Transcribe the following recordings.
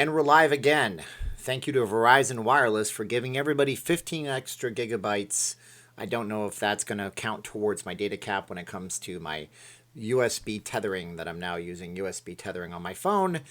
And we're live again. Thank you to Verizon Wireless for giving everybody 15 extra gigabytes. I don't know if that's going to count towards my data cap when it comes to my USB tethering that I'm now using USB tethering on my phone.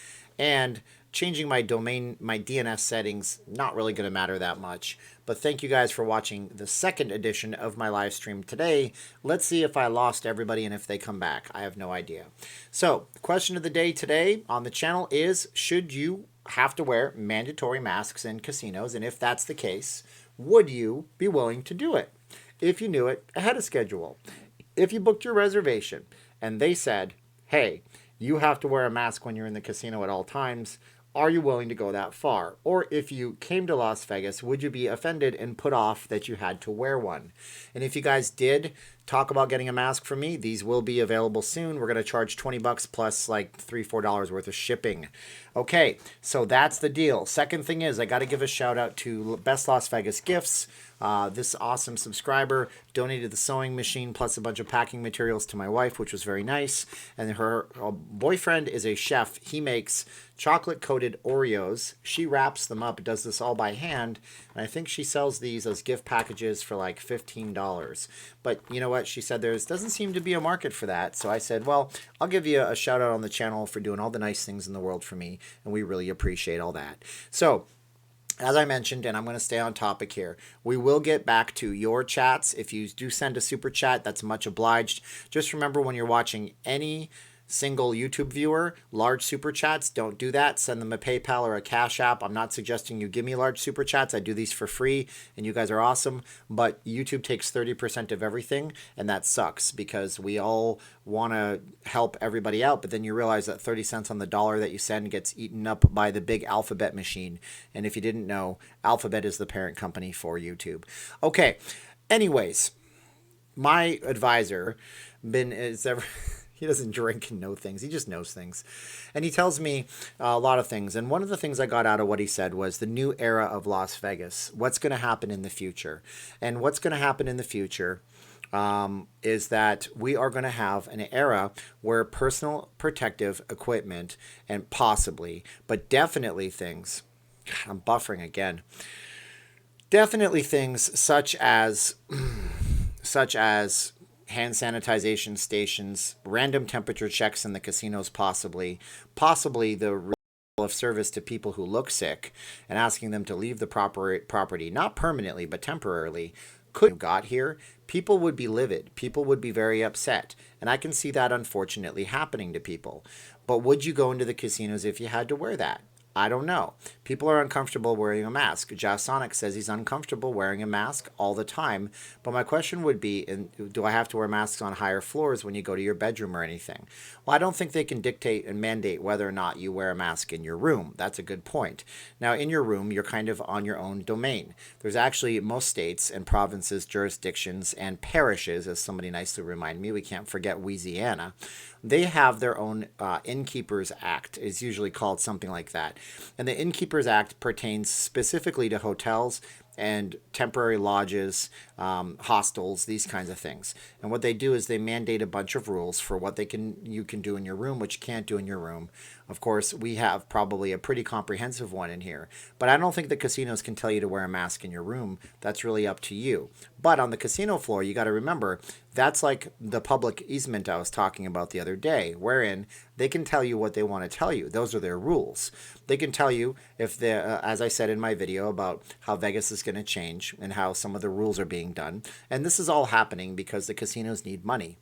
And changing my domain, my DNS settings, not really going to matter that much. But thank you guys for watching the second edition of my live stream today. Let's see if I lost everybody and if they come back. I have no idea. So, the question of the day today on the channel is, should you have to wear mandatory masks in casinos? And if that's the case, would you be willing to do it if you knew it ahead of schedule? If you booked your reservation and they said, hey, you have to wear a mask when you're in the casino at all times, are you willing to go that far? Or if you came to Las Vegas, would you be offended and put off that you had to wear one? And if you guys did talk about getting a mask from me, these will be available soon. We're going to charge 20 bucks plus like $3-4 worth of shipping. Okay, so that's the deal. Second thing is, I got to give a shout out to Best Las Vegas Gifts. This awesome subscriber donated the sewing machine plus a bunch of packing materials to my wife, which was very nice. And her boyfriend is a chef. He makes chocolate-coated Oreos. She wraps them up, does this all by hand, and I think she sells these as gift packages for like $15. But you know what? She said there doesn't seem to be a market for that. So I said, well, I'll give you a shout out on the channel for doing all the nice things in the world for me, and we really appreciate all that. So, as I mentioned, and I'm going to stay on topic here, we will get back to your chats. If you do send a super chat, that's much obliged. Just remember, when you're watching any single YouTube viewer, large super chats, don't do that. Send them a PayPal or a Cash App. I'm not suggesting you give me large super chats. I do these for free, and you guys are awesome. But YouTube takes 30% of everything, and that sucks because we all want to help everybody out. But then you realize that 30 cents on the dollar that you send gets eaten up by the big Alphabet machine. And if you didn't know, Alphabet is the parent company for YouTube. Okay. Anyways, my advisor he doesn't drink and know things. He just knows things. And he tells me a lot of things. And one of the things I got out of what he said was the new era of Las Vegas. What's going to happen in the future? And what's going to happen in the future is that we are going to have an era where personal protective equipment and possibly, but definitely things, I'm buffering again, definitely things such as hand sanitization stations, random temperature checks in the casinos, possibly the removal of service to people who look sick and asking them to leave the property, not permanently, but temporarily. Could have got here, people would be livid. People would be very upset. And I can see that unfortunately happening to people. But would you go into the casinos if you had to wear that? I don't know. People are uncomfortable wearing a mask. Jasonic says he's uncomfortable wearing a mask all the time. But my question would be, do I have to wear masks on higher floors when you go to your bedroom or anything? Well, I don't think they can dictate and mandate whether or not you wear a mask in your room. That's a good point. Now, in your room, you're kind of on your own domain. There's actually most states and provinces, jurisdictions, and parishes, as somebody nicely reminded me, we can't forget Louisiana. They have their own Innkeepers Act, is usually called something like that. And the Innkeepers Act pertains specifically to hotels and temporary lodges, hostels, these kinds of things. And what they do is they mandate a bunch of rules for what you can do in your room, what you can't do in your room. Of course, we have probably a pretty comprehensive one in here. But I don't think the casinos can tell you to wear a mask in your room. That's really up to you. But on the casino floor, you got to remember, that's like the public easement I was talking about the other day, wherein they can tell you what they want to tell you. Those are their rules. They can tell you if as I said in my video about how Vegas is going to change and how some of the rules are being done. And this is all happening because the casinos need money.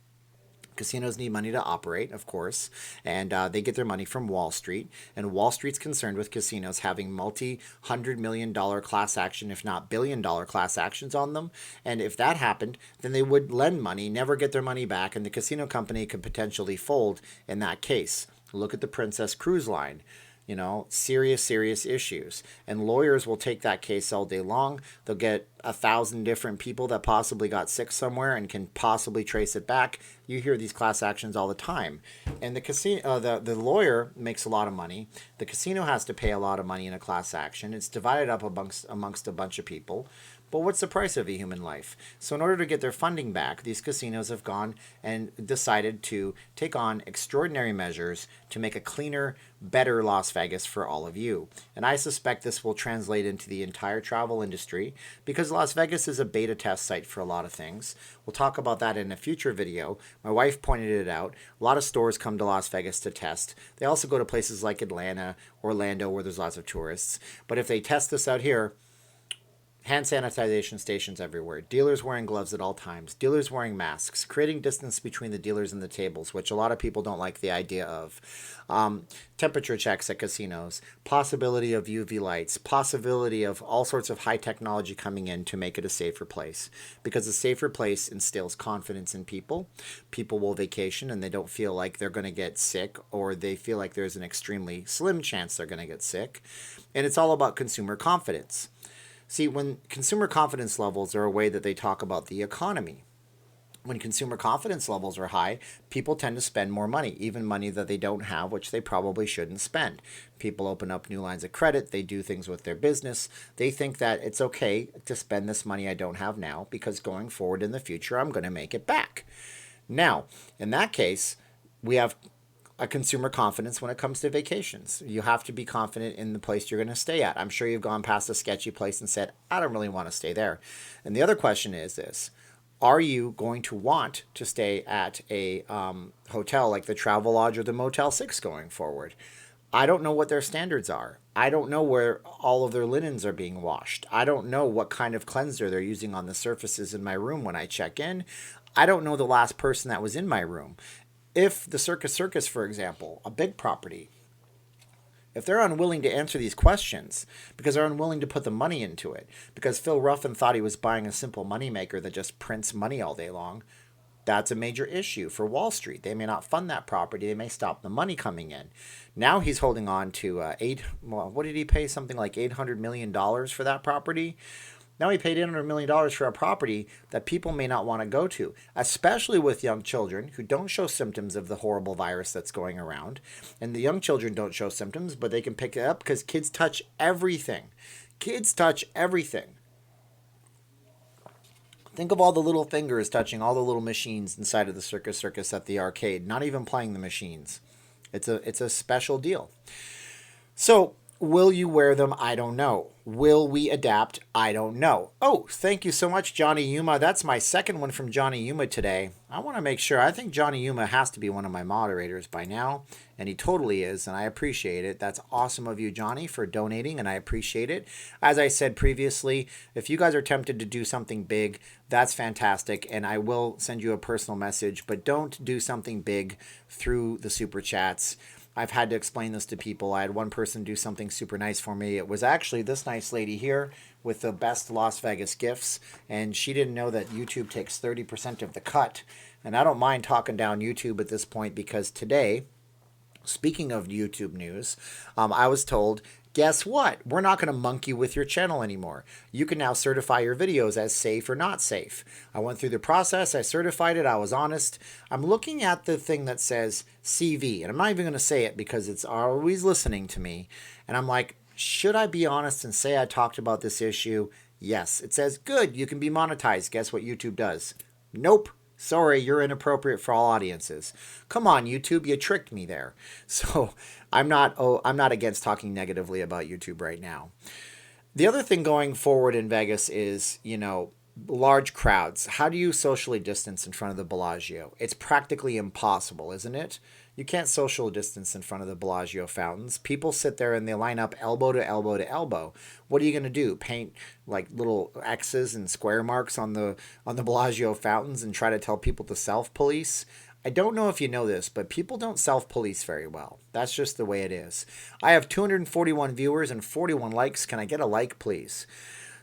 Casinos need money to operate, of course, and they get their money from Wall Street. And Wall Street's concerned with casinos having multi-$100 million class action, if not billion-dollar class actions on them. And if that happened, then they would lend money, never get their money back, and the casino company could potentially fold in that case. Look at the Princess Cruise Line. You know, serious issues. And lawyers will take that case all day long. They'll get 1,000 different people that possibly got sick somewhere and can possibly trace it back. You hear these class actions all the time. And the casino, the lawyer makes a lot of money. The casino has to pay a lot of money in a class action. It's divided up amongst a bunch of people. But what's the price of a human life? So in order to get their funding back, these casinos have gone and decided to take on extraordinary measures to make a cleaner, better Las Vegas for all of you. And I suspect this will translate into the entire travel industry because Las Vegas is a beta test site for a lot of things. We'll talk about that in a future video. My wife pointed it out. A lot of stores come to Las Vegas to test. They also go to places like Atlanta, Orlando, where there's lots of tourists. But if they test this out here, hand sanitization stations everywhere. Dealers wearing gloves at all times. Dealers wearing masks. Creating distance between the dealers and the tables, which a lot of people don't like the idea of. Temperature checks at casinos. Possibility of UV lights. Possibility of all sorts of high technology coming in to make it a safer place. Because a safer place instills confidence in people. People will vacation and they don't feel like they're going to get sick, or they feel like there's an extremely slim chance they're going to get sick. And it's all about consumer confidence. See, when consumer confidence levels are a way that they talk about the economy. When consumer confidence levels are high, people tend to spend more money, even money that they don't have, which they probably shouldn't spend. People open up new lines of credit. They do things with their business. They think that it's okay to spend this money I don't have now because going forward in the future, I'm going to make it back. Now, in that case, we have a consumer confidence when it comes to vacations. You have to be confident in the place you're going to stay at. I'm sure you've gone past a sketchy place and said, I don't really want to stay there. And the other question is this: are you going to want to stay at a hotel like the Travelodge or the Motel 6 going forward? I don't know what their standards are. I don't know where all of their linens are being washed. I don't know what kind of cleanser they're using on the surfaces in my room when I check in. I don't know the last person that was in my room. If the Circus, for example, a big property, if they're unwilling to answer these questions because they're unwilling to put the money into it, because Phil Ruffin thought he was buying a simple moneymaker that just prints money all day long, that's a major issue for Wall Street. They may not fund that property. They may stop the money coming in. Now he's holding on to what did he pay? Something like $800 million for that property. Now he paid $800 million for a property that people may not want to go to, especially with young children who don't show symptoms of the horrible virus that's going around. And the young children don't show symptoms, but they can pick it up because kids touch everything. Kids touch everything. Think of all the little fingers touching all the little machines inside of the Circus at the arcade, not even playing the machines. It's a special deal. So, will you wear them? I don't know. Will we adapt? I don't know. Oh, thank you so much, Johnny Yuma. That's my second one from Johnny Yuma today. I want to make sure. I think Johnny Yuma has to be one of my moderators by now, and he totally is, and I appreciate it. That's awesome of you, Johnny, for donating, and I appreciate it. As I said previously, if you guys are tempted to do something big, that's fantastic, and I will send you a personal message, but don't do something big through the super chats. I've had to explain this to people. I had one person do something super nice for me. It was actually this nice lady here with the best Las Vegas gifts, and she didn't know that YouTube takes 30% of the cut. And I don't mind talking down YouTube at this point because today, speaking of YouTube news, I was told, guess what? We're not going to monkey with your channel anymore. You can now certify your videos as safe or not safe. I went through the process. I certified it. I was honest. I'm looking at the thing that says CV, and I'm not even going to say it because it's always listening to me. And I'm like, should I be honest and say I talked about this issue? Yes. It says, good, you can be monetized. Guess what YouTube does? Nope. Sorry, you're inappropriate for all audiences. Come on, YouTube, you tricked me there. So I'm not against talking negatively about YouTube right now. The other thing going forward in Vegas is, large crowds. How do you socially distance in front of the Bellagio? It's practically impossible, isn't it? You can't social distance in front of the Bellagio fountains. People sit there and they line up elbow to elbow to elbow. What are you going to do? Paint like little X's and square marks on the Bellagio fountains and try to tell people to self-police? I don't know if you know this, but people don't self-police very well. That's just the way it is. I have 241 viewers and 41 likes. Can I get a like, please?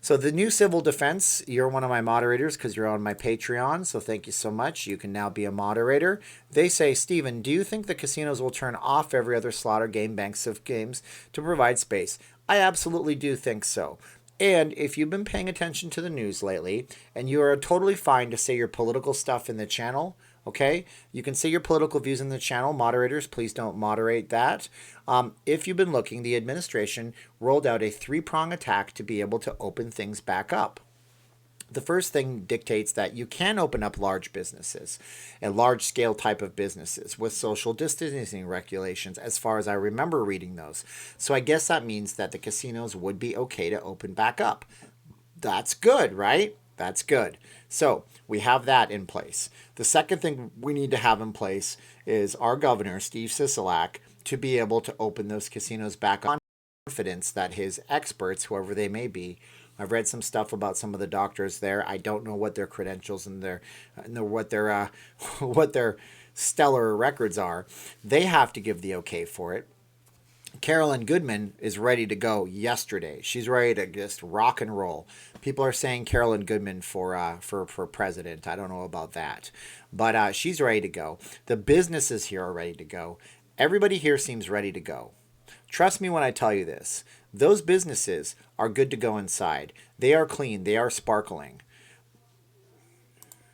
So the new civil defense, you're one of my moderators because you're on my Patreon, so thank you so much. You can now be a moderator. They say, Steven, do you think the casinos will turn off every other slot or game banks of games to provide space? I absolutely do think so. And if you've been paying attention to the news lately, and you are totally fine to say your political stuff in the channel, okay? You can say your political views in the channel. Moderators, please don't moderate that. If you've been looking, the administration rolled out a 3-prong attack to be able to open things back up. The first thing dictates that you can open up large businesses and large scale type of businesses with social distancing regulations, as far as I remember reading those. So I guess that means that the casinos would be okay to open back up. That's good, right? That's good. So we have that in place. The second thing we need to have in place is our governor, Steve Sisolak, to be able to open those casinos back on confidence that his experts, whoever they may be, I've read some stuff about some of the doctors there. I don't know what their credentials and what their what their stellar records are. They have to give the okay for it. Carolyn Goodman is ready to go yesterday. She's ready to just rock and roll. People are saying Carolyn Goodman for president. I don't know about that, but she's ready to go. The businesses here are ready to go. Everybody here seems ready to go. Trust me when I tell you this. Those businesses are good to go inside. They are clean. They are sparkling.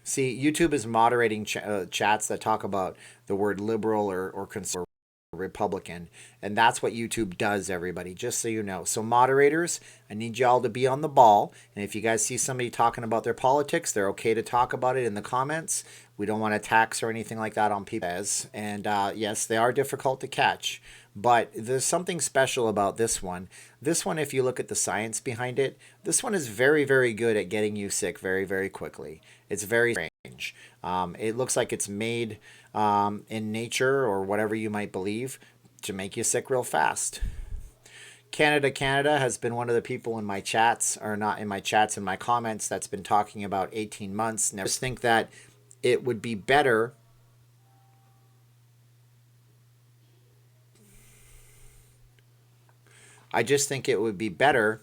See, YouTube is moderating chats that talk about the word liberal or conservative. Republican, and that's what YouTube does, everybody, just so you know. So moderators, I need y'all to be on the ball, and if you guys see somebody talking about their politics, they're okay to talk about it in the comments. We don't want attacks or anything like that on people. And yes, they are difficult to catch, but there's something special about this one. This one, if you look at the science behind it, this one is very, very good at getting you sick very, very quickly. It's very strange. It looks like it's made in nature or whatever you might believe to make you sick real fast. Canada has been one of the people in my chats, or not in my chats, in my comments, that's been talking about 18 months. Never think that it would be better. I just think it would be better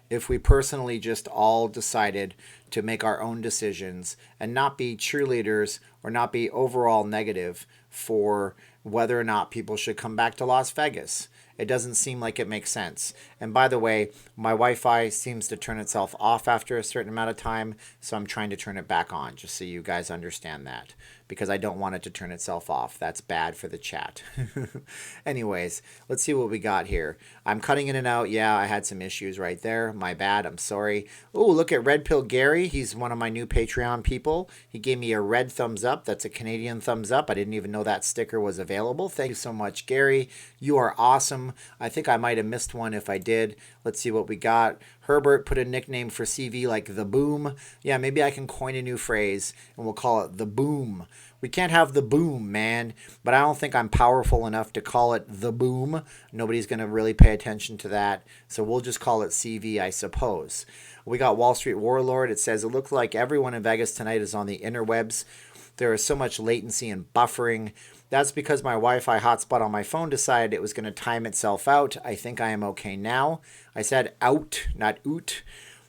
if we personally just all decided to make our own decisions and not be cheerleaders or not be overall negative for whether or not people should come back to Las Vegas. It doesn't seem like it makes sense. And by the way, my Wi-Fi seems to turn itself off after a certain amount of time, so I'm trying to turn it back on, just so you guys understand that, because I don't want it to turn itself off. That's bad for the chat. Anyways, let's see what we got here. I'm cutting in and out. Yeah, I had some issues right there. My bad. I'm sorry. Oh, look at Red Pill Gary. He's one of my new Patreon people. He gave me a red thumbs up. That's a Canadian thumbs up. I didn't even know that sticker was available. Thank you so much, Gary. You are awesome. I think I might have missed one if I did. Let's see what we got. Herbert put a nickname for CV like the boom. Yeah, maybe I can coin a new phrase and we'll call it the boom. We can't have the boom, man, but I don't think I'm powerful enough to call it the boom. Nobody's going to really pay attention to that, so we'll just call it CV, I suppose. We got Wall Street Warlord. It says, it looks like everyone in Vegas tonight is on the interwebs. There is so much latency and buffering. That's because my Wi-Fi hotspot on my phone decided it was going to time itself out. I think I am okay now. I said out, not oot.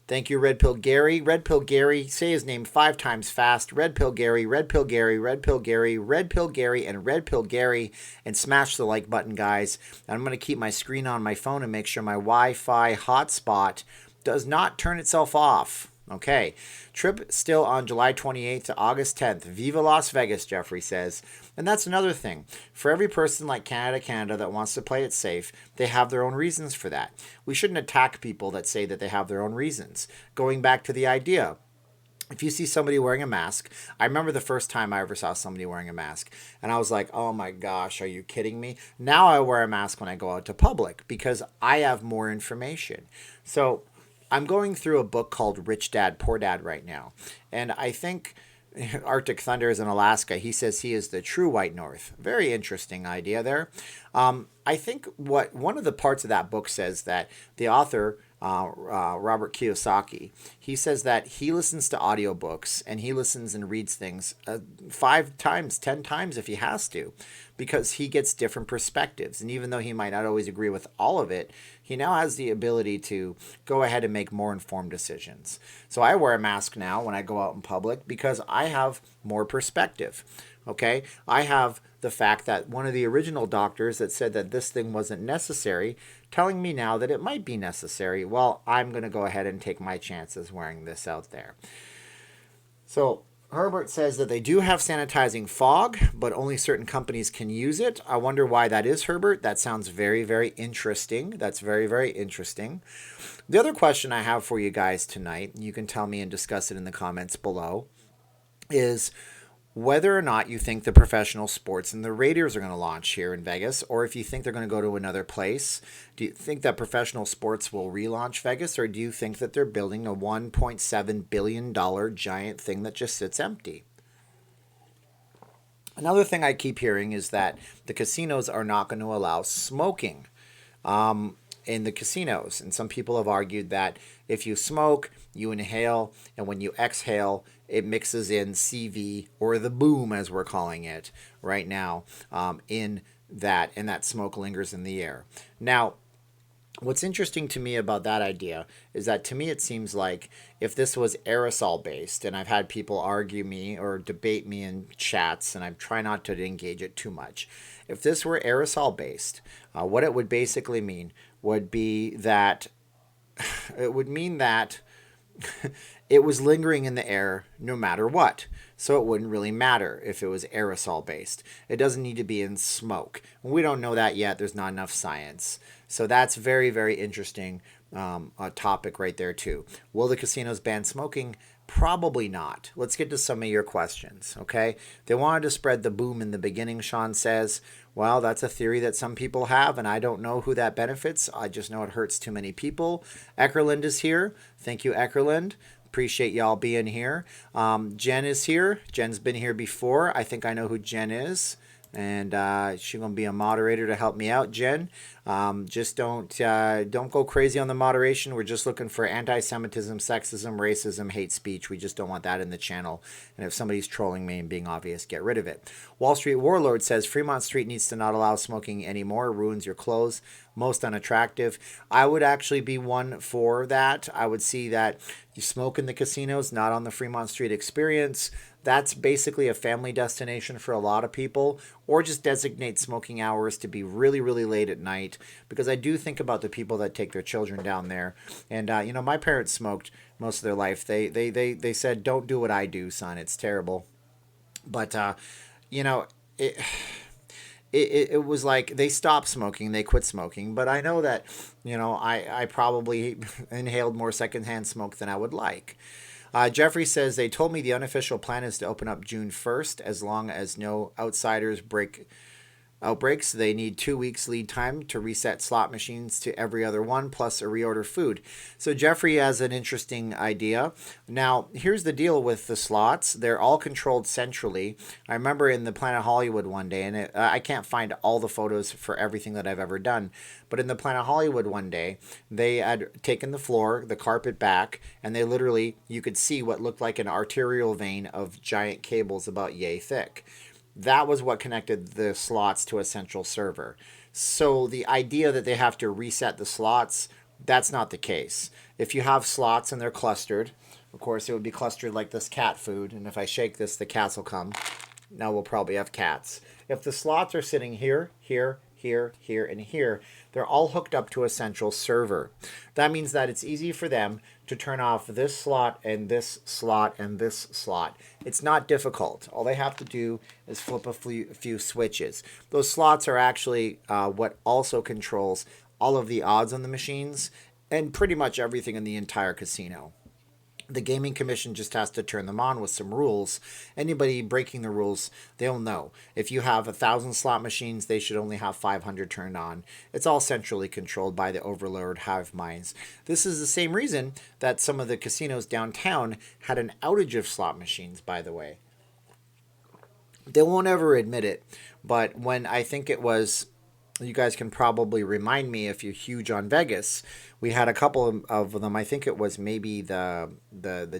Thank you, Red Pill Gary. Red Pill Gary, say his name 5 times fast. Red Pill Gary, Red Pill Gary, Red Pill Gary, Red Pill Gary, and Red Pill Gary. And smash the like button, guys. And I'm going to keep my screen on my phone and make sure my Wi-Fi hotspot does not turn itself off. Okay. Trip still on July 28th to August 10th. Viva Las Vegas, Jeffrey says. And that's another thing. For every person like Canada that wants to play it safe, they have their own reasons for that. We shouldn't attack people that say that they have their own reasons. Going back to the idea, if you see somebody wearing a mask, I remember the first time I ever saw somebody wearing a mask, and I was like, oh my gosh, are you kidding me? Now I wear a mask when I go out to public because I have more information. So I'm going through a book called Rich Dad, Poor Dad right now. And I think Arctic Thunder is in Alaska. He says he is the true white North. Very interesting idea there. I think what one of the parts of that book says that the author, Robert Kiyosaki, he says that he listens to audiobooks and he listens and reads things 5 times, 10 times if he has to, because he gets different perspectives. And even though he might not always agree with all of it, he now has the ability to go ahead and make more informed decisions. So I wear a mask now when I go out in public because I have more perspective. Okay, I have the fact that one of the original doctors that said that this thing wasn't necessary, telling me now that it might be necessary. Well, I'm going to go ahead and take my chances wearing this out there. So Herbert says that they do have sanitizing fog, but only certain companies can use it. I wonder why that is, Herbert. That sounds very, very interesting. That's very, very interesting. The other question I have for you guys tonight, you can tell me and discuss it in the comments below, is whether or not you think the professional sports and the Raiders are going to launch here in Vegas, or if you think they're going to go to another place. Do you think that professional sports will relaunch Vegas, or do you think that they're building a $1.7 billion giant thing that just sits empty? Another thing I keep hearing is that the casinos are not going to allow smoking in the casinos. And some people have argued that if you smoke, you inhale, and when you exhale, it mixes in CV, or the boom as we're calling it right now, in that, and that smoke lingers in the air. Now, what's interesting to me about that idea is that, to me, it seems like if this was aerosol based, and I've had people argue me or debate me in chats, and I try not to engage it too much. If this were aerosol based, what it would basically mean would be that it would mean that it was lingering in the air no matter what. So it wouldn't really matter if it was aerosol based. It doesn't need to be in smoke. We don't know that yet. There's not enough science. So that's very, very interesting topic right there too. Will the casinos ban smoking? Probably not. Let's get to some of your questions, okay? They wanted to spread the boom in the beginning, Sean says. Well, that's a theory that some people have, and I don't know who that benefits. I just know it hurts too many people. Eckerland is here. Thank you, Eckerland. Appreciate y'all being here. Jen is here. Jen's been here before. I think I know who Jen is. And she's going to be a moderator to help me out, Jen. Just don't go crazy on the moderation. We're just looking for anti-Semitism, sexism, racism, hate speech. We just don't want that in the channel. And if somebody's trolling me and being obvious, get rid of it. Wall Street Warlord says Fremont Street needs to not allow smoking anymore. It ruins your clothes. Most unattractive. I would actually be one for that. I would see that you smoke in the casinos, not on the Fremont Street Experience. That's basically a family destination for a lot of people, or just designate smoking hours to be really, really late at night, because I do think about the people that take their children down there. And, my parents smoked most of their life. They said, don't do what I do, son. It's terrible. But, it was like they stopped smoking, they quit smoking. But I know that, I probably inhaled more secondhand smoke than I would like. Jeffrey says, they told me the unofficial plan is to open up June 1st as long as no outsiders outbreaks. They need 2 weeks lead time to reset slot machines to every other one, plus a reorder food. So Jeffrey has an interesting idea. Now, here's the deal with the slots. They're all controlled centrally. I remember in the Planet Hollywood one day, and I can't find all the photos for everything that I've ever done, but in the Planet Hollywood one day, they had taken the floor, the carpet back, and they literally, you could see what looked like an arterial vein of giant cables about yay thick. That was what connected the slots to a central server. So the idea that they have to reset the slots, that's not the case. If you have slots and they're clustered, of course it would be clustered like this cat food. And if I shake this, the cats will come. Now we'll probably have cats. If the slots are sitting here, here, here, here, and here, they're all hooked up to a central server. That means that it's easy for them to turn off this slot and this slot and this slot. It's not difficult. All they have to do is flip a few switches. Those slots are actually what also controls all of the odds on the machines and pretty much everything in the entire casino. The Gaming Commission just has to turn them on with some rules. Anybody breaking the rules, they'll know. If you have 1,000 slot machines, they should only have 500 turned on. It's all centrally controlled by the overlord hive minds. This is the same reason that some of the casinos downtown had an outage of slot machines, by the way. They won't ever admit it, but when I think it was, you guys can probably remind me if you're huge on Vegas, we had a couple of them. I think it was maybe the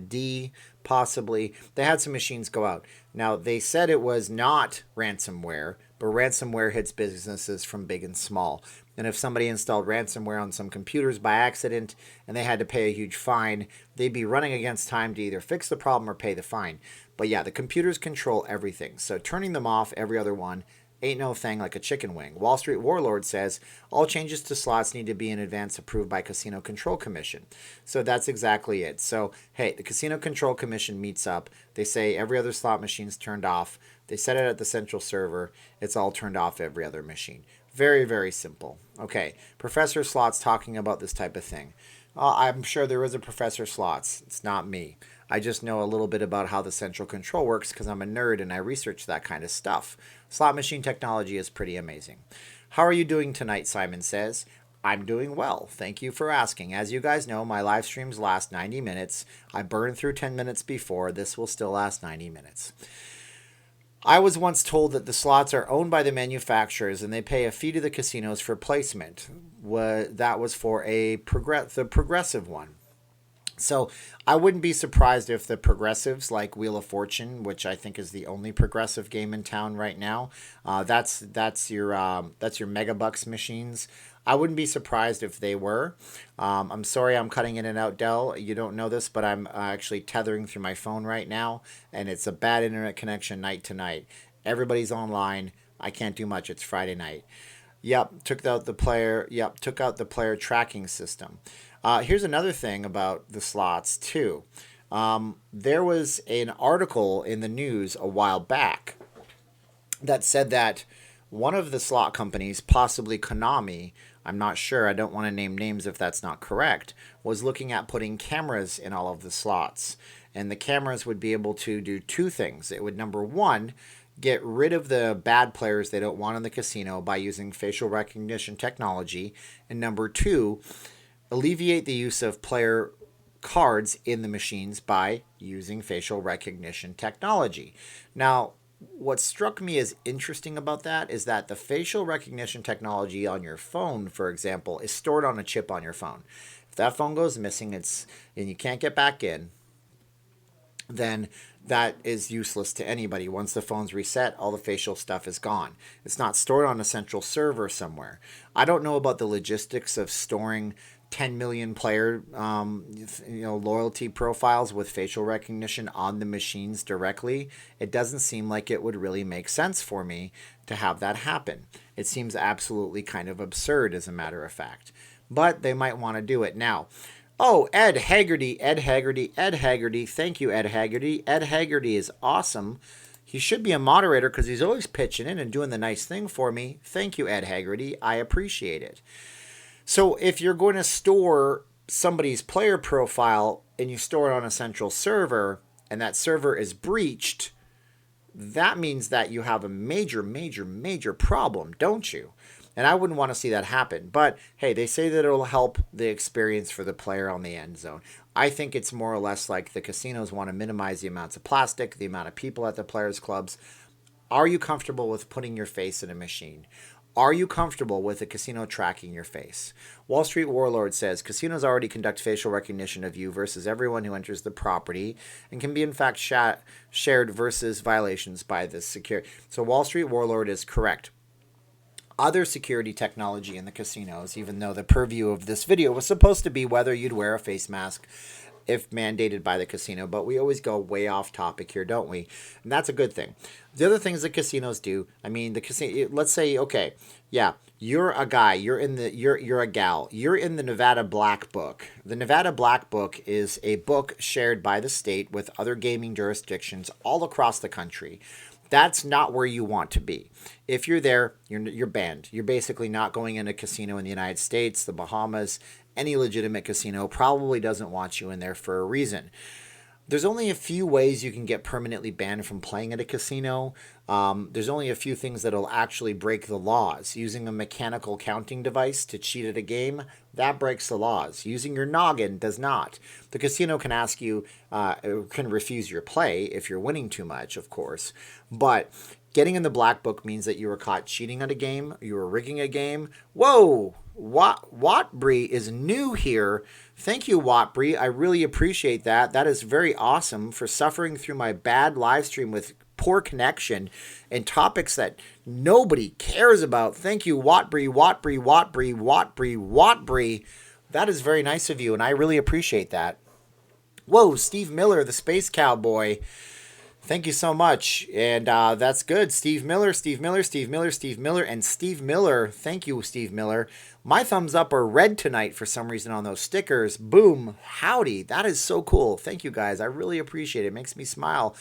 D, possibly. They had some machines go out. Now, they said it was not ransomware, but ransomware hits businesses from big and small. And if somebody installed ransomware on some computers by accident and they had to pay a huge fine, they'd be running against time to either fix the problem or pay the fine. But yeah, the computers control everything. So turning them off, every other one, Ain't no thing like a chicken wing. Wall Street Warlord says all changes to slots need to be in advance approved by Casino Control Commission. So that's exactly it. So, hey, the Casino Control Commission meets up. They say every other slot machine's turned off. They set it at the central server. It's all turned off every other machine. Very, very simple. Okay, Professor Slots talking about this type of thing. I'm sure there is a Professor Slots. It's not me. I just know a little bit about how the central control works because I'm a nerd and I research that kind of stuff. Slot machine technology is pretty amazing. How are you doing tonight, Simon says. I'm doing well. Thank you for asking. As you guys know, my live streams last 90 minutes. I burned through 10 minutes before. This will still last 90 minutes. I was once told that the slots are owned by the manufacturers and they pay a fee to the casinos for placement. That was for the progressive one. So I wouldn't be surprised if the progressives like Wheel of Fortune, which I think is the only progressive game in town right now, that's your Megabucks machines. I wouldn't be surprised if they were. I'm sorry I'm cutting in and out, Dell. You don't know this, but I'm actually tethering through my phone right now, and it's a bad internet connection night to night. Everybody's online. I can't do much. It's Friday night. Yep, took out the player tracking system. Here's another thing about the slots, too. There was an article in the news a while back that said that one of the slot companies, possibly Konami, I'm not sure, I don't want to name names if that's not correct, was looking at putting cameras in all of the slots. And the cameras would be able to do two things. It would, number one, get rid of the bad players they don't want in the casino by using facial recognition technology. And number two, alleviate the use of player cards in the machines by using facial recognition technology. Now, what struck me as interesting about that is that the facial recognition technology on your phone, for example, is stored on a chip on your phone. If that phone goes missing and you can't get back in, then that is useless to anybody. Once the phone's reset, all the facial stuff is gone. It's not stored on a central server somewhere. I don't know about the logistics of storing 10 million player loyalty profiles with facial recognition on the machines directly. It doesn't seem like it would really make sense for me to have that happen. It seems absolutely kind of absurd, as a matter of fact. But they might want to do it now. Oh, Ed Haggerty. Thank you, Ed Haggerty. Ed Haggerty is awesome. He should be a moderator because he's always pitching in and doing the nice thing for me. Thank you, Ed Haggerty. I appreciate it. So if you're going to store somebody's player profile and you store it on a central server and that server is breached, that means that you have a major problem, don't you? And I wouldn't want to see that happen. But hey, they say that it'll help the experience for the player on the end zone. I think it's more or less like the casinos want to minimize the amounts of plastic, the amount of people at the players' clubs. Are you comfortable with putting your face in a machine? Are you comfortable with a casino tracking your face? Wall Street Warlord says, casinos already conduct facial recognition of you versus everyone who enters the property and can be in fact shared versus violations by the security. So Wall Street Warlord is correct. Other security technology in the casinos, even though the purview of this video was supposed to be whether you'd wear a face mask if mandated by the casino, but we always go way off topic here, don't we? And that's a good thing. The other things that casinos do, I mean, the casino, let's say, okay, yeah, you're a guy, you're a gal, you're in the Nevada Black Book. The Nevada Black Book is a book shared by the state with other gaming jurisdictions all across the country. That's not where you want to be. If you're there, you're banned. You're basically not going in a casino in the United States, the Bahamas. Any legitimate casino probably doesn't want you in there for a reason. There's only a few ways you can get permanently banned from playing at a casino. There's only a few things that'll actually break the laws. Using a mechanical counting device to cheat at a game, that breaks the laws. Using your noggin does not. The casino can ask you, can refuse your play if you're winning too much, of course. But getting in the black book means that you were caught cheating at a game, you were rigging a game. Whoa! Watbree is new here. Thank you, Watbree. I really appreciate that. That is very awesome for suffering through my bad live stream with poor connection and topics that nobody cares about. Thank you, Watbree. That is very nice of you, and I really appreciate that. Whoa, Steve Miller, the Space Cowboy. Thank you so much. And that's good. Steve Miller, Steve Miller, Steve Miller, Steve Miller, and Steve Miller. Thank you, Steve Miller. My thumbs up are red tonight for some reason on those stickers. Boom. Howdy. That is so cool. Thank you guys. I really appreciate it. It makes me smile.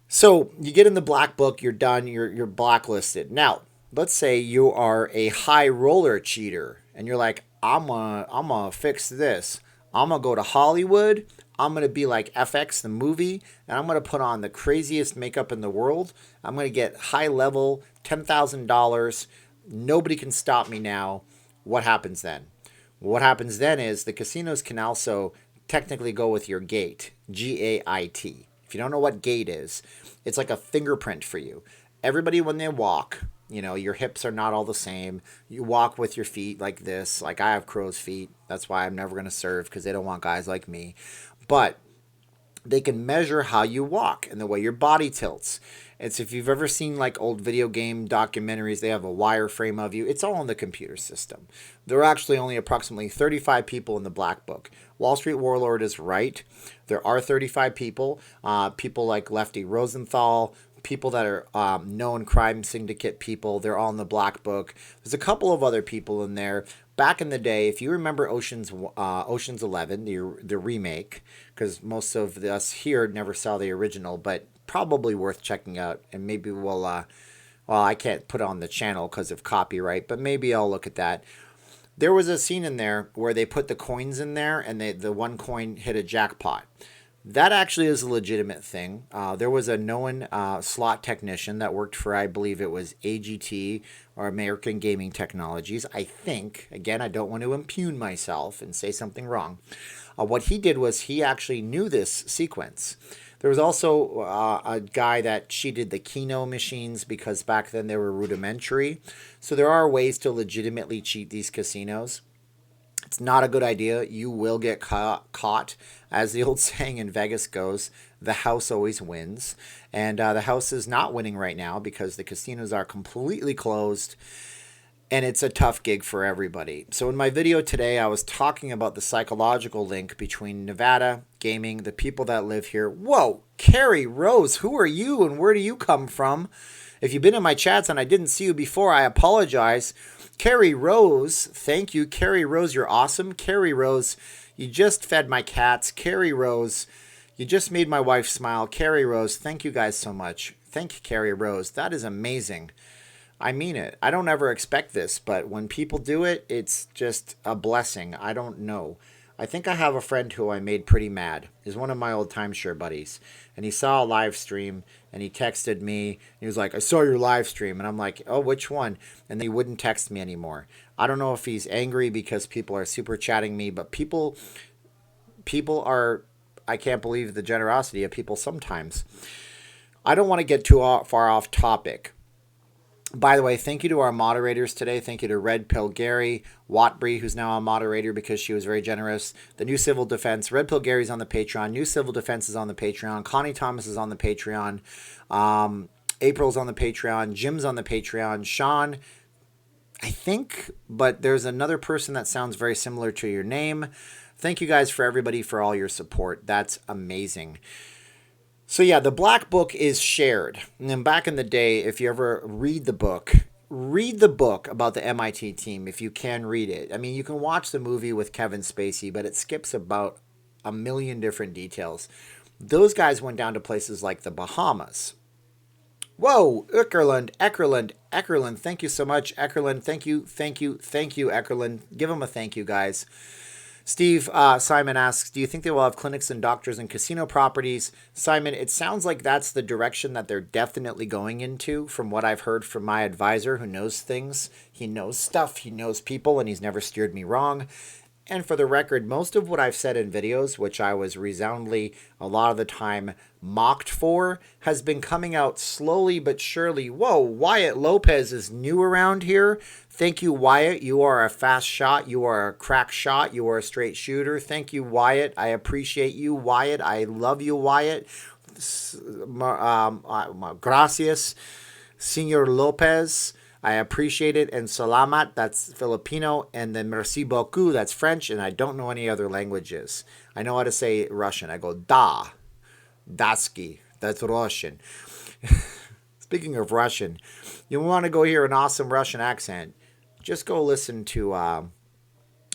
So you get in the black book, you're done, you're blacklisted. Now, let's say you are a high roller cheater and you're like, I'm gonna fix this. I'm gonna go to Hollywood. I'm gonna be like FX the movie, and I'm gonna put on the craziest makeup in the world. I'm gonna get high level, $10,000. Nobody can stop me now. What happens then? What happens then is the casinos can also technically go with your gait, GAIT. If you don't know what gait is, it's like a fingerprint for you. Everybody, when they walk, your hips are not all the same. You walk with your feet like this. Like I have crow's feet. That's why I'm never going to serve, because they don't want guys like me. But they can measure how you walk and the way your body tilts. It's if you've ever seen like old video game documentaries, they have a wireframe of you. It's all in the computer system. There are actually only approximately 35 people in the black book. Wall Street Warlord is right. There are 35 people. People like Lefty Rosenthal, people that are known crime syndicate people. They're all in the black book. There's a couple of other people in there. Back in the day, if you remember Ocean's 11, the remake, because most of us here never saw the original, but probably worth checking out. And maybe we'll, I can't put it on the channel because of copyright, but maybe I'll look at that. There was a scene in there where they put the coins in there and the one coin hit a jackpot. That actually is a legitimate thing. There was a known slot technician that worked for, I believe it was AGT or American Gaming Technologies. I think, again, I don't want to impugn myself and say something wrong. What he did was he actually knew this sequence. There was also a guy that cheated the Keno machines because back then they were rudimentary. So there are ways to legitimately cheat these casinos. It's not a good idea. You will get caught. As the old saying in Vegas goes, the house always wins. And the house is not winning right now because the casinos are completely closed. And it's a tough gig for everybody. So in my video today, I was talking about the psychological link between Nevada, gaming, the people that live here. Whoa, Carrie Rose, who are you and where do you come from? If you've been in my chats and I didn't see you before, I apologize. Carrie Rose, thank you. Carrie Rose, you're awesome. Carrie Rose, you just fed my cats. Carrie Rose, you just made my wife smile. Carrie Rose, thank you guys so much. Thank you, Carrie Rose. That is amazing. I mean it. I don't ever expect this, but when people do it, it's just a blessing. I don't know. I think I have a friend who I made pretty mad. He's one of my old timeshare buddies. And he saw a live stream and he texted me. He was like, I saw your live stream. And I'm like, oh, which one? And then he wouldn't text me anymore. I don't know if he's angry because people are super chatting me, but people are, I can't believe the generosity of people sometimes. I don't want to get too far off topic. By the way, thank you to our moderators today. Thank you to Red Pill Gary, Watbury, who's now a moderator because she was very generous. The New Civil Defense, Red Pill Gary's on the Patreon. New Civil Defense is on the Patreon. Connie Thomas is on the Patreon. April's on the Patreon. Jim's on the Patreon. Sean, I think, but there's another person that sounds very similar to your name. Thank you guys for everybody for all your support. That's amazing. So yeah, the black book is shared. And then back in the day, if you ever read the book about the MIT team if you can read it. I mean, you can watch the movie with Kevin Spacey, but it skips about a million different details. Those guys went down to places like the Bahamas. Whoa, Eckerlund, thank you so much, Eckerlund. Thank you, Eckerlund. Give him a thank you, guys. Steve Simon asks, do you think they will have clinics and doctors in casino properties? Simon, it sounds like that's the direction that they're definitely going into from what I've heard from my advisor who knows things. He knows stuff, he knows people, and he's never steered me wrong. And for the record, most of what I've said in videos, which I was resoundingly a lot of the time mocked for, has been coming out slowly but surely. Whoa, Wyatt Lopez is new around here. Thank you, Wyatt. You are a fast shot. You are a crack shot. You are a straight shooter. Thank you, Wyatt. I appreciate you, Wyatt. I love you, Wyatt. Gracias, Senor Lopez. I appreciate it. And salamat, that's Filipino. And then merci beaucoup, that's French. And I don't know any other languages. I know how to say Russian. I go da, daski. That's Russian. Speaking of Russian, you want to go hear an awesome Russian accent, just go listen to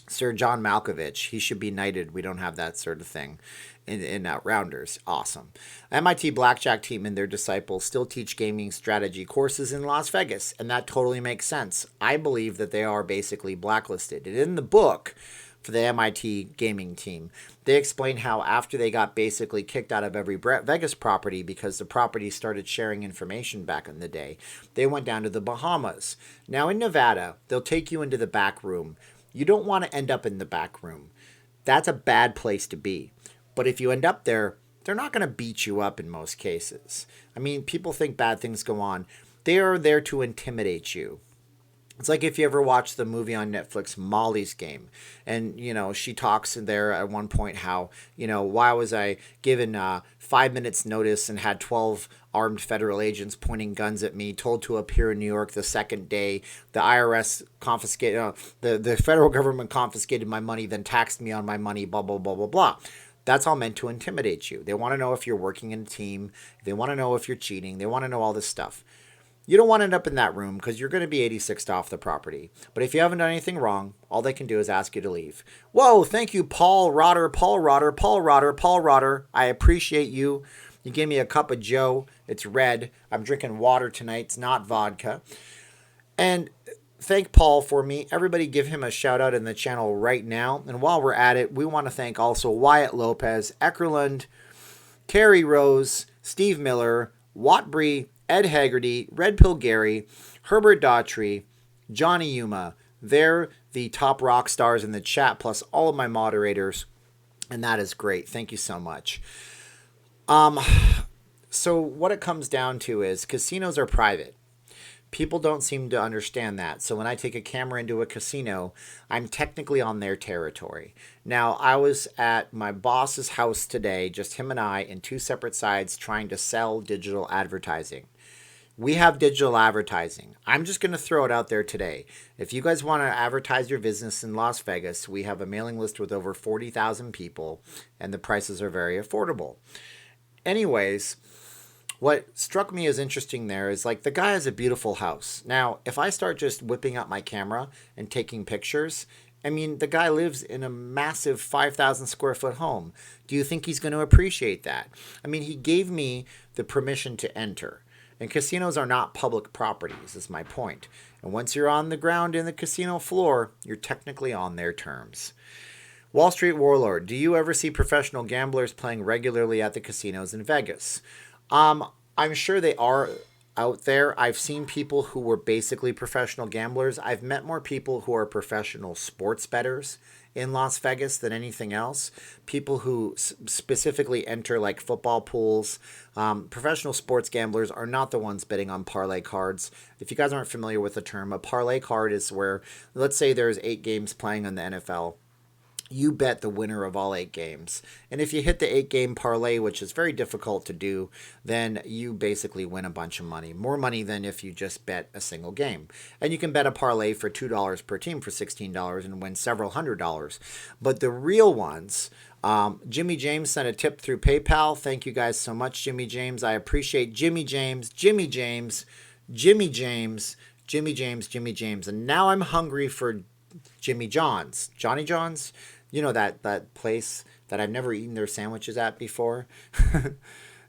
Sir John Malkovich. He should be knighted. We don't have that sort of thing in Rounders. Awesome. MIT Blackjack team and their disciples still teach gaming strategy courses in Las Vegas, and that totally makes sense. I believe that they are basically blacklisted. And in the book for the MIT gaming team, they explain how after they got basically kicked out of every Vegas property because the property started sharing information back in the day, they went down to the Bahamas. Now in Nevada, they'll take you into the back room. You don't want to end up in the back room. That's a bad place to be. But if you end up there, they're not going to beat you up in most cases. I mean, people think bad things go on. They are there to intimidate you. It's like if you ever watch the movie on Netflix, Molly's Game. And, she talks in there at one point how, why was I given 5 minutes notice and had 12 armed federal agents pointing guns at me, told to appear in New York the second day. The IRS confiscated, the federal government confiscated my money, then taxed me on my money, blah, blah, blah, blah, blah. That's all meant to intimidate you. They want to know if you're working in a team. They want to know if you're cheating. They want to know all this stuff. You don't want to end up in that room because you're going to be 86'd off the property. But if you haven't done anything wrong, all they can do is ask you to leave. Whoa, thank you, Paul Rotter. I appreciate you. You gave me a cup of Joe. It's red. I'm drinking water tonight. It's not vodka. And thank Paul for me. Everybody give him a shout out in the channel right now. And while we're at it, we want to thank also Wyatt Lopez, Eckerlund, Carrie Rose, Steve Miller, Watbree, Ed Haggerty, Red Pill Gary, Herbert Daughtry, Johnny Yuma. They're the top rock stars in the chat, plus all of my moderators. And that is great. Thank you so much. So what it comes down to is casinos are private. People don't seem to understand that. So when I take a camera into a casino, I'm technically on their territory. Now, I was at my boss's house today, just him and I, in two separate sides trying to sell digital advertising. We have digital advertising. I'm just going to throw it out there today. If you guys want to advertise your business in Las Vegas, we have a mailing list with over 40,000 people, and the prices are very affordable. Anyways, what struck me as interesting there is like the guy has a beautiful house. Now, if I start just whipping out my camera and taking pictures, I mean, the guy lives in a massive 5,000 square foot home. Do you think he's going to appreciate that? I mean, he gave me the permission to enter. And casinos are not public properties, is my point. And once you're on the ground in the casino floor, you're technically on their terms. Wall Street Warlord, do you ever see professional gamblers playing regularly at the casinos in Vegas? I'm sure they are out there. I've seen people who were basically professional gamblers. I've met more people who are professional sports bettors in Las Vegas than anything else. People who specifically enter like football pools. Professional sports gamblers are not the ones betting on parlay cards. If you guys aren't familiar with the term, a parlay card is where, let's say there's 8 games playing in the NFL. You bet the winner of all 8 games. And if you hit the 8-game parlay, which is very difficult to do, then you basically win a bunch of money. More money than if you just bet a single game. And you can bet a parlay for $2 per team for $16 and win several $100s. But the real ones, Jimmy James sent a tip through PayPal. Thank you guys so much, Jimmy James. I appreciate Jimmy James. And now I'm hungry for Jimmy John's. Johnny John's? You know that place that I've never eaten their sandwiches at before?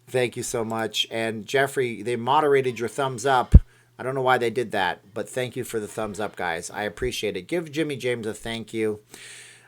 Thank you so much. And Jeffrey, they moderated your thumbs up. I don't know why they did that, but thank you for the thumbs up, guys. I appreciate it. Give Jimmy James a thank you.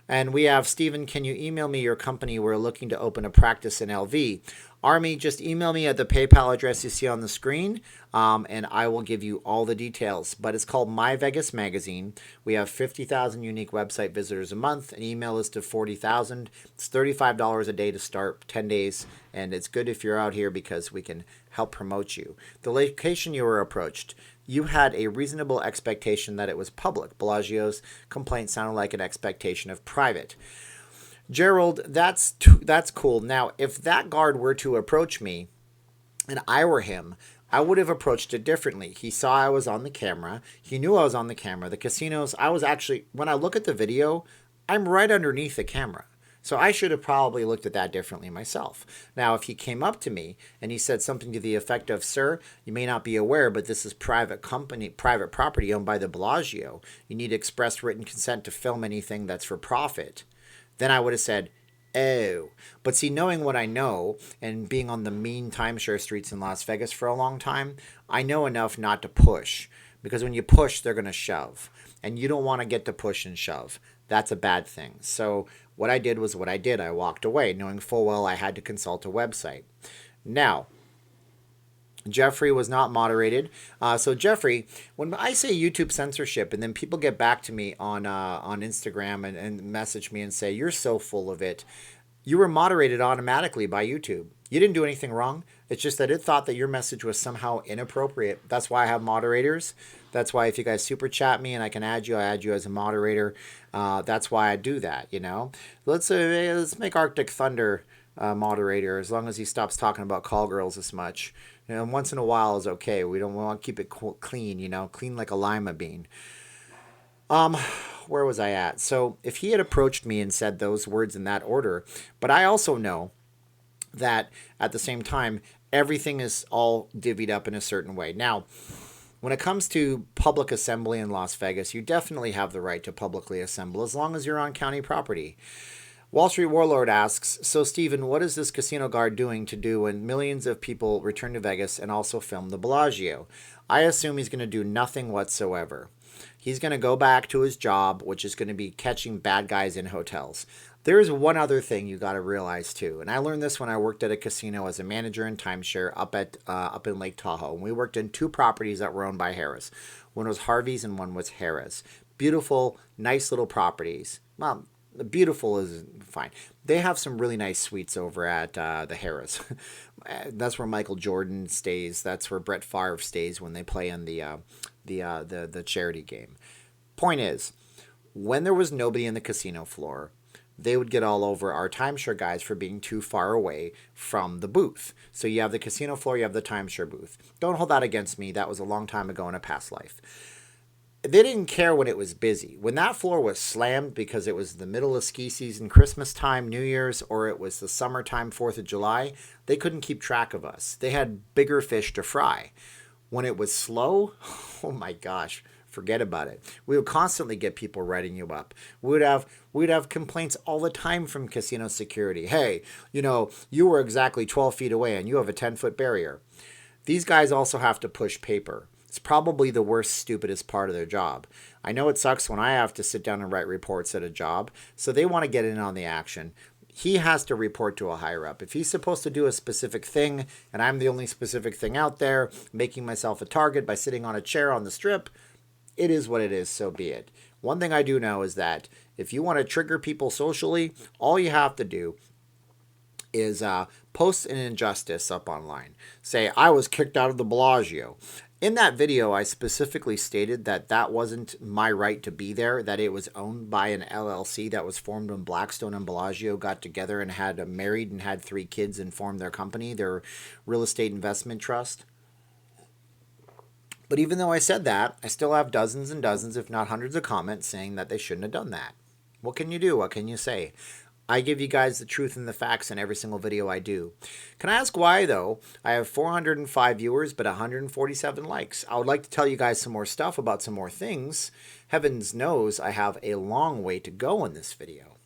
And we have, Steven, can you email me your company? We're looking to open a practice in LV. Army, just email me at the PayPal address you see on the screen, and I will give you all the details. But it's called My Vegas Magazine. We have 50,000 unique website visitors a month, an email list of 40,000. It's $35 a day to start, 10 days, and it's good if you're out here because we can help promote you. The location you were approached, you had a reasonable expectation that it was public. Bellagio's complaint sounded like an expectation of private. Gerald, that's cool. Now, if that guard were to approach me and I were him, I would have approached it differently. He saw I was on the camera. He knew I was on the camera. The casinos, I was actually, when I look at the video, I'm right underneath the camera. So I should have probably looked at that differently myself. Now, if he came up to me and he said something to the effect of, "Sir, you may not be aware, but this is private property owned by the Bellagio. You need express written consent to film anything that's for profit," then I would have said, "Oh." But see, knowing what I know and being on the mean timeshare streets in Las Vegas for a long time, I know enough not to push. Because when you push, they're going to shove. And you don't want to get to push and shove. That's a bad thing. So what I did was what I did. I walked away, knowing full well I had to consult a website. Now, Jeffrey was not moderated. So Jeffrey, when I say YouTube censorship, and then people get back to me on Instagram and message me and say, "You're so full of it," you were moderated automatically by YouTube. You didn't do anything wrong. It's just that it thought that your message was somehow inappropriate. That's why I have moderators. That's why if you guys super chat me and I can add you, I add you as a moderator. That's why I do that, you know. Let's make Arctic Thunder moderator, as long as he stops talking about call girls as much. You know, once in a while is okay. We don't want to keep it clean, you know, clean like a lima bean. Where was I at? So if he had approached me and said those words in that order, but I also know that at the same time, everything is all divvied up in a certain way. Now, when it comes to public assembly in Las Vegas, you definitely have the right to publicly assemble as long as you're on county property. Wall Street Warlord asks, "So Steven, what is this casino guard doing to do when millions of people return to Vegas and also film the Bellagio?" I assume he's going to do nothing whatsoever. He's going to go back to his job, which is going to be catching bad guys in hotels. There's one other thing you got to realize too, and I learned this when I worked at a casino as a manager in timeshare up in Lake Tahoe. And we worked in two properties that were owned by Harrah's. One was Harvey's and one was Harrah's. Beautiful, nice little properties. Well, beautiful is fine. They have some really nice suites over at the Harrah's. That's where Michael Jordan stays. That's where Brett Favre stays when they play in the charity game. Point is, when there was nobody in the casino floor, they would get all over our timeshare guys for being too far away from the booth. So you have the casino floor, you have the timeshare booth. Don't hold that against me. That was a long time ago in a past life. They didn't care when it was busy. When that floor was slammed because it was the middle of ski season, Christmas time, New Year's, or it was the summertime, 4th of July, they couldn't keep track of us. They had bigger fish to fry. When it was slow, oh my gosh, forget about it. We would constantly get people writing you up. We'd have complaints all the time from casino security. "Hey, you know, you were exactly 12 feet away and you have a 10-foot barrier." These guys also have to push paper. It's probably the worst, stupidest part of their job. I know it sucks when I have to sit down and write reports at a job, so they want to get in on the action. He has to report to a higher up. If he's supposed to do a specific thing, and I'm the only specific thing out there, making myself a target by sitting on a chair on the strip, it is what it is, so be it. One thing I do know is that if you want to trigger people socially, all you have to do is post an injustice up online. Say, "I was kicked out of the Bellagio." In that video, I specifically stated that that wasn't my right to be there, that it was owned by an LLC that was formed when Blackstone and Bellagio got together and had married and had 3 kids and formed their company, their real estate investment trust. But even though I said that, I still have dozens and dozens, if not hundreds of comments saying that they shouldn't have done that. What can you do? What can you say? I give you guys the truth and the facts in every single video I do. Can I ask why, though? I have 405 viewers, but 147 likes. I would like to tell you guys some more stuff about some more things. Heavens knows I have a long way to go in this video.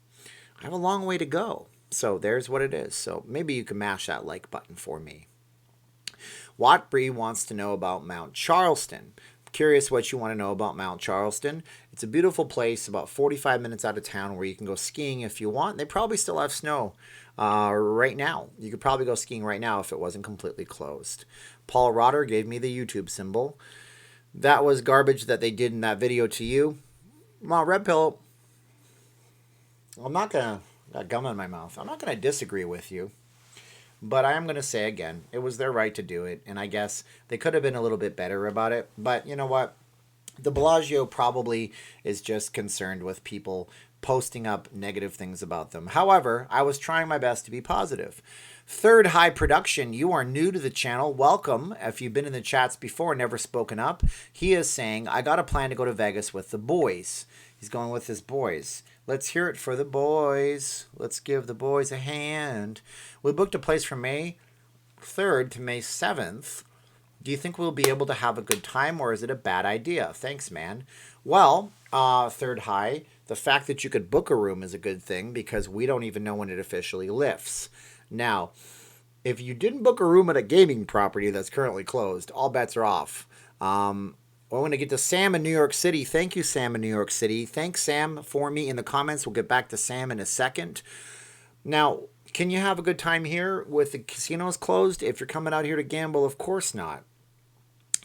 I have a long way to go. So there's what it is. So maybe you can mash that like button for me. Watbree wants to know about Mount Charleston. Curious what you want to know about Mount Charleston. It's a beautiful place about 45 minutes out of town where you can go skiing if you want. They probably still have snow right now. You could probably go skiing right now if it wasn't completely closed. Paul Rotter gave me the YouTube symbol. That was garbage that they did in that video to you. Well, Red Pill, I'm not going to, got gum in my mouth. I'm not going to disagree with you. But I am going to say again, it was their right to do it. And I guess they could have been a little bit better about it. But you know what? The Bellagio probably is just concerned with people posting up negative things about them. However, I was trying my best to be positive. Third High Production, you are new to the channel. Welcome. If you've been in the chats before and never spoken up, he is saying, I got a plan to go to Vegas with the boys. He's going with his boys. Let's hear it for the boys. Let's give the boys a hand. We booked a place from May 3rd to May 7th. Do you think we'll be able to have a good time, or is it a bad idea? Thanks, man. Well, Third High, the fact that you could book a room is a good thing because we don't even know when it officially lifts. Now, if you didn't book a room at a gaming property that's currently closed, all bets are off. I want to get to Sam in New York City. Thank you, Sam in New York City. Thanks, Sam, for me in the comments. We'll get back to Sam in a second. Now, can you have a good time here with the casinos closed? If you're coming out here to gamble, of course not.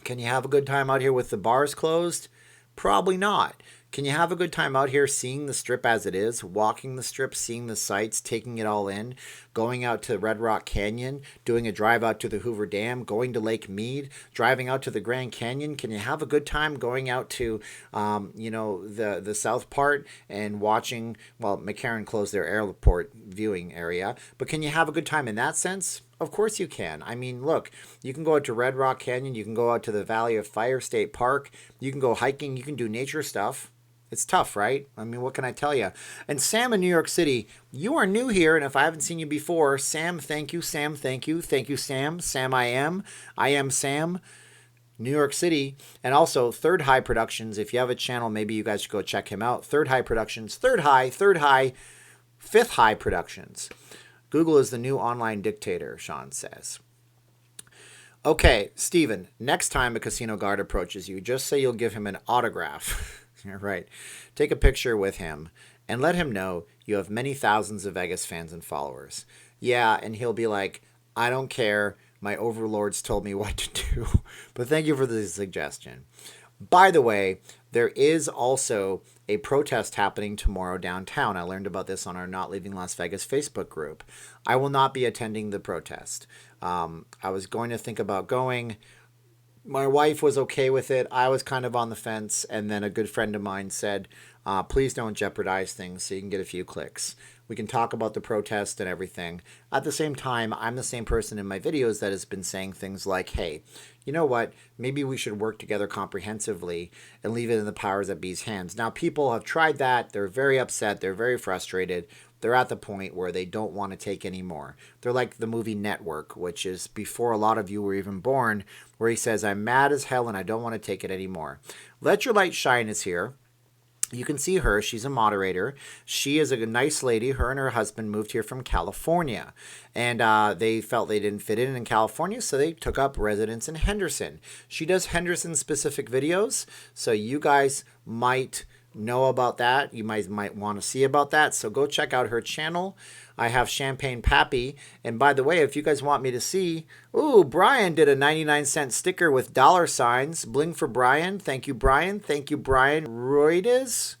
Can you have a good time out here with the bars closed? Probably not. Can you have a good time out here seeing the strip as it is, walking the strip, seeing the sights, taking it all in, going out to Red Rock Canyon, doing a drive out to the Hoover Dam, going to Lake Mead, driving out to the Grand Canyon? Can you have a good time going out to, the south part and watching, well, McCarran closed their airport viewing area, but can you have a good time in that sense? Of course you can. I mean, look, you can go out to Red Rock Canyon, you can go out to the Valley of Fire State Park, you can go hiking, you can do nature stuff. It's tough, right? I mean, what can I tell you? And Sam in New York City, you are new here, and if I haven't seen you before, Sam, thank you. Sam, thank you. Thank you, Sam. Sam, I am Sam. New York City. And also, Third High Productions. If you have a channel, maybe you guys should go check him out. Third High Productions. Third High, Fifth High Productions. Google is the new online dictator, Sean says. Okay, Steven, next time a casino guard approaches you, just say you'll give him an autograph. You're right. Take a picture with him and let him know you have many thousands of Vegas fans and followers. Yeah, and he'll be like, I don't care. My overlords told me what to do. But thank you for the suggestion. By the way, there is also a protest happening tomorrow downtown. I learned about this on our Not Leaving Las Vegas Facebook group. I will not be attending the protest. I was going to think about going. My wife was okay with it. I was kind of on the fence. And then a good friend of mine said, please don't jeopardize things so you can get a few clicks. We can talk about the protest and everything. At the same time, I'm the same person in my videos that has been saying things like, hey, you know what? Maybe we should work together comprehensively and leave it in the powers that be's hands. Now, people have tried that. They're very upset. They're very frustrated. They're at the point where they don't want to take any more. They're like the movie Network, which is before a lot of you were even born, where he says, I'm mad as hell and I don't want to take it anymore. Let Your Light Shine is here. You can see her. She's a moderator. She is a nice lady. Her and her husband moved here from California. And they felt they didn't fit in California, so they took up residence in Henderson. She does Henderson-specific videos, so you guys might know about that. You might want to see about that. So go check out her channel. I have Champagne Pappy. And by the way, if you guys want me to see, ooh, Brian did a 99-cent sticker with dollar signs. Bling for Brian. Thank you, Brian. Thank you, Brian. Ruides.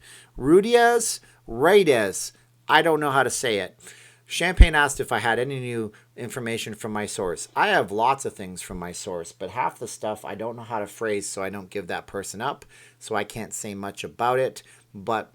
I don't know how to say it. Champagne asked if I had any new information from my source. I have lots of things from my source, but half the stuff I don't know how to phrase, so I don't give that person up, so I can't say much about it, but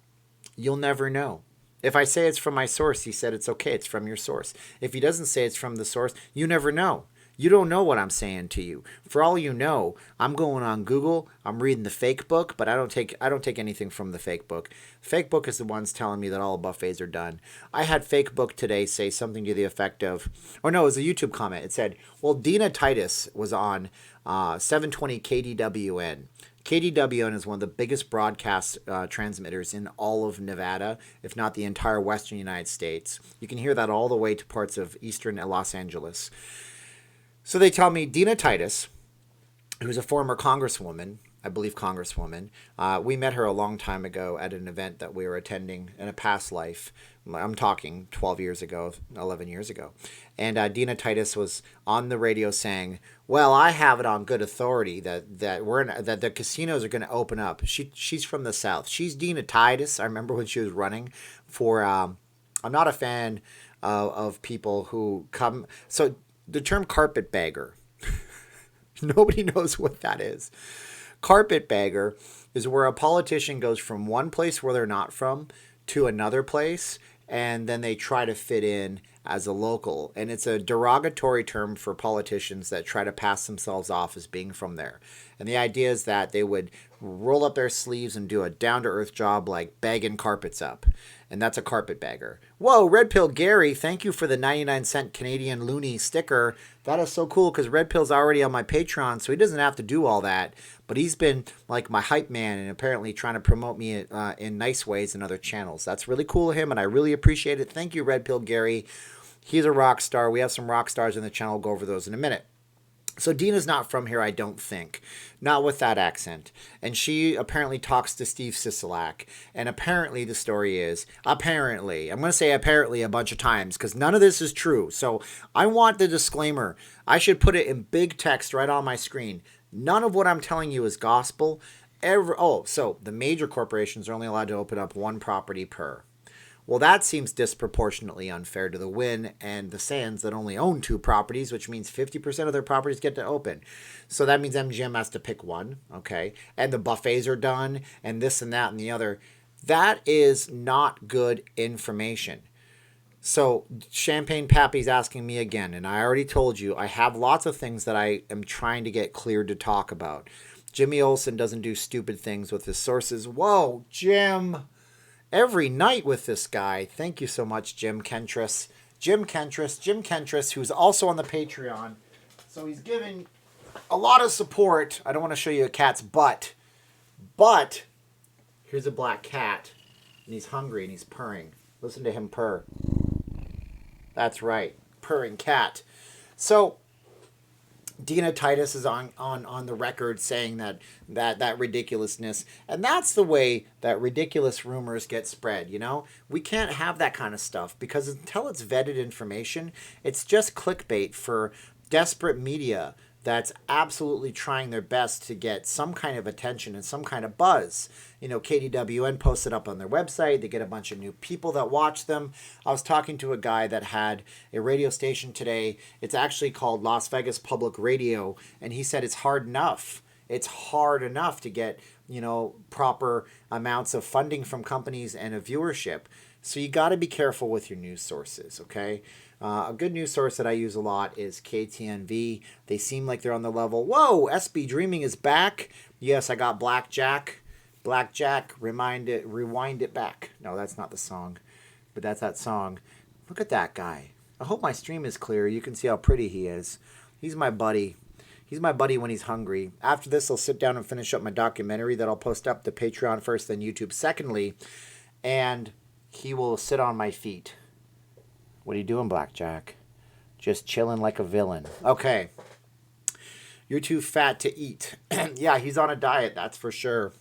you'll never know. If I say it's from my source, he said it's okay, it's from your source. If he doesn't say it's from the source, you never know. You don't know what I'm saying to you. For all you know, I'm going on Google, I'm reading the fake book, but I don't take anything from the fake book. Fake book is the ones telling me that all buffets are done. I had fake book today say something to the effect of, or no, it was a YouTube comment. It said, well, Dina Titus was on 720 KDWN. KDWN is one of the biggest broadcast transmitters in all of Nevada, if not the entire western United States. You can hear that all the way to parts of eastern Los Angeles. So they tell me Dina Titus, who's a former congresswoman, I believe congresswoman, we met her a long time ago at an event that we were attending in a past life. I'm talking 12 years ago, 11 years ago. And Dina Titus was on the radio saying, well, I have it on good authority that the casinos are going to open up. She's from the South. She's Dina Titus. I remember when she was running for, I'm not a fan of people who come. So the term carpetbagger, nobody knows what that is. Carpetbagger is where a politician goes from one place where they're not from to another place, and then they try to fit in as a local. And it's a derogatory term for politicians that try to pass themselves off as being from there. And the idea is that they would roll up their sleeves and do a down-to-earth job like bagging carpets up. And that's a carpetbagger. Whoa, Red Pill Gary, thank you for the 99-cent Canadian Looney sticker. That is so cool because Red Pill's already on my Patreon, so he doesn't have to do all that. But he's been like my hype man and apparently trying to promote me in nice ways in other channels. That's really cool of him, and I really appreciate it. Thank you, Red Pill Gary. He's a rock star. We have some rock stars in the channel. We'll go over those in a minute. So Dina's not from here, I don't think. Not with that accent. And she apparently talks to Steve Sisolak. And apparently the story is, apparently, I'm going to say apparently a bunch of times because none of this is true. So I want the disclaimer. I should put it in big text right on my screen. None of what I'm telling you is gospel. So the major corporations are only allowed to open up one property per. Well, that seems disproportionately unfair to the Wynn and the Sands that only own 2 properties, which means 50% of their properties get to open. So that means MGM has to pick one, okay? And the buffets are done, and this and that and the other. That is not good information. So Champagne Pappy's asking me again, and I already told you, I have lots of things that I am trying to get cleared to talk about. Jimmy Olsen doesn't do stupid things with his sources. Whoa, Jim! Every night with this guy. Thank you so much, Jim Kentress. Jim Kentress, who's also on the Patreon. So he's giving a lot of support. I don't want to show you a cat's butt. But here's a black cat. And he's hungry and he's purring. Listen to him purr. That's right. Purring cat. So Dina Titus is on the record saying that ridiculousness. And that's the way that ridiculous rumors get spread, you know? We can't have that kind of stuff because until it's vetted information, it's just clickbait for desperate media that's absolutely trying their best to get some kind of attention and some kind of buzz. You know, KDWN posted up on their website. They get a bunch of new people that watch them. I was talking to a guy that had a radio station today. It's actually called Las Vegas Public Radio. And he said it's hard enough. It's hard enough to get, you know, proper amounts of funding from companies and a viewership. So you got to be careful with your news sources, okay? A good news source that I use a lot is KTNV. They seem like they're on the level. Whoa, SB Dreaming is back. Yes, I got Blackjack. Blackjack, rewind it back. No, that's not the song, but that's that song. Look at that guy. I hope my stream is clear. You can see how pretty he is. He's my buddy. He's my buddy when he's hungry. After this, I'll sit down and finish up my documentary that I'll post up to Patreon first, then YouTube secondly, and he will sit on my feet. What are you doing, Blackjack? Just chilling like a villain. Okay. You're too fat to eat. Yeah, he's on a diet, that's for sure.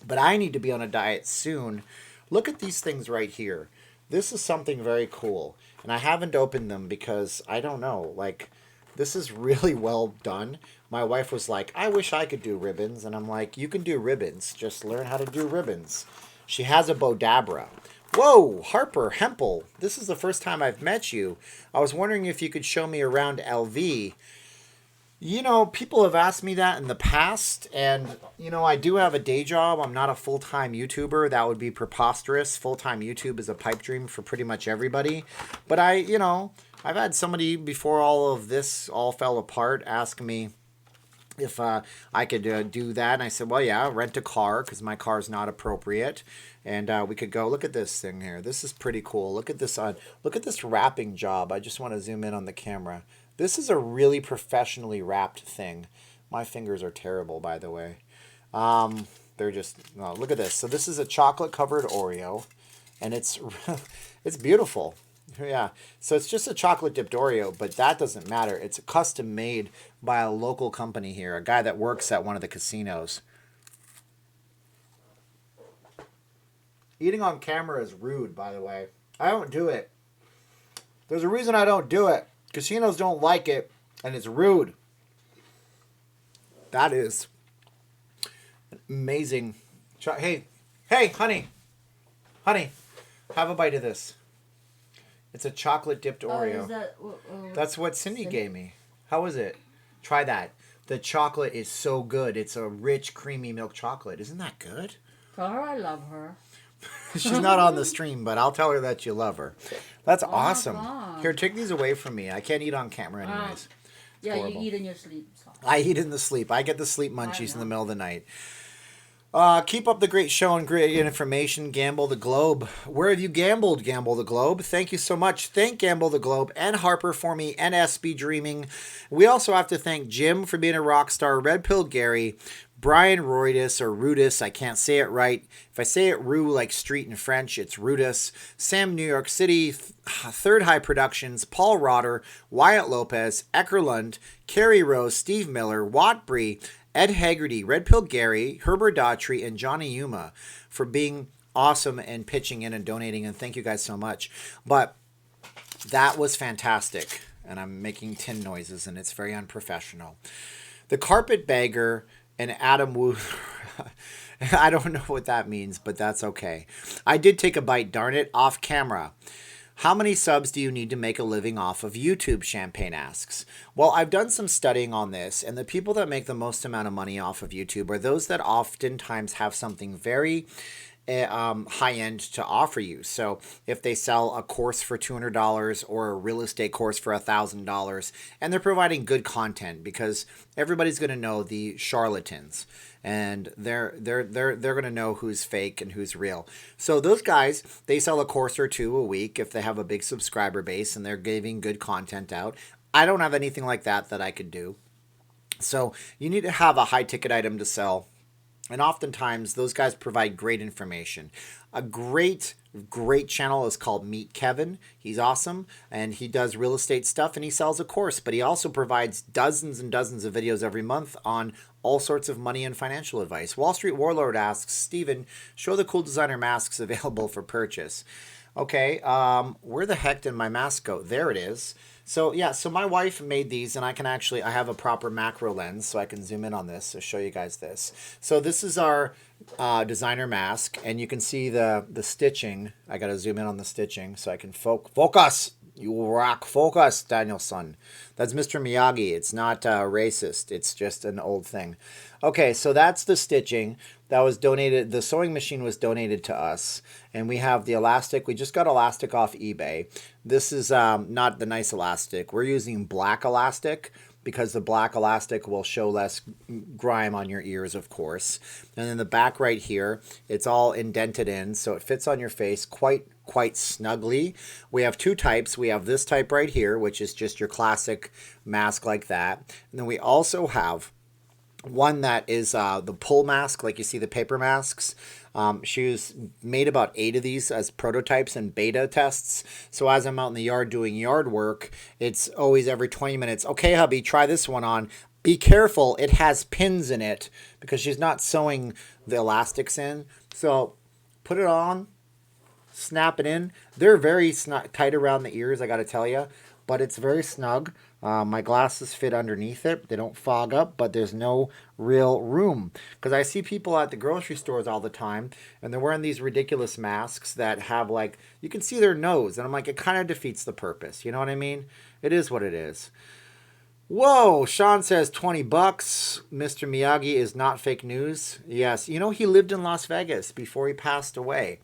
But I need to be on a diet soon. Look at these things right here. This is something very cool. And I haven't opened them because, I don't know, like, this is really well done. My wife was like, I wish I could do ribbons. And I'm like, you can do ribbons. Just learn how to do ribbons. She has a Bodabra. Whoa, Harper Hempel. This is the first time I've met you. I was wondering if you could show me around LV. You know, people have asked me that in the past, and, you know, I do have a day job. I'm not a full-time YouTuber. That would be preposterous. Full-time YouTube is a pipe dream for pretty much everybody. But I've had somebody before all of this all fell apart ask me if I could do that. And I said, well, yeah, rent a car because my car is not appropriate. And we could go, look at this thing here. This is pretty cool. Look at this wrapping job. I just want to zoom in on the camera. This is a really professionally wrapped thing. My fingers are terrible, by the way. They're just, no, look at this. So this is a chocolate covered Oreo, and it's beautiful. Yeah, so it's just a chocolate dipped Oreo, but that doesn't matter. It's custom made by a local company here, a guy that works at one of the casinos. Eating on camera is rude, by the way. I don't do it. There's a reason I don't do it. Casinos don't like it, and it's rude. That is amazing. Hey, honey, have a bite of this. It's a chocolate dipped Oreo. That's what Cindy gave me. How is it? Try that. The chocolate is so good. It's a rich, creamy milk chocolate. Isn't that good? Tell her I love her. She's not on the stream, but I'll tell her that you love her. That's Oh awesome. God. Here, take these away from me. I can't eat on camera anyways. Yeah, horrible. you eat in your sleep. So. I eat in the sleep. I get the sleep munchies in the know. middle of the night. Keep up the great show and great information, Gamble the Globe. Where have you gambled, Gamble the Globe? Thank you so much. Thank Gamble the Globe and Harper for me and SB Dreaming. We also have to thank Jim for being a rock star, Red Pill Gary, Brian Roydus or Rudis, I can't say it right. If I say it Rue like street in French, it's Rudis. Sam New York City, Third High Productions, Paul Rotter, Wyatt Lopez, Eckerlund, Carrie Rose, Steve Miller, Watbury, Ed Haggerty, Red Pill Gary, Herbert Daughtry, and Johnny Yuma for being awesome and pitching in and donating. And thank you guys so much. But that was fantastic. And I'm making tin noises, and it's very unprofessional. The Carpetbagger and Adam Wu. I don't know what that means, but that's okay. I did take a bite, darn it, off camera. How many subs do you need to make a living off of YouTube? Champagne asks. Well, I've done some studying on this, and the people that make the most amount of money off of YouTube are those that oftentimes have something very high end to offer you. So if they sell a course for $200 or a real estate course for $1,000, and they're providing good content, because everybody's going to know the charlatans, and they're going to know who's fake and who's real. So those guys, they sell a course or two a week if they have a big subscriber base and they're giving good content out. I don't have anything like that I could do. So you need to have a high ticket item to sell. And oftentimes those guys provide great information. A great channel is called Meet Kevin. He's awesome, and he does real estate stuff, and he sells a course, but he also provides dozens and dozens of videos every month on all sorts of money and financial advice. Wall Street Warlord asks, Steven, show the cool designer masks available for purchase. Okay, where the heck did my mask go? There it is. So yeah, so my wife made these, and I have a proper macro lens, so I can zoom in on this to show you guys this. So this is our designer mask, and you can see the stitching. I got to zoom in on the stitching so I can focus. You rock, focus, Danielson. That's Mr. Miyagi. It's not racist. It's just an old thing. Okay, so that's the stitching. That was donated. The sewing machine was donated to us. And we have the elastic. We just got elastic off eBay. This is not the nice elastic. We're using black elastic because the black elastic will show less grime on your ears, of course. And then the back right here, it's all indented in, so it fits on your face quite snugly. We have two types. We have this type right here, which is just your classic mask like that. And then we also have one that is the pull mask, like you see the paper masks. She made about 8 of these as prototypes and beta tests. So as I'm out in the yard doing yard work, it's always every 20 minutes. Okay, hubby, try this one on. Be careful, it has pins in it, because she's not sewing the elastics in. So put it on, snap it in. They're very tight around the ears, I got to tell you, but it's very snug. My glasses fit underneath it. They don't fog up, but there's no real room. Because I see people at the grocery stores all the time, and they're wearing these ridiculous masks that have, like, you can see their nose. And I'm like, it kind of defeats the purpose. You know what I mean? It is what it is. Whoa, Sean says $20. Mr. Miyagi is not fake news. Yes, you know, he lived in Las Vegas before he passed away.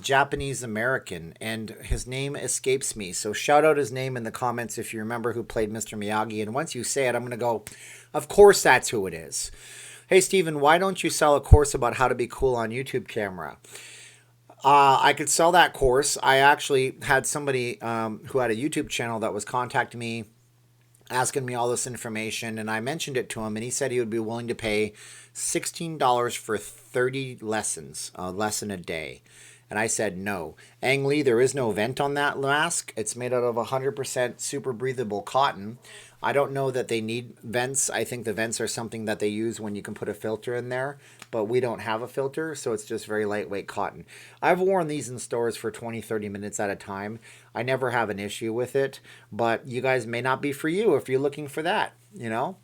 Japanese American, and his name escapes me. So shout out his name in the comments if you remember who played Mr. Miyagi. And once you say it, I'm going to go, of course that's who it is. Hey, Steven, why don't you sell a course about how to be cool on YouTube camera? I could sell that course. I actually had somebody who had a YouTube channel that was contacting me, asking me all this information, and I mentioned it to him, and he said he would be willing to pay $16 for 30 lessons, a lesson a day. And I said no. Ang Lee, there is no vent on that mask. It's made out of 100% super breathable cotton. I don't know that they need vents. I think the vents are something that they use when you can put a filter in there, but we don't have a filter, so it's just very lightweight cotton. I've worn these in stores for 20, 30 minutes at a time. I never have an issue with it, but you guys may not be for you if you're looking for that, you know?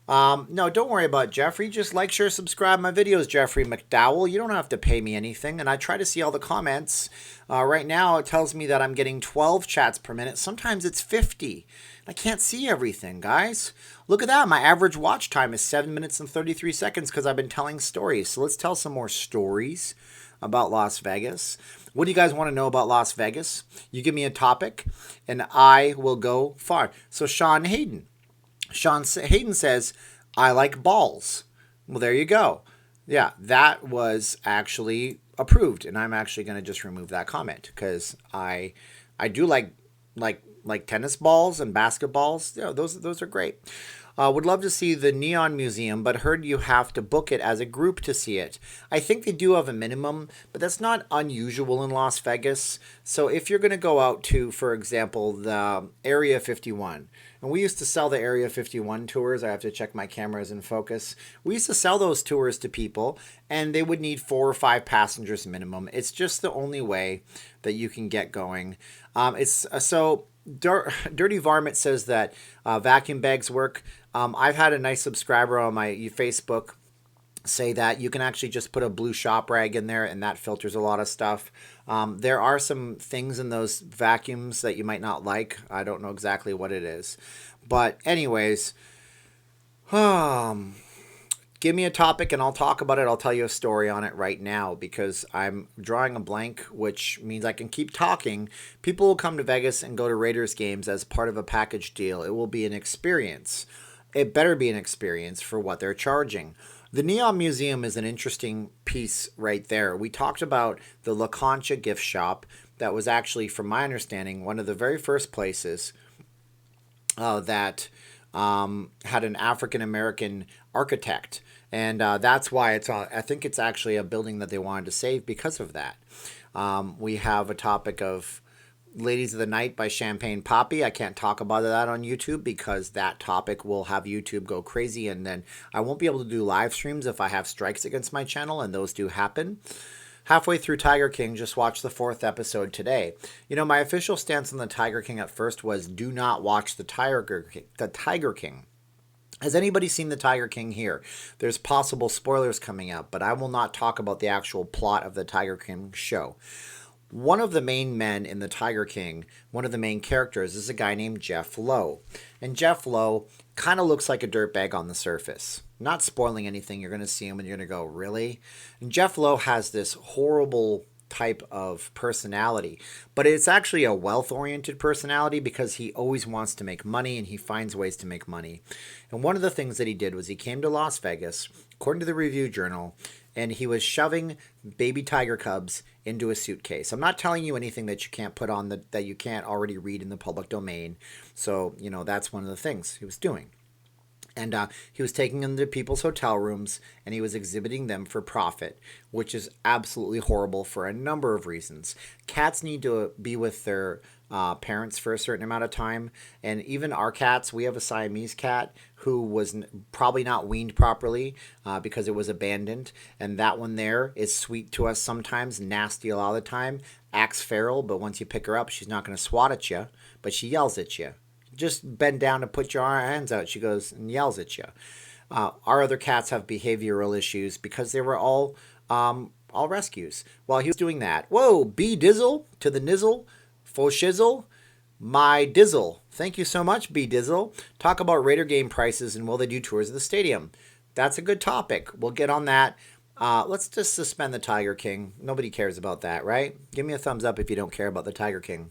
No, don't worry about Jeffrey. Just like, share, subscribe my videos, Jeffrey McDowell. You don't have to pay me anything. And I try to see all the comments. Right now, it tells me that I'm getting 12 chats per minute. Sometimes it's 50. I can't see everything, guys. Look at that. My average watch time is 7 minutes and 33 seconds because I've been telling stories. So let's tell some more stories. about Las Vegas. What do you guys want to know about Las Vegas? You give me a topic, and I will go far. So Sean Hayden. Sean Hayden says, I like balls. Well, there you go. Yeah, that was actually approved, and I'm actually going to just remove that comment because I do like tennis balls and basketballs. Yeah, those are great. Would love to see the Neon Museum, but heard you have to book it as a group to see it. I think they do have a minimum, but that's not unusual in Las Vegas. So if you're going to go out to, for example, the Area 51, and we used to sell the Area 51 tours. I have to check my cameras in focus. We used to sell those tours to people, and they would need 4 or 5 passengers minimum. It's just the only way that you can get going. Dirty Varmint says that vacuum bags work. I've had a nice subscriber on my Facebook say that you can actually just put a blue shop rag in there and that filters a lot of stuff. There are some things in those vacuums that you might not like. I don't know exactly what it is. But anyways, give me a topic and I'll talk about it. I'll tell you a story on it right now because I'm drawing a blank, which means I can keep talking. People will come to Vegas and go to Raiders games as part of a package deal. It will be an experience. It better be an experience for what they're charging. The Neon Museum is an interesting piece right there. We talked about the La Concha gift shop that was actually, from my understanding, one of the very first places that had an African-American architect. And that's why I think it's actually a building that they wanted to save because of that. We have a topic of Ladies of the Night by Champagne Poppy. I can't talk about that on YouTube because that topic will have YouTube go crazy, and then I won't be able to do live streams if I have strikes against my channel, and those do happen. Halfway through Tiger King, just watched the 4th episode today. You know, my official stance on the Tiger King at first was do not watch the Tiger King. Has anybody seen the Tiger King here? There's possible spoilers coming up, but I will not talk about the actual plot of the Tiger King show. One of the main men in the Tiger King, one of the main characters, is a guy named Jeff Lowe. And Jeff Lowe kind of looks like a dirtbag on the surface. Not spoiling anything, you're going to see him and you're going to go, really? And Jeff Lowe has this horrible type of personality, but it's actually a wealth-oriented personality because he always wants to make money and he finds ways to make money. And one of the things that he did was he came to Las Vegas, according to the Review Journal, and he was shoving baby tiger cubs into a suitcase. I'm not telling you anything that you can't put on that you can't already read in the public domain. So, you know, that's one of the things he was doing. And he was taking them to people's hotel rooms and he was exhibiting them for profit, which is absolutely horrible for a number of reasons. Cats need to be with their parents for a certain amount of time. And even our cats, we have a Siamese cat who was probably not weaned properly because it was abandoned. And that one there is sweet to us sometimes, nasty a lot of the time, acts feral, but once you pick her up, she's not going to swat at you, but she yells at you. Just bend down to put your hands out. She goes and yells at you. Our other cats have behavioral issues because they were all rescues. While he was doing that, whoa, B Dizzle to the nizzle, faux shizzle, my dizzle. Thank you so much, B Dizzle. Talk about Raider game prices and will they do tours of the stadium? That's a good topic. We'll get on that. Let's just suspend the Tiger King. Nobody cares about that, right? Give me a thumbs up if you don't care about the Tiger King.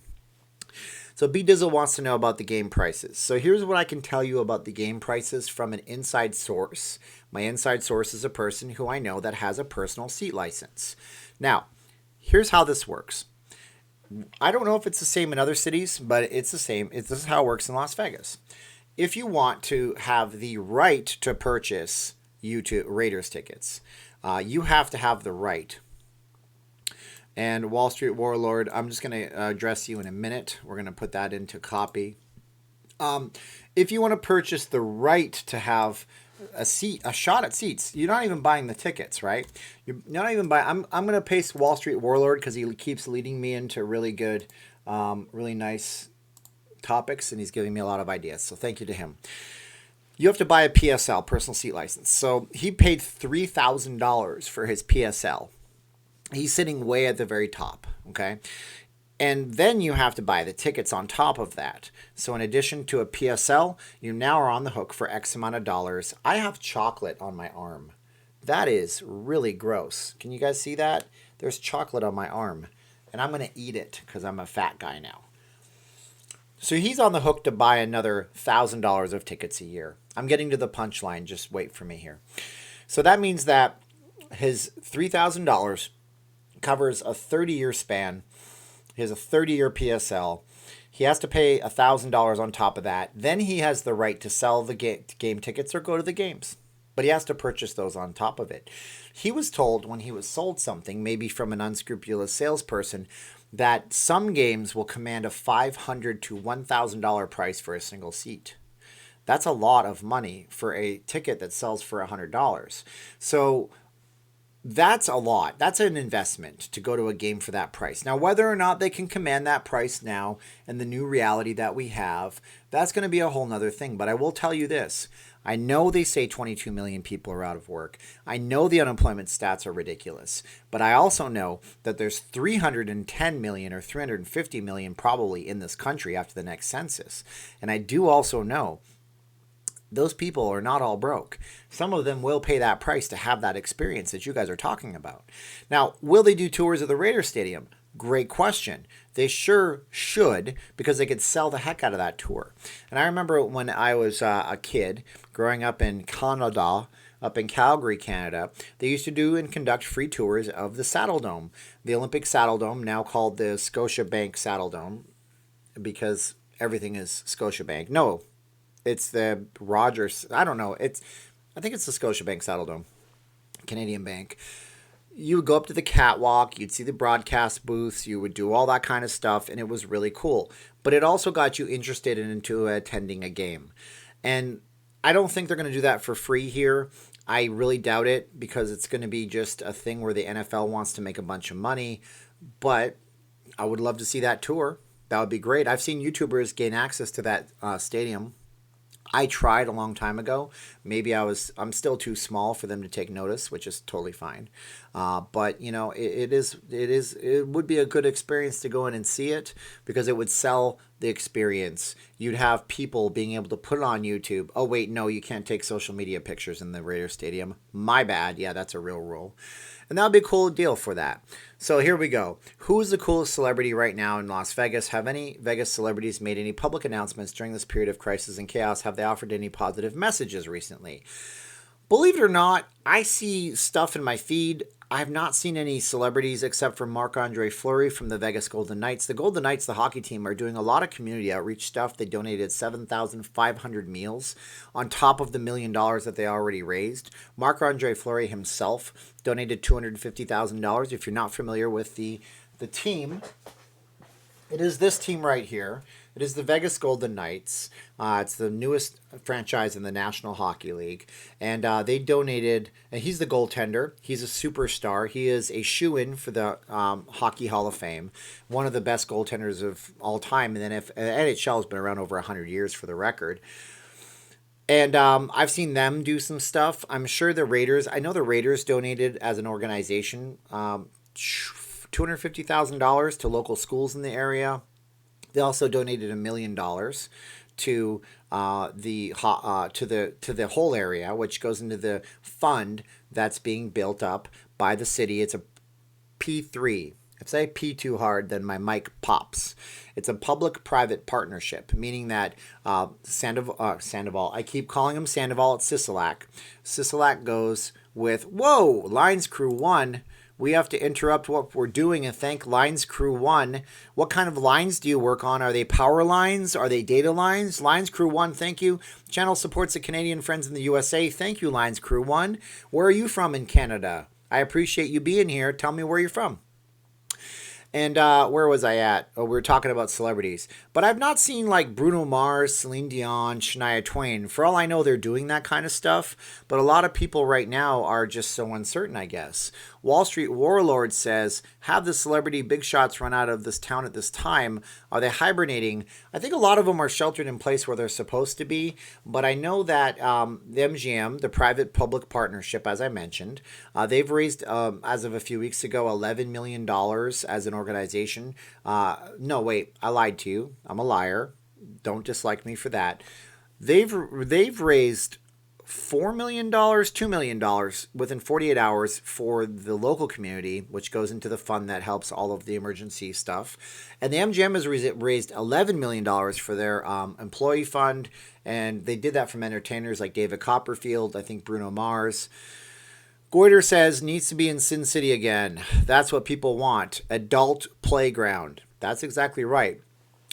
So B Dizzle wants to know about the game prices. So here's what I can tell you about the game prices from an inside source. My inside source is a person who I know that has a personal seat license. Now, here's how this works. I don't know if it's the same in other cities, but it's the same. This is how it works in Las Vegas. If you want to have the right to purchase YouTube Raiders tickets, you have to have the right. And Wall Street Warlord, I'm just going to address you in a minute. We're going to put that into copy. If you want to purchase the right to have a shot at seats, you're not even buying the tickets, right? You're not even buying. I'm going to paste Wall Street Warlord because he keeps leading me into really good, really nice topics, and he's giving me a lot of ideas. So thank you to him. You have to buy a PSL, personal seat license. So he paid $3,000 for his PSL. He's sitting way at the very top, okay? And then you have to buy the tickets on top of that. So in addition to a PSL, you now are on the hook for X amount of dollars. I have chocolate on my arm. That is really gross. Can you guys see that? there's chocolate on my arm, and I'm going to eat it because I'm a fat guy now. So he's on the hook to buy another $1,000 of tickets a year. I'm getting to the punchline. Just wait for me here. So that means that his $3,000 covers a 30-year span. He has a 30-year PSL. He has to pay $1,000 on top of that. Then he has the right to sell the game tickets or go to the games. But he has to purchase those on top of it. He was told when he was sold something, maybe from an unscrupulous salesperson, that some games will command a $500 to $1,000 price for a single seat. That's a lot of money for a ticket that sells for $100. So that's a lot. That's an investment to go to a game for that price. Now, whether or not they can command that price now in the new reality that we have, that's going to be a whole nother thing. But I will tell you this. I know they say 22 million people are out of work. I know the unemployment stats are ridiculous. But I also know that there's 310 million or 350 million probably in this country after the next census. And I do also know those people are not all broke. Some of them will pay that price to have that experience that you guys are talking about. Now, will they do tours of the Raiders Stadium? Great question. They sure should, because they could sell the heck out of that tour. And I remember when I was a kid growing up in Canada, up in Calgary, Canada, they used to do and conduct free tours of the Saddle Dome, the Olympic Saddle Dome, now called the Scotiabank Saddle Dome, because everything is Scotiabank. No, it's the Rogers. I don't know. I think it's the Scotiabank Saddle Dome, Canadian Bank. You would go up to the catwalk. You'd see the broadcast booths. You would do all that kind of stuff, and it was really cool. But it also got you interested into attending a game. And I don't think they're going to do that for free here. I really doubt it, because it's going to be just a thing where the NFL wants to make a bunch of money. But I would love to see that tour. That would be great. I've seen YouTubers gain access to that stadium. I tried a long time ago. Maybe I'm still too small for them to take notice, which is totally fine. But you know, it would be a good experience to go in and see it, because it would sell the experience. You'd have people being able to put it on YouTube. Oh wait, no, you can't take social media pictures in the Raiders Stadium. My bad. Yeah, that's a real rule. And that would be a cool deal for that. So here we go. Who's the coolest celebrity right now in Las Vegas? Have any Vegas celebrities made any public announcements during this period of crisis and chaos? Have they offered any positive messages recently? Believe it or not, I see stuff in my feed. I have not seen any celebrities except for Marc-Andre Fleury from the Vegas Golden Knights. The Golden Knights, the hockey team, are doing a lot of community outreach stuff. They donated 7,500 meals on top of the $1 million that they already raised. Marc-Andre Fleury himself donated $250,000. If you're not familiar with the team, it is this team right here. It is the Vegas Golden Knights. It's the newest franchise in the National Hockey League. And they donated, and he's the goaltender. He's a superstar. He is a shoo-in for the Hockey Hall of Fame. One of the best goaltenders of all time. And then NHL has been around over 100 years for the record. And I've seen them do some stuff. I'm sure the Raiders, I know the Raiders donated as an organization $250,000 to local schools in the area. They also donated $1 million to the whole area, which goes into the fund that's being built up by the city. It's a P3. If I say P too hard, then my mic pops. It's a public-private partnership, meaning that Sandoval, I keep calling him Sandoval, it's Sisolak. Sisolak goes with, whoa, Lines Crew 1. We have to interrupt what we're doing and thank Lines Crew 1. What kind of lines do you work on? Are they power lines? Are they data lines? Lines Crew 1, thank you. Channel supports the Canadian friends in the USA. Thank you, Lines Crew 1. Where are you from in Canada? I appreciate you being here. Tell me where you're from. And where was I at? Oh, we were talking about celebrities. But I've not seen like Bruno Mars, Celine Dion, Shania Twain. For all I know, they're doing that kind of stuff. But a lot of people right now are just so uncertain, I guess. Wall Street Warlord says, have the celebrity big shots run out of this town at this time? Are they hibernating? I think a lot of them are sheltered in place where they're supposed to be. But I know that the MGM, the private public partnership, as I mentioned, they've raised, as of a few weeks ago, $11 million as an organization. No, wait, I lied to you. I'm a liar. Don't dislike me for that. They've raised $4 million, $2 million within 48 hours for the local community, which goes into the fund that helps all of the emergency stuff. And the MGM has raised $11 million for their employee fund, and they did that from entertainers like David Copperfield, I think Bruno Mars. Goiter says, needs to be in Sin City again. That's what people want. Adult playground. That's exactly right.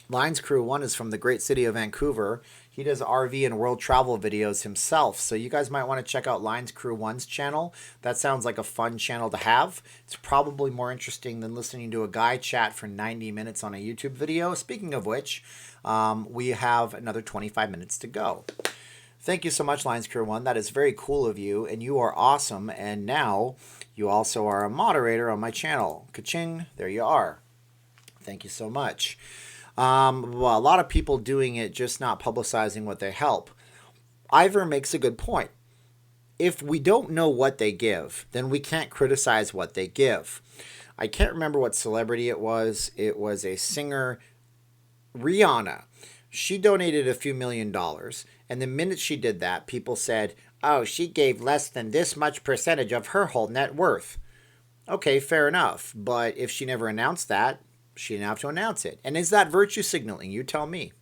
Lines Crew 1 is from the great city of Vancouver. He does RV and world travel videos himself. So you guys might want to check out Lines Crew 1's channel. That sounds like a fun channel to have. It's probably more interesting than listening to a guy chat for 90 minutes on a YouTube video. Speaking of which, we have another 25 minutes to go. Thank you so much, Lines Crew 1. That is very cool of you, and you are awesome. And now you also are a moderator on my channel. Ka-ching, there you are. Thank you so much. Well, a lot of people doing it, just not publicizing what they help. Ivor makes a good point. If we don't know what they give, then we can't criticize what they give. I can't remember what celebrity it was. It was a singer, Rihanna. She donated a few $1,000,000, and the minute she did that, people said, oh, she gave less than this much percentage of her whole net worth. Okay, fair enough. But if she never announced that, she didn't have to announce it. And is that virtue signaling? You tell me.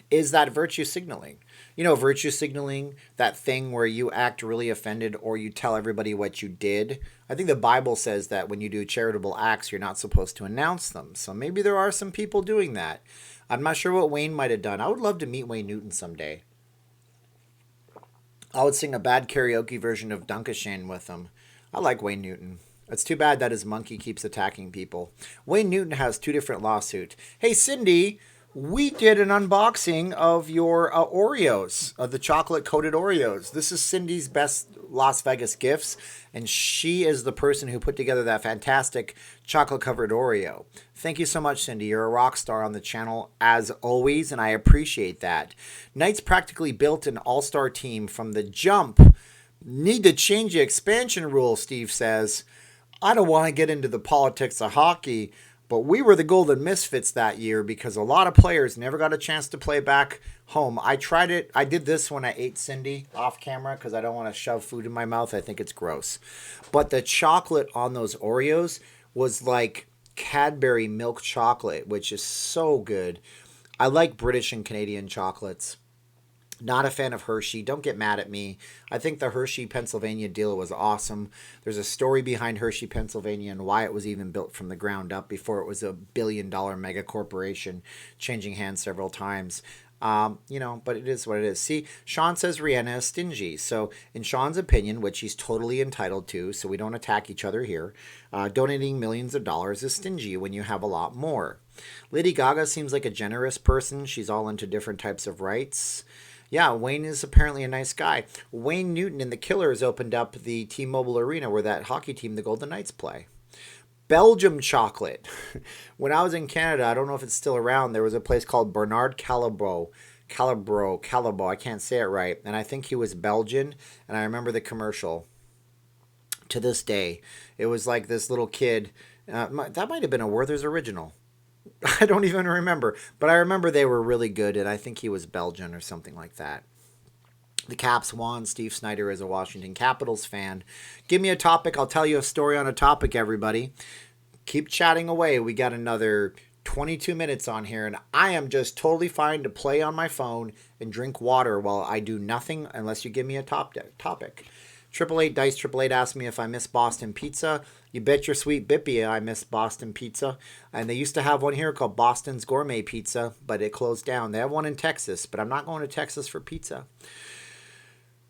Is that virtue signaling? You know, virtue signaling, that thing where you act really offended or you tell everybody what you did. I think the Bible says that when you do charitable acts, you're not supposed to announce them. So maybe there are some people doing that. I'm not sure what Wayne might have done. I would love to meet Wayne Newton someday. I would sing a bad karaoke version of Dunkashane with him. I like Wayne Newton. It's too bad that his monkey keeps attacking people. Wayne Newton has 2 different lawsuits. Hey, Cindy, we did an unboxing of your Oreos, of the chocolate-coated Oreos. This is Cindy's best Las Vegas gifts, and she is the person who put together that fantastic chocolate-covered Oreo. Thank you so much, Cindy. You're a rock star on the channel, as always, and I appreciate that. Knights practically built an all-star team from the jump. Need to change the expansion rule, Steve says. I don't want to get into the politics of hockey, but we were the Golden Misfits that year because a lot of players never got a chance to play back home. I tried it. I did this when I ate Cindy off camera because I don't want to shove food in my mouth. I think it's gross. But the chocolate on those Oreos was like Cadbury milk chocolate, which is so good. I like British and Canadian chocolates. Not a fan of Hershey. Don't get mad at me. I think the Hershey, Pennsylvania deal was awesome. There's a story behind Hershey, Pennsylvania and why it was even built from the ground up before it was a billion-dollar mega corporation, changing hands several times. You know, but it is what it is. See, Sean says Rihanna is stingy. So in Sean's opinion, which he's totally entitled to, so we don't attack each other here, donating millions of dollars is stingy when you have a lot more. Lady Gaga seems like a generous person. She's all into different types of rights. Yeah, Wayne is apparently a nice guy. Wayne Newton and the Killers opened up the T-Mobile Arena where that hockey team, the Golden Knights, play. Belgium chocolate. When I was in Canada, I don't know if it's still around, there was a place called Bernard Callebaut. I can't say it right. And I think he was Belgian, and I remember the commercial to this day. It was like this little kid. That might have been a Werther's original. I don't even remember, but I remember they were really good, and I think he was Belgian or something like that. The Caps won. Steve Snyder is a Washington Capitals fan. Give me a topic. I'll tell you a story on a topic, everybody. Keep chatting away. We got another 22 minutes on here, and I am just totally fine to play on my phone and drink water while I do nothing unless you give me a topic. 888 Dice 888 asked me if I miss Boston pizza. You bet your sweet bippy I miss Boston pizza. And they used to have one here called Boston's Gourmet Pizza, but it closed down. They have one in Texas, but I'm not going to Texas for pizza.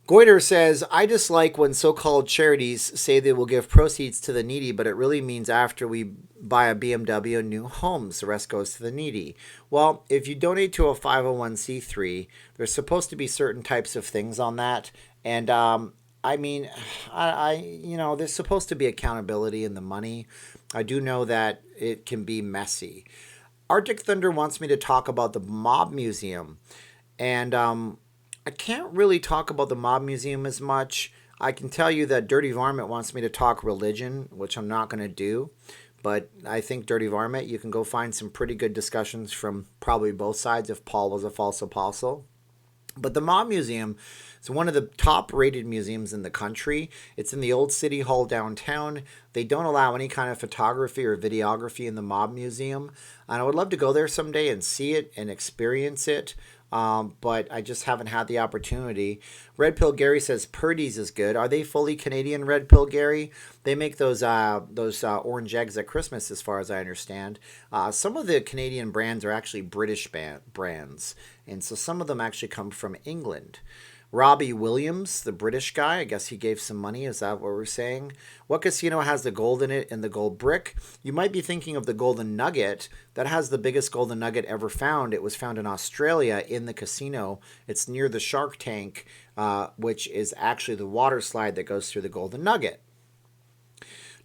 Goiter says, I dislike when so-called charities say they will give proceeds to the needy, but it really means after we buy a BMW and new homes, the rest goes to the needy. Well, if you donate to a 501c3, there's supposed to be certain types of things on that. And, I mean, you know, there's supposed to be accountability in the money. I do know that it can be messy. Arctic Thunder wants me to talk about the Mob Museum. And I can't really talk about the Mob Museum as much. I can tell you that Dirty Varmint wants me to talk religion, which I'm not going to do. But I think Dirty Varmint, you can go find some pretty good discussions from probably both sides if Paul was a false apostle. But the Mob Museum is one of the top rated museums in the country. It's in the old city hall downtown. They don't allow any kind of photography or videography in the Mob Museum. And I would love to go there someday and see it and experience it. But I just haven't had the opportunity. Red Pill Gary says Purdy's is good. Are they fully Canadian, Red Pill Gary? They make those orange eggs at Christmas, as far as I understand. Some of the Canadian brands are actually British brands, and so some of them actually come from England. Robbie Williams, the British guy, I guess he gave some money. Is that what we're saying? What casino has the gold in it and the gold brick? You might be thinking of the Golden Nugget. That has the biggest golden nugget ever found. It was found in Australia in the casino. It's near the Shark Tank, which is actually the water slide that goes through the Golden Nugget.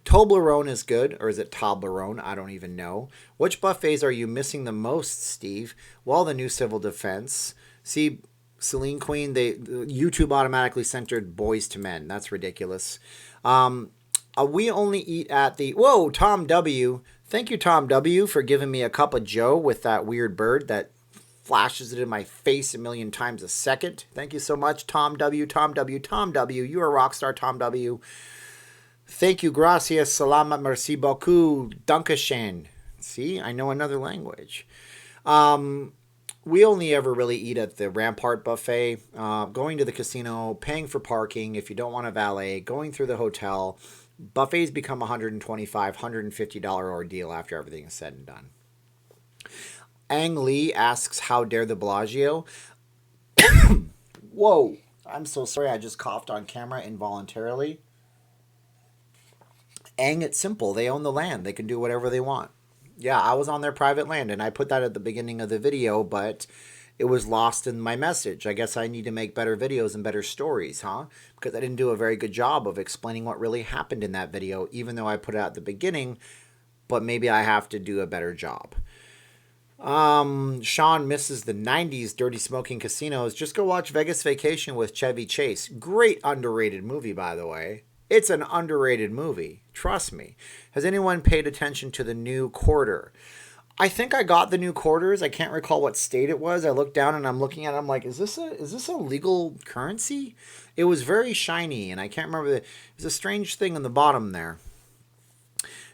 Toblerone is good, or is it Toblerone? I don't even know. Which buffets are you missing the most, Steve? Well, the new civil defense. See, Celine Queen, YouTube automatically centered boys to men. That's ridiculous. We only eat at the... Whoa, Tom W. Thank you, Tom W., for giving me a cup of joe with that weird bird that flashes it in my face a million times a second. Thank you so much, Tom W., Tom W., Tom W. You are a rock star, Tom W. Thank you, gracias, salamat, merci beaucoup, dankeschön. See, I know another language. We only ever really eat at the Rampart Buffet, going to the casino, paying for parking if you don't want a valet, going through the hotel. Buffets become $125, $150 ordeal after everything is said and done. Ang Lee asks, how dare the Bellagio? Whoa, I'm so sorry, I just coughed on camera involuntarily. Ang, it's simple. They own the land. They can do whatever they want. Yeah, I was on their private land, and I put that at the beginning of the video, but it was lost in my message. I guess I need to make better videos and better stories, huh? Because I didn't do a very good job of explaining what really happened in that video, even though I put it at the beginning, but maybe I have to do a better job. Sean misses the 90s dirty smoking casinos. Just go watch Vegas Vacation with Chevy Chase. Great underrated movie, by the way. It's an underrated movie. Trust me. Has anyone paid attention to the new quarter? I think I got the new quarters. I can't recall what state it was. I looked down and I'm looking at it. I'm like, is this a legal currency? It was very shiny, and I can't remember. It was a strange thing in the bottom there.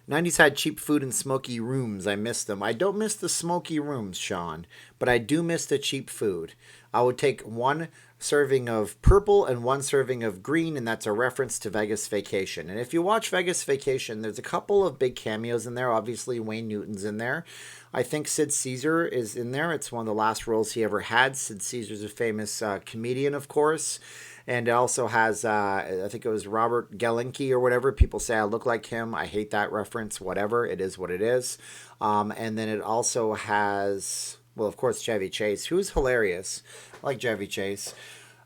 90s had cheap food and smoky rooms. I miss them. I don't miss the smoky rooms, Sean, but I do miss the cheap food. I would take one serving of purple and one serving of green, and that's a reference to Vegas Vacation. And if you watch Vegas Vacation, there's a couple of big cameos in there. Obviously, Wayne Newton's in there. I think Sid Caesar is in there. It's one of the last roles he ever had. Sid Caesar's a famous comedian, of course. And it also has, I think it was Robert Gelinke or whatever. People say I look like him. I hate that reference. Whatever. It is what it is. And then it also has, well, of course, Chevy Chase, who's hilarious. I like Chevy Chase.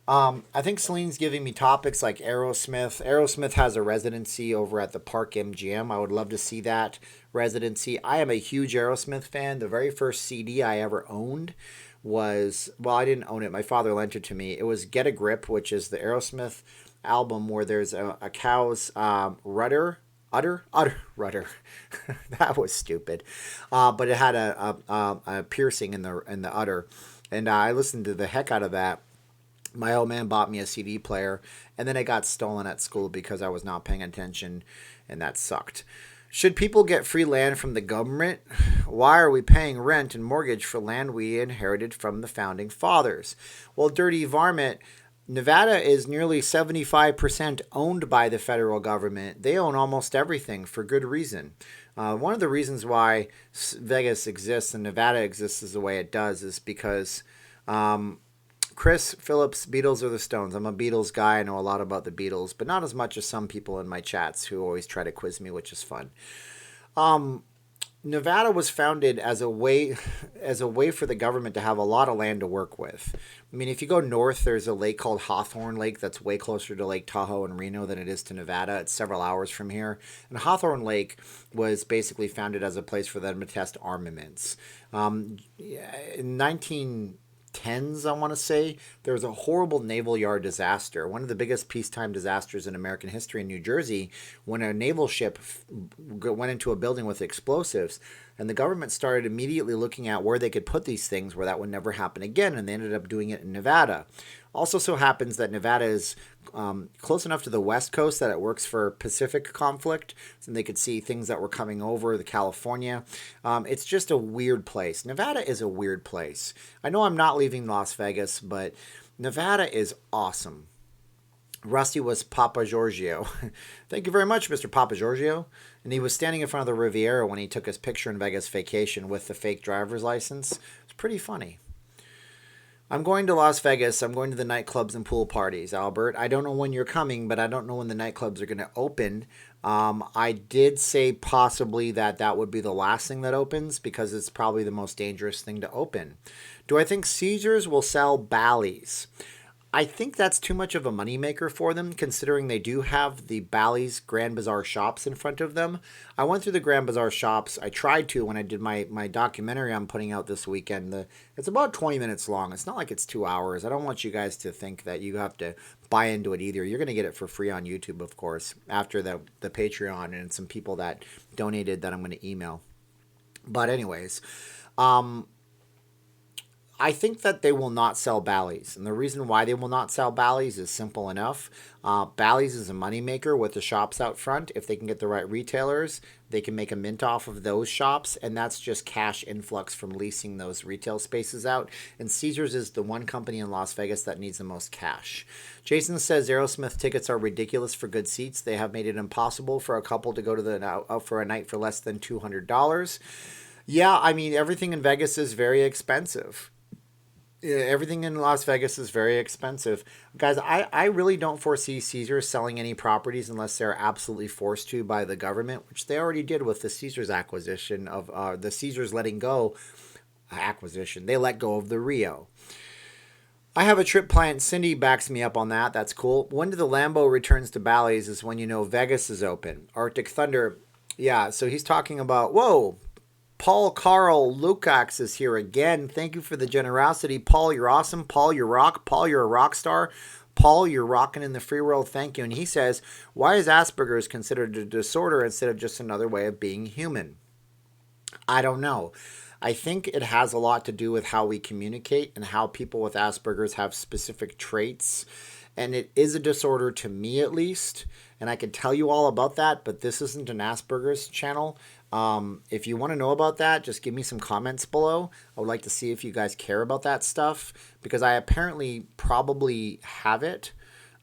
I think Celine's giving me topics like Aerosmith. Aerosmith has a residency over at the Park MGM. I would love to see that residency. I am a huge Aerosmith fan. The very first CD I ever owned was, well, I didn't own it. My father lent it to me. It was Get a Grip, which is the Aerosmith album where there's a cow's udder. That was stupid. But it had a piercing in the udder. And I listened to the heck out of that. My old man bought me a CD player, and then it got stolen at school because I was not paying attention, and that sucked. Should people get free land from the government? Why are we paying rent and mortgage for land we inherited from the founding fathers? Well, Dirty Varmint, Nevada is nearly 75% owned by the federal government. They own almost everything for good reason. One of the reasons why Vegas exists and Nevada exists the way it does is because Chris Phillips, Beatles or the Stones. I'm a Beatles guy. I know a lot about the Beatles, but not as much as some people in my chats who always try to quiz me, which is fun. Nevada was founded as a way for the government to have a lot of land to work with. I mean, if you go north, there's a lake called Hawthorne Lake that's way closer to Lake Tahoe and Reno than it is to Nevada. It's several hours from here. And Hawthorne Lake was basically founded as a place for them to test armaments. In 10s, I want to say, there was a horrible naval yard disaster, one of the biggest peacetime disasters in American history in New Jersey, when a naval ship went into a building with explosives. And the government started immediately looking at where they could put these things where that would never happen again. And they ended up doing it in Nevada. Also so happens that Nevada is close enough to the West Coast that it works for Pacific conflict. So they could see things that were coming over the California. It's just a weird place. Nevada is a weird place. I know I'm not leaving Las Vegas, but Nevada is awesome. Rusty was Papa Giorgio. Thank you very much, Mr. Papa Giorgio. And he was standing in front of the Riviera when he took his picture in Vegas vacation with the fake driver's license. It's pretty funny. I'm going to Las Vegas. I'm going to the nightclubs and pool parties, Albert. I don't know when you're coming, but I don't know when the nightclubs are going to open. I did say possibly that would be the last thing that opens because it's probably the most dangerous thing to open. Do I think Caesars will sell Bally's? I think that's too much of a moneymaker for them, considering they do have the Bally's Grand Bazaar shops in front of them. I went through the Grand Bazaar shops. I tried to when I did my documentary I'm putting out this weekend. It's about 20 minutes long. It's not like it's 2 hours. I don't want you guys to think that you have to buy into it either. You're going to get it for free on YouTube, of course, after the Patreon and some people that donated that I'm going to email. But anyways, I think that they will not sell Bally's. And the reason why they will not sell Bally's is simple enough. Bally's is a moneymaker with the shops out front. If they can get the right retailers, they can make a mint off of those shops. And that's just cash influx from leasing those retail spaces out. And Caesars is the one company in Las Vegas that needs the most cash. Jason says Aerosmith tickets are ridiculous for good seats. They have made it impossible for a couple to go to out for a night for less than $200. Yeah, I mean, everything in Vegas is very expensive. Everything in Las Vegas is very expensive. Guys, I really don't foresee Caesars selling any properties unless they're absolutely forced to by the government, which they already did with the Caesars acquisition of the Caesars letting go acquisition. They let go of the Rio. I have a trip planned. Cindy backs me up on that. That's cool. When the Lambo returns to Bally's is when you know Vegas is open. Arctic Thunder. Yeah, so he's talking about, whoa, Paul Carl Lukacs is here again. Thank you for the generosity. Paul, you're awesome. Paul, you're rock. Paul, you're a rock star. Paul, you're rocking in the free world. Thank you. And he says, why is Asperger's considered a disorder instead of just another way of being human? I don't know. I think it has a lot to do with how we communicate and how people with Asperger's have specific traits. And it is a disorder to me, at least. And I can tell you all about that, but this isn't an Asperger's channel. If you want to know about that, just give me some comments below. I would like to see if you guys care about that stuff, because I apparently probably have it.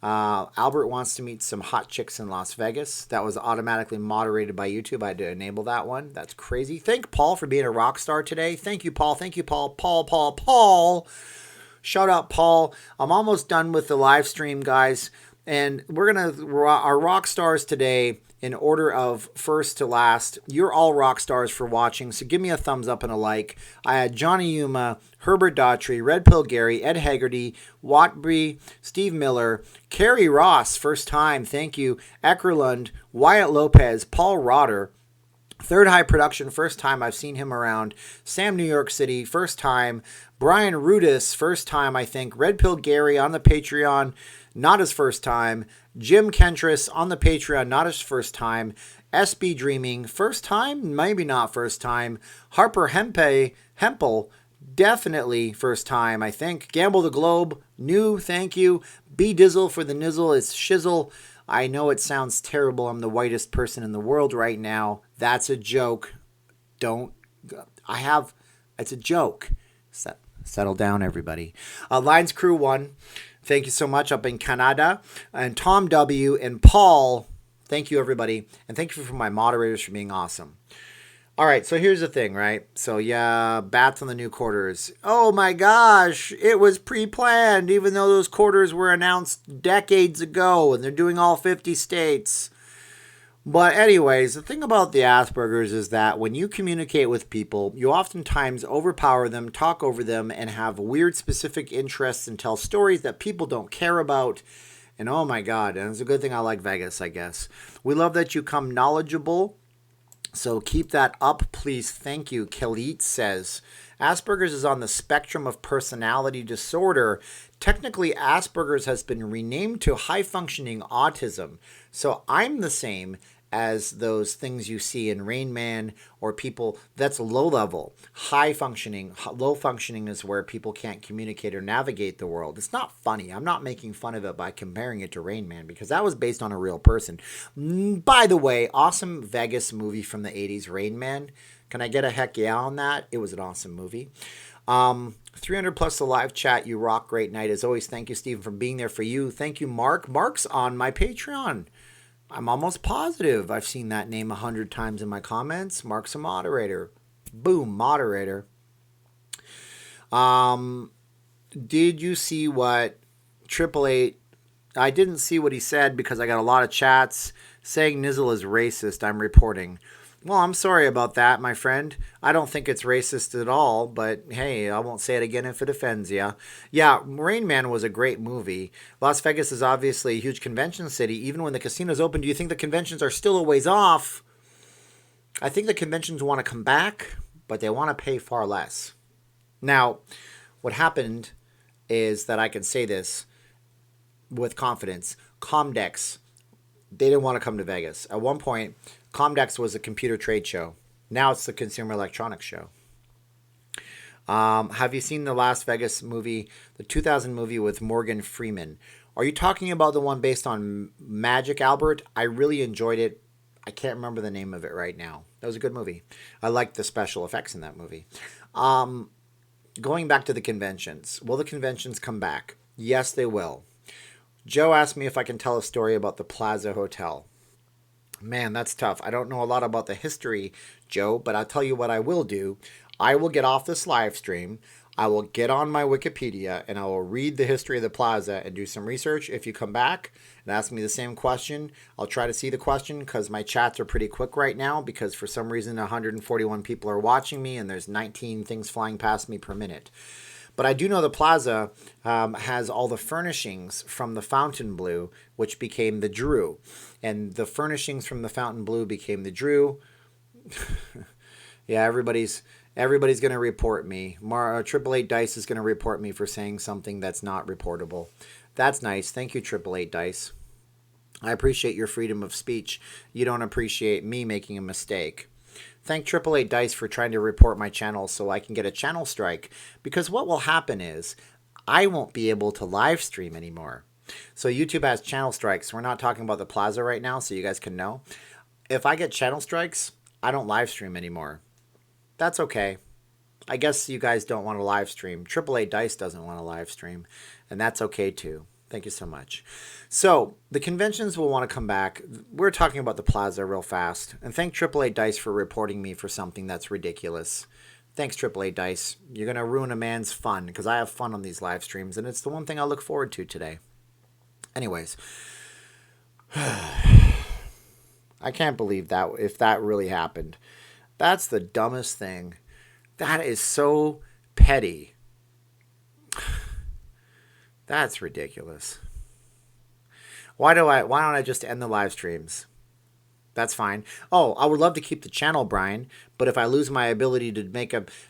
Albert wants to meet some hot chicks in Las Vegas. That was automatically moderated by YouTube. I had to enable that one. That's crazy. Thank Paul for being a rock star today. Thank you, Paul. Thank you, Paul. Paul. Shout out, Paul. I'm almost done with the live stream, guys. And we're going to, our rock stars today, in order of first to last. You're all rock stars for watching, so give me a thumbs up and a like. I had Johnny Yuma, Herbert Daughtry, Red Pill Gary, Ed Haggerty, Watbury, Steve Miller, Carrie Ross, first time, thank you, Eckerlund, Wyatt Lopez, Paul Rotter, Third High Production, first time I've seen him around, Sam New York City, first time, Brian Rudis, first time I think, Red Pill Gary on the Patreon, not his first time, Jim Kentris on the Patreon, not his first time, SB Dreaming, first time, maybe not first time, Harper Hempel, definitely first time, I think, Gamble the Globe, new, thank you, B Dizzle for the nizzle, it's shizzle, I know it sounds terrible, I'm the whitest person in the world right now, that's a joke, it's a joke, settle down everybody. Lines Crew 1, thank you so much up in Canada. And Tom W. and Paul, thank you, everybody. And thank you for my moderators for being awesome. All right, so here's the thing, right? So, yeah, bats on the new quarters. Oh, my gosh, it was pre-planned, even though those quarters were announced decades ago, and they're doing all 50 states. But anyways, the thing about the Asperger's is that when you communicate with people, you oftentimes overpower them, talk over them, and have weird specific interests and tell stories that people don't care about. And oh my God, and it's a good thing I like Vegas, I guess. We love that you come knowledgeable, So keep that up, please. Thank you. Khalid says Asperger's is on the spectrum of personality disorder. Technically, Asperger's has been renamed to high functioning autism. So I'm the same as those things you see in Rain Man or people that's low level. High functioning, low functioning is where people can't communicate or navigate the world. It's not funny. I'm not making fun of it by comparing it to Rain Man because that was based on a real person. By the way, awesome Vegas movie from the 80s, Rain Man. Can I get a heck yeah on that? It was an awesome movie. 300 plus the live chat. You rock. Great night as always. Thank you, Steven, for being there for you. Thank you, Mark. Mark's on my Patreon. I'm almost positive I've seen that name 100 times in my comments. Mark's a moderator. Boom, moderator. Did you see what 888? I didn't see what he said because I got a lot of chats saying Nizzle is racist. I'm reporting. Well, I'm sorry about that, my friend. I don't think it's racist at all, but hey, I won't say it again if it offends you. Yeah, Rain Man was a great movie. Las Vegas is obviously a huge convention city. Even when the casinos open, do you think the conventions are still a ways off? I think the conventions want to come back, but they want to pay far less. Now, what happened is that I can say this with confidence. Comdex, they didn't want to come to Vegas. At one point, Comdex was a computer trade show. Now it's the Consumer Electronics Show. Have you seen the Las Vegas movie, the 2000 movie with Morgan Freeman? Are you talking about the one based on Magic Albert? I really enjoyed it. I can't remember the name of it right now. That was a good movie. I liked the special effects in that movie. Going back to the conventions. Will the conventions come back? Yes, they will. Joe asked me if I can tell a story about the Plaza Hotel. Man, that's tough. I don't know a lot about the history, Joe, but I'll tell you what I will do. I will get off this live stream. I will get on my Wikipedia and I will read the history of the plaza and do some research. If you come back and ask me the same question, I'll try to see the question because my chats are pretty quick right now because for some reason 141 people are watching me and there's 19 things flying past me per minute. But I do know the plaza has all the furnishings from the Fontainebleau, which became the Drew. And the furnishings from the Fontainebleau became the Drew. Yeah, everybody's going to report me. 888 Dice is going to report me for saying something that's not reportable. That's nice. Thank you, 888 Dice. I appreciate your freedom of speech. You don't appreciate me making a mistake. Thank 888 Dice for trying to report my channel so I can get a channel strike. Because what will happen is I won't be able to live stream anymore. So YouTube has channel strikes. We're not talking about the plaza right now, so you guys can know. If I get channel strikes, I don't live stream anymore. That's okay. I guess you guys don't want to live stream. 888 Dice doesn't want to live stream, and that's okay too. Thank you so much. So the conventions will want to come back. We're talking about the plaza real fast. And thank 888 Dice for reporting me for something that's ridiculous. Thanks, 888 Dice. You're going to ruin a man's fun because I have fun on these live streams, and it's the one thing I look forward to today. Anyways, I can't believe that if that really happened. That's the dumbest thing. That is so petty. That's ridiculous. Why don't I just end the live streams? That's fine. Oh, I would love to keep the channel, Brian, but if I lose my ability to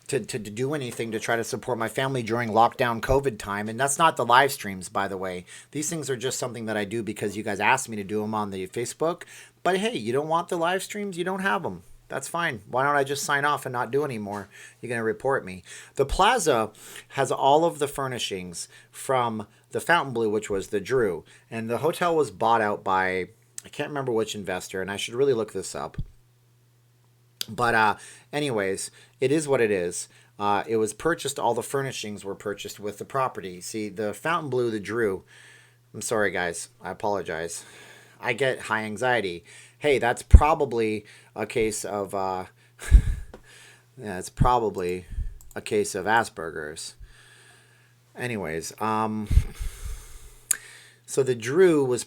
to do anything to try to support my family during lockdown COVID time, and that's not the live streams, by the way. These things are just something that I do because you guys asked me to do them on the Facebook. But hey, you don't want the live streams, you don't have them. That's fine. Why don't I just sign off and not do anymore? You're going to report me. The plaza has all of the furnishings from the Fontainebleau, which was the Drew. And the hotel was bought out by, I can't remember which investor, and I should really look this up. But anyways, it is what it is. It was purchased, all the furnishings were purchased with the property. See, the Fontainebleau, the Drew, I'm sorry, guys. I apologize. I get high anxiety. Hey, that's probably a case of, yeah, it's probably a case of Asperger's. Anyways, so the Drew was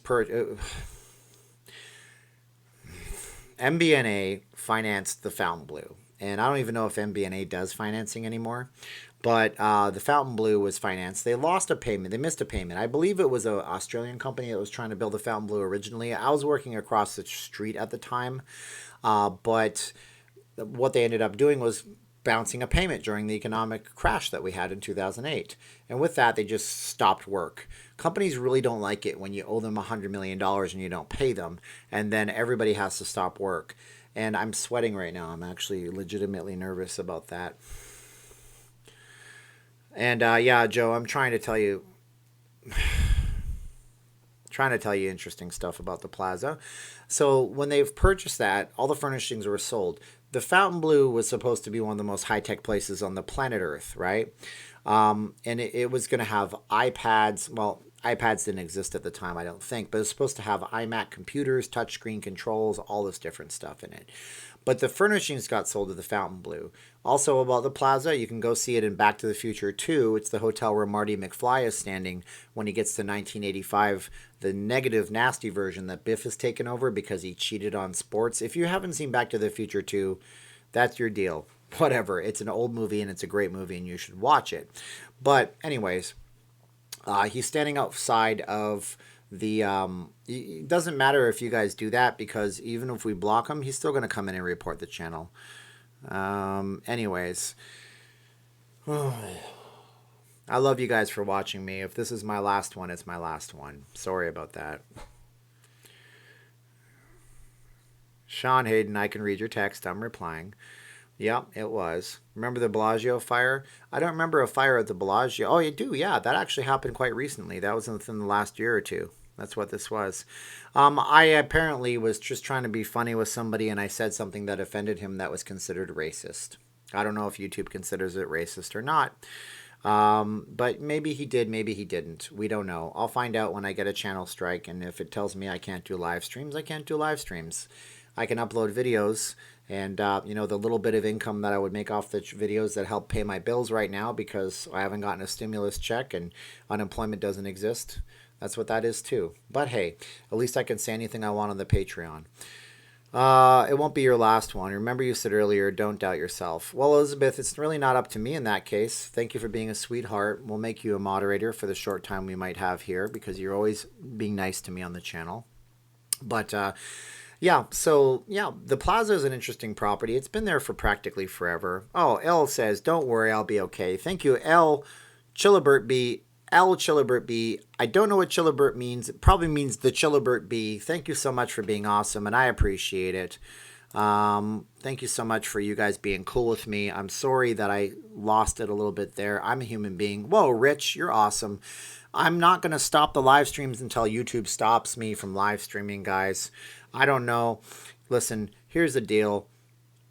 MBNA financed the Fontainebleau, and I don't even know if MBNA does financing anymore. But the Fontainebleau was financed. They lost a payment. They missed a payment. I believe it was an Australian company that was trying to build the Fontainebleau originally. I was working across the street at the time, but what they ended up doing was bouncing a payment during the economic crash that we had in 2008. And with that, they just stopped work. Companies really don't like it when you owe them $100 million and you don't pay them, and then everybody has to stop work. And I'm sweating right now. I'm actually legitimately nervous about that. And yeah, Joe, I'm trying to tell you interesting stuff about the plaza. So when they've purchased that, all the furnishings were sold. The Fontainebleau was supposed to be one of the most high-tech places on the planet Earth, right? And it was going to have iPads. Well, iPads didn't exist at the time, I don't think, but it's supposed to have iMac computers, touchscreen controls, all this different stuff in it. But the furnishings got sold to the Fontainebleau. Also about the plaza, you can go see it in Back to the Future 2. It's the hotel where Marty McFly is standing when he gets to 1985, the negative, nasty version that Biff has taken over because he cheated on sports. If you haven't seen Back to the Future 2, that's your deal. Whatever. It's an old movie and it's a great movie and you should watch it. But anyways, he's standing outside of the it doesn't matter if you guys do that, because even if we block him, he's still going to come in and report the channel. Anyways, I love you guys for watching me. If this is my last one, it's my last one. Sorry about that. Sean Hayden, I can read your text. I'm replying. Yep, it was. Remember the Bellagio fire? I don't remember a fire at the Bellagio. Oh, you do? Yeah, that actually happened quite recently. That was within the last year or two. That's what this was. I apparently was just trying to be funny with somebody, and I said something that offended him that was considered racist. I don't know if YouTube considers it racist or not. But maybe he did, maybe he didn't. We don't know. I'll find out when I get a channel strike, and if it tells me I can't do live streams, I can't do live streams. I can upload videos, and you know, the little bit of income that I would make off the videos that help pay my bills right now because I haven't gotten a stimulus check and unemployment doesn't exist. That's what that is too. But hey, at least I can say anything I want on the Patreon. It won't be your last one. Remember you said earlier, don't doubt yourself. Well, Elizabeth, it's really not up to me in that case. Thank you for being a sweetheart. We'll make you a moderator for the short time we might have here because you're always being nice to me on the channel. But yeah, so yeah, the plaza is an interesting property. It's been there for practically forever. Oh, L says, don't worry, I'll be okay. Thank you, L. Chillibert B. L. Chillibert B. I don't know what Chillibert means. It probably means the Chillibert B. Thank you so much for being awesome, and I appreciate it. Thank you so much for you guys being cool with me. I'm sorry that I lost it a little bit there. I'm a human being. Whoa, Rich, you're awesome. I'm not going to stop the live streams until YouTube stops me from live streaming, guys. I don't know. Listen, here's the deal.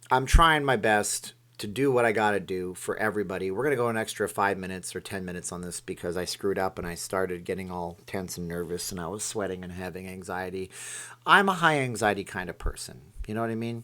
I'm trying my best to do what I got to do for everybody. We're going to go an extra 5 minutes or 10 minutes on this because I screwed up and I started getting all tense and nervous and I was sweating and having anxiety. I'm a high anxiety kind of person. You know what I mean?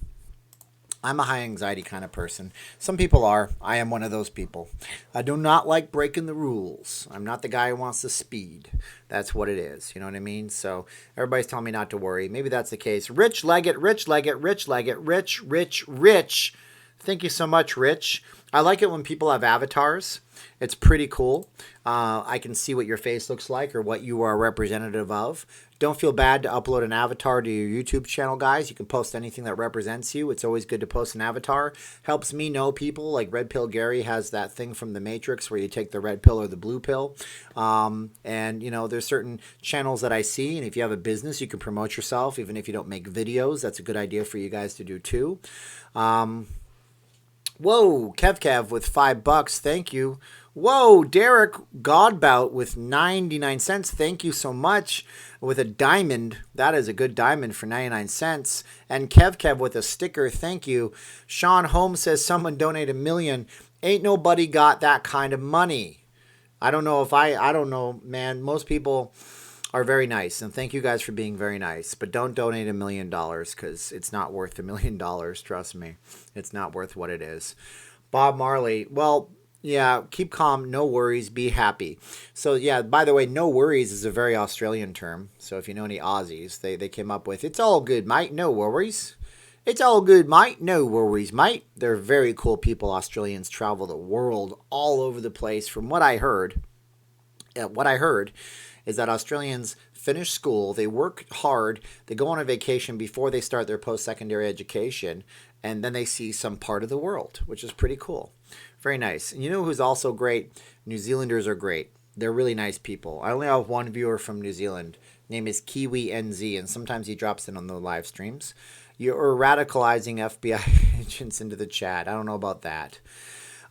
I'm a high anxiety kind of person. Some people are. I am one of those people. I do not like breaking the rules. I'm not the guy who wants to speed. That's what it is. You know what I mean? So everybody's telling me not to worry. Maybe that's the case. Rich Leggett, Rich Leggett, Rich Leggett, Rich, Rich, Rich. Thank you so much, Rich. I like it when people have avatars. It's pretty cool. I can see what your face looks like or what you are representative of. Don't feel bad to upload an avatar to your YouTube channel, guys. You can post anything that represents you. It's always good to post an avatar. Helps me know people. Like Red Pill Gary has that thing from The Matrix where you take the red pill or the blue pill. And, you know, there's certain channels that I see. And if you have a business, you can promote yourself. Even if you don't make videos, that's a good idea for you guys to do too. Whoa, Kev with $5. Thank you. Whoa, Derek Godbout with 99 cents. Thank you so much. With a diamond. That is a good diamond for 99 cents. And Kev with a sticker. Thank you. Sean Holmes says someone donate $1 million. Ain't nobody got that kind of money. I don't know if I don't know, man. Most people are very nice. And thank you guys for being very nice. But don't donate $1 million because it's not worth $1 million. Trust me. It's not worth what it is. Bob Marley. Well, yeah, keep calm, no worries, be happy. So yeah, by the way, no worries is a very Australian term. So if you know any Aussies, they came up with, it's all good, mate, no worries. It's all good, mate. No worries, mate. They're very cool people. Australians travel the world all over the place. From what I heard is that Australians finish school, they work hard, they go on a vacation before they start their post-secondary education, and then they see some part of the world, which is pretty cool. Very nice. And you know who's also great? New Zealanders are great. They're really nice people. I only have one viewer from New Zealand. Name is Kiwi NZ, and sometimes he drops in on the live streams. You're radicalizing FBI agents into the chat. I don't know about that.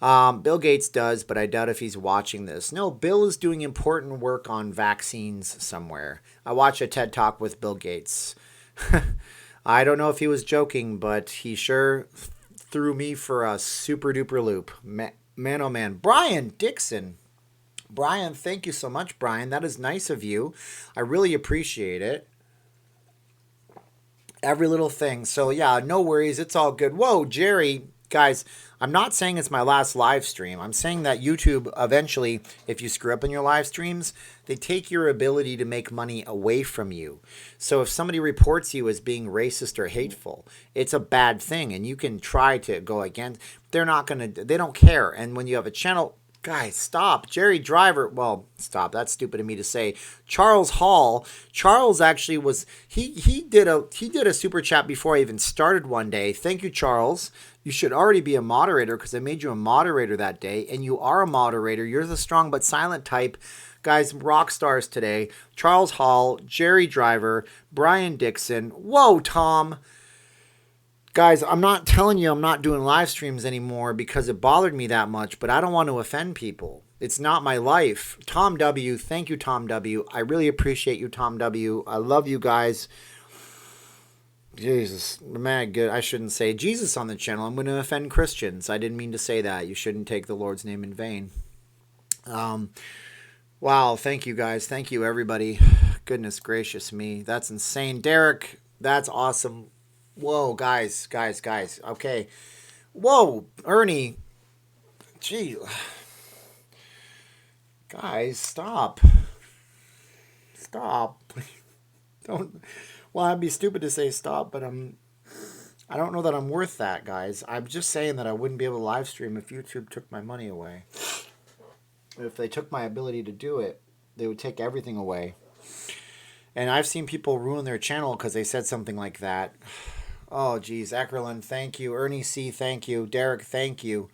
Bill Gates does, but I doubt if he's watching this. No, Bill is doing important work on vaccines somewhere. I watched a TED Talk with Bill Gates. I don't know if he was joking, but he sure threw me for a super duper loop. Man, oh man. Brian Dixon. Brian, thank you so much, Brian. That is nice of you. I really appreciate it. Every little thing. So yeah, no worries. It's all good. Whoa, Jerry. Guys, I'm not saying it's my last live stream. I'm saying that YouTube eventually, if you screw up in your live streams, they take your ability to make money away from you. So if somebody reports you as being racist or hateful, it's a bad thing. And you can try to go against. They don't care. And when you have a channel, guys, stop. Jerry Driver, well, stop. That's stupid of me to say. Charles Hall. Charles actually was, he did a super chat before I even started one day. Thank you, Charles. You should already be a moderator because I made you a moderator that day, and you are a moderator. You're the strong but silent type. Guys, rock stars today. Charles Hall, Jerry Driver, Brian Dixon. Whoa, Tom. Guys, I'm not telling you I'm not doing live streams anymore because it bothered me that much, but I don't want to offend people. It's not my life. Tom W., thank you, Tom W. I really appreciate you, Tom W. I love you guys. Jesus, man, good. I shouldn't say Jesus on the channel. I'm going to offend Christians. I didn't mean to say that. You shouldn't take the Lord's name in vain. Wow, thank you guys. Thank you, everybody. Goodness gracious me. That's insane. Derek, that's awesome. Whoa, guys. Okay. Whoa, Ernie. Gee. Guys, stop. Don't. Well, I'd be stupid to say stop, but I don't know that I'm worth that, guys. I'm just saying that I wouldn't be able to live stream if YouTube took my money away. If they took my ability to do it, they would take everything away. And I've seen people ruin their channel because they said something like that. Oh, geez. Eckerlin, thank you. Ernie C., thank you. Derek, thank you.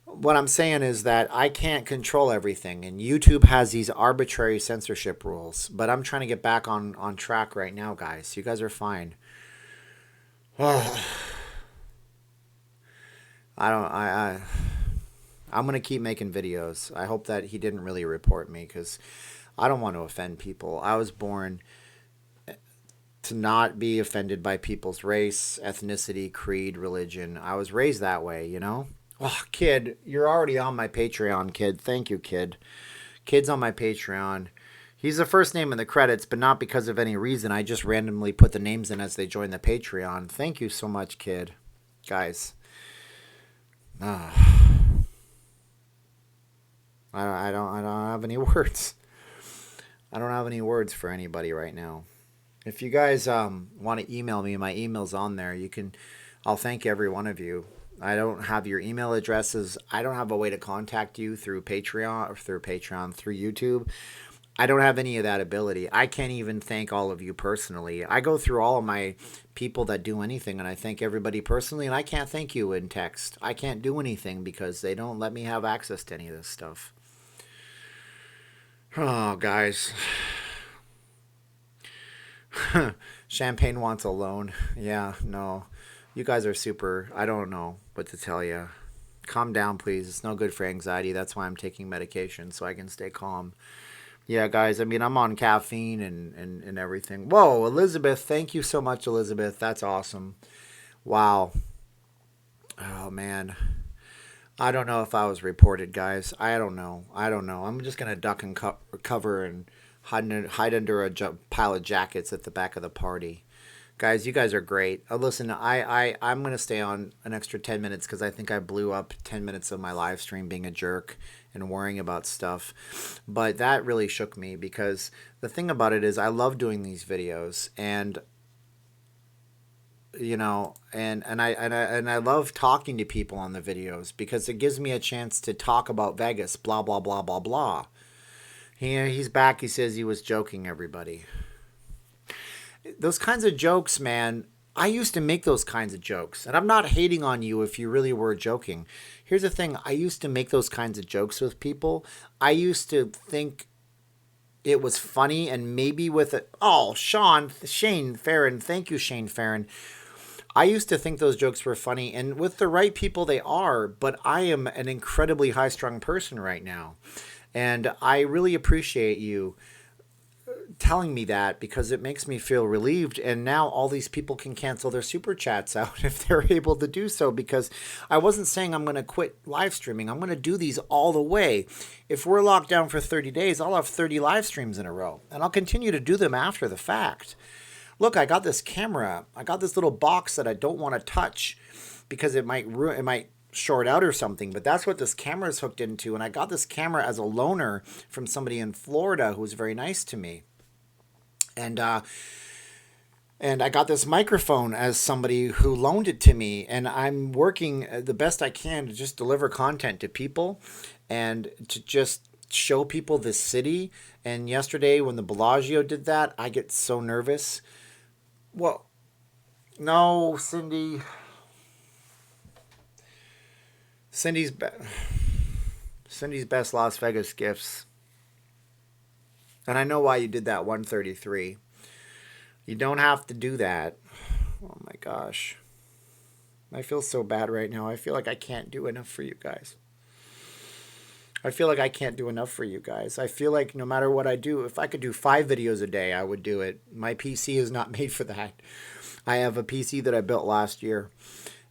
What I'm saying is that I can't control everything, and YouTube has these arbitrary censorship rules. But I'm trying to get back on track right now, guys. You guys are fine. I'm gonna keep making videos. I hope that he didn't really report me because I don't want to offend people. I was born to not be offended by people's race, ethnicity, creed, religion. I was raised that way, you know? Oh, kid, you're already on my Patreon, kid. Thank you, kid. Kid's on my Patreon. He's the first name in the credits, but not because of any reason. I just randomly put the names in as they join the Patreon. Thank you so much, kid. Guys. I don't have any words. I don't have any words for anybody right now. If you guys want to email me, my email's on there. I'll thank every one of you. I don't have your email addresses. I don't have a way to contact you through Patreon, through YouTube. I don't have any of that ability. I can't even thank all of you personally. I go through all of my people that do anything, and I thank everybody personally, and I can't thank you in text. I can't do anything because they don't let me have access to any of this stuff. Oh, guys. Champagne wants a loan. Yeah, no. You guys are super. I don't know what to tell you. Calm down, please. It's no good for anxiety. That's why I'm taking medication, so I can stay calm. Yeah, guys, I mean, I'm on caffeine and everything. Whoa, Elizabeth. Thank you so much, Elizabeth. That's awesome. Wow. Oh, man. I don't know if I was reported, guys. I don't know. I'm just going to duck and cover and hide under a pile of jackets at the back of the party. Guys, you guys are great. Listen, I'm going to stay on an extra 10 minutes because I think I blew up 10 minutes of my live stream being a jerk and worrying about stuff. But that really shook me because the thing about it is I love doing these videos, and you know, and I love talking to people on the videos because it gives me a chance to talk about Vegas, blah blah blah blah blah. He's back. He says he was joking, everybody. Those kinds of jokes, man. I used to make those kinds of jokes, and I'm not hating on you if you really were joking. Here's the thing: I used to make those kinds of jokes with people. I used to think it was funny, and maybe with it. Oh, Shane Farron, thank you, Shane Farron. I used to think those jokes were funny, and with the right people, they are. But I am an incredibly high-strung person right now, and I really appreciate you telling me that because it makes me feel relieved. And now all these people can cancel their super chats out if they're able to do so, because I wasn't saying I'm going to quit live streaming. I'm going to do these all the way. If we're locked down for 30 days, I'll have 30 live streams in a row, and I'll continue to do them after the fact. Look, I got this camera. I got this little box that I don't want to touch because it might short out or something, but that's what this camera is hooked into. And I got this camera as a loaner from somebody in Florida who was very nice to me. And I got this microphone as somebody who loaned it to me, and I'm working the best I can to just deliver content to people and to just show people this city. And yesterday when the Bellagio did that, I get so nervous. Well, no, Cindy's best Las Vegas gifts. And I know why you did that 133. You don't have to do that. Oh my gosh. I feel so bad right now. I feel like I can't do enough for you guys. I feel like I can't do enough for you guys. I feel like no matter what I do, if I could do 5 videos a day, I would do it. My PC is not made for that. I have a PC that I built last year,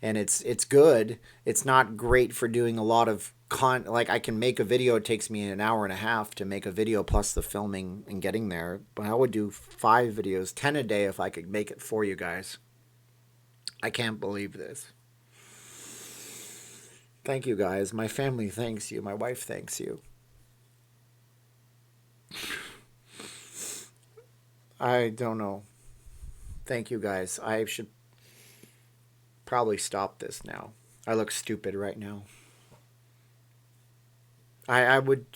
and it's good. It's not great for doing a lot of like I can make a video. It takes me an hour and a half to make a video plus the filming and getting there. But I would do 5 videos, 10 a day if I could make it for you guys. I can't believe this. Thank you guys. My family thanks you. My wife thanks you. I don't know. Thank you guys. I should probably stop this now. I look stupid right now. I would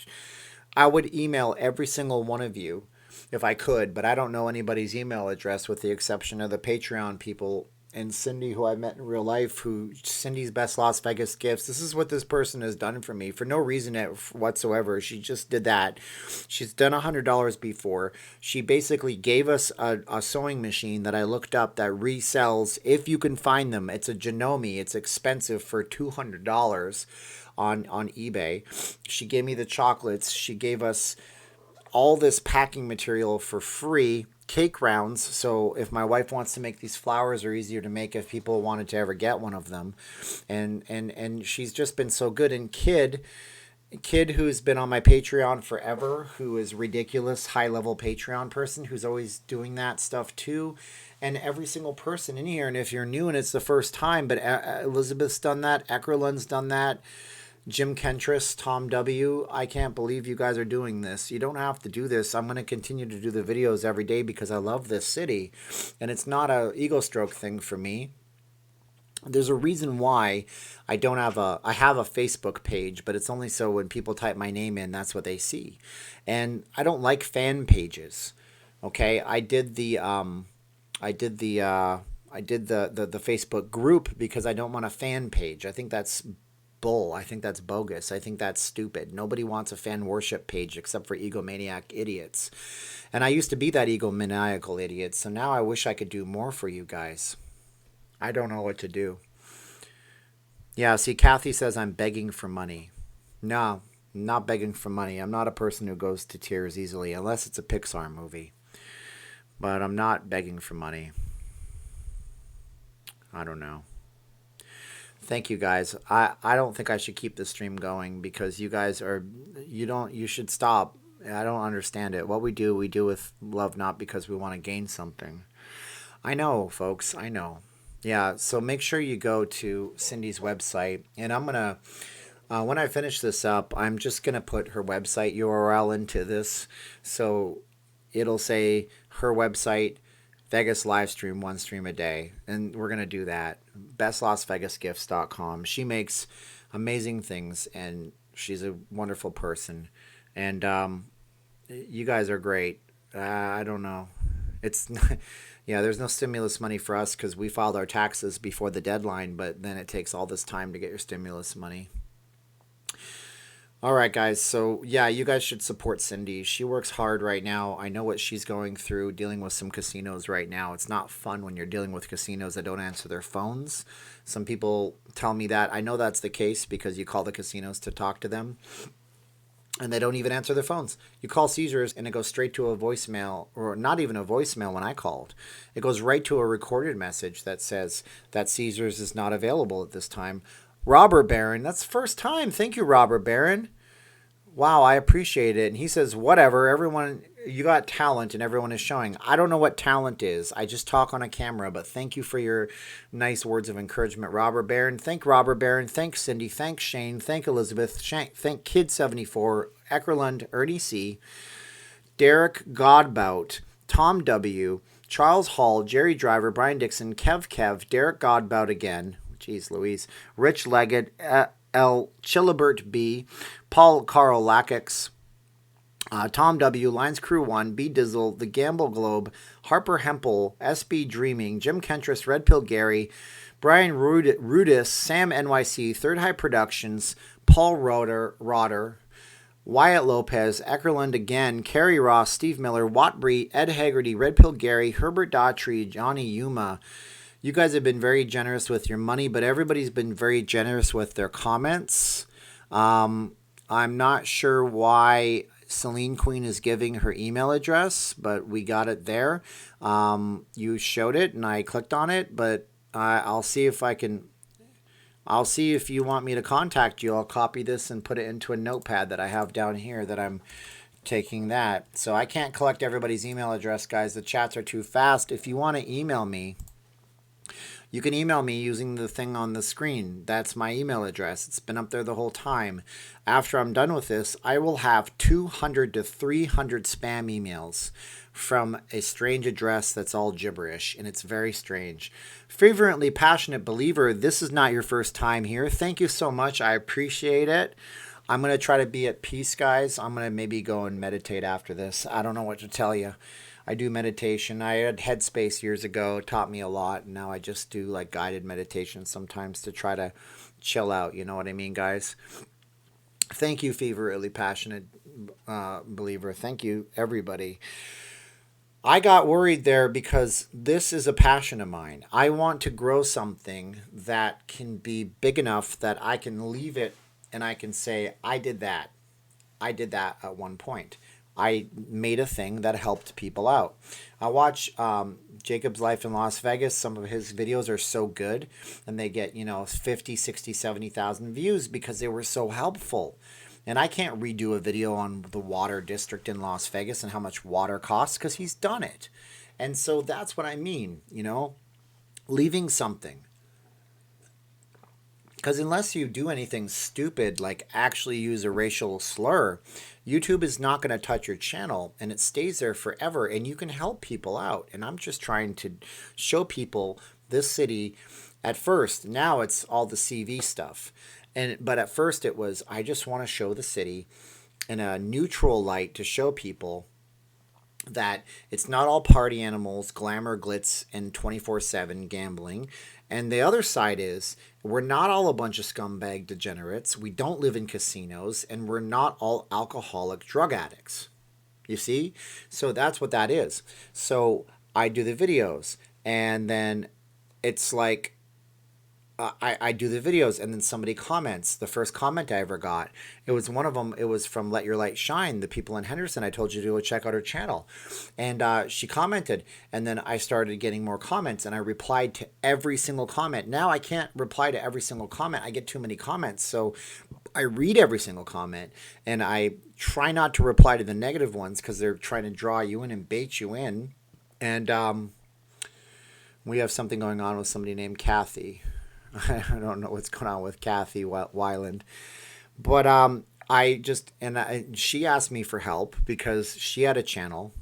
email every single one of you if I could, but I don't know anybody's email address with the exception of the Patreon people and Cindy, who I met in real life, Cindy's best Las Vegas gifts. This is what this person has done for me for no reason whatsoever. She just did that. She's done $100 before. She basically gave us a sewing machine that I looked up that resells, if you can find them. It's a Janome. It's expensive for $200 on eBay. She gave me the chocolates. She gave us all this packing material for free, cake rounds, so if my wife wants to make these flowers, are easier to make if people wanted to ever get one of them. And she's just been so good. And Kid, who's been on my Patreon forever, who is ridiculous high level Patreon person who's always doing that stuff too. And every single person in here, and if you're new and it's the first time, but Elizabeth's done that, Eckerlund's done that, Jim Kentris, Tom W. I can't believe you guys are doing this. You don't have to do this. I'm going to continue to do the videos every day because I love this city. And it's not a ego stroke thing for me. There's a reason why I have a Facebook page, but it's only so when people type my name in, that's what they see. And I don't like fan pages. Okay? I did the Facebook group because I don't want a fan page. I think that's bull. I think that's bogus. I think that's stupid. Nobody wants a fan worship page except for egomaniac idiots. And I used to be that egomaniacal idiot, so now I wish I could do more for you guys. I don't know what to do. Yeah, see, Kathy says I'm begging for money. No, I'm not begging for money. I'm not a person who goes to tears easily, unless it's a Pixar movie. But I'm not begging for money. I don't know. Thank you guys. I don't think I should keep the stream going because you guys you should stop. I don't understand it. What we do with love, not because we want to gain something. I know, folks. I know. Yeah, so make sure you go to Cindy's website, and I'm going to, when I finish this up, I'm just going to put her website URL into this. So it'll say her website, Vegas live stream, one stream a day. And we're going to do that. bestlasvegasgifts.com. She makes amazing things, and she's a wonderful person. And you guys are great. I don't know. It's yeah, there's no stimulus money for us because we filed our taxes before the deadline, but then it takes all this time to get your stimulus money. All right, guys. So, yeah, you guys should support Cindy. She works hard right now. I know what she's going through dealing with some casinos right now. It's not fun when you're dealing with casinos that don't answer their phones. Some people tell me that. I know that's the case because you call the casinos to talk to them, and they don't even answer their phones. You call Caesars, and it goes straight to a voicemail, or not even a voicemail when I called. It goes right to a recorded message that says that Caesars is not available at this time. Robert Barron, that's the first time. Thank you, Robert Barron. Wow, I appreciate it. And he says, whatever, everyone, you got talent and everyone is showing. I don't know what talent is. I just talk on a camera, but thank you for your nice words of encouragement, Robert Barron. Thank Robert Barron. Thank Cindy. Thank Shane. Thank Elizabeth. Thank Kid74, Eckerlund, Ernie C., Derek Godbout, Tom W., Charles Hall, Jerry Driver, Brian Dixon, Kev, Derek Godbout again. Jeez Louise. Rich Leggett, L. Chilibert B., Paul Carl Lakix, Tom W., Lions Crew 1, B. Dizzle, The Gamble Globe, Harper Hempel, SB Dreaming, Jim Kentris, Red Pill Gary, Brian Rudis, Sam NYC, Third High Productions, Paul Rotter, Wyatt Lopez, Eckerlund again, Kerry Ross, Steve Miller, Watbury, Ed Haggerty, Red Pill Gary, Herbert Daughtry, Johnny Yuma. You guys have been very generous with your money, but everybody's been very generous with their comments. I'm not sure why Celine Queen is giving her email address, but we got it there. You showed it, and I clicked on it, but I'll see if I can. I'll see if you want me to contact you. I'll copy this and put it into a notepad that I have down here that I'm taking that. So I can't collect everybody's email address, guys. The chats are too fast. If you want to email me, you can email me using the thing on the screen. That's my email address. It's been up there the whole time. After I'm done with this, I will have 200 to 300 spam emails from a strange address that's all gibberish, and it's very strange. Fervently passionate believer, this is not your first time here. Thank you so much. I appreciate it. I'm going to try to be at peace, guys. I'm going to maybe go and meditate after this. I don't know what to tell you. I do meditation. I had Headspace years ago. It taught me a lot. And now I just do like guided meditation sometimes to try to chill out. You know what I mean, guys? Thank you, Feverly Passionate Believer. Thank you, everybody. I got worried there because this is a passion of mine. I want to grow something that can be big enough that I can leave it and I can say, I did that. I did that at one point. I made a thing that helped people out. I watch Jacob's Life in Las Vegas. Some of his videos are so good, and they get, 50, 60, 70,000 views because they were so helpful. And I can't redo a video on the water district in Las Vegas and how much water costs because he's done it. And so that's what I mean, leaving something. Because unless you do anything stupid, like actually use a racial slur, YouTube is not going to touch your channel, and it stays there forever, and you can help people out. And I'm just trying to show people this city at first. Now it's all the CV stuff. But at first it was, I just want to show the city in a neutral light to show people that it's not all party animals, glamour, glitz, and 24/7 gambling. And the other side is we're not all a bunch of scumbag degenerates. We don't live in casinos, and we're not all alcoholic drug addicts. You see? So that's what that is. So I do the videos, and then it's like I do the videos, and then somebody comments. The first comment I ever got, it was one of them. It was from Let Your Light Shine, the people in Henderson. I told you to go check out her channel. And she commented, and then I started getting more comments, and I replied to every single comment. Now I can't reply to every single comment. I get too many comments. So I read every single comment, and I try not to reply to the negative ones because they're trying to draw you in and bait you in. And we have something going on with somebody named Kathy. I don't know what's going on with Kathy Weiland, but she asked me for help because she had a channel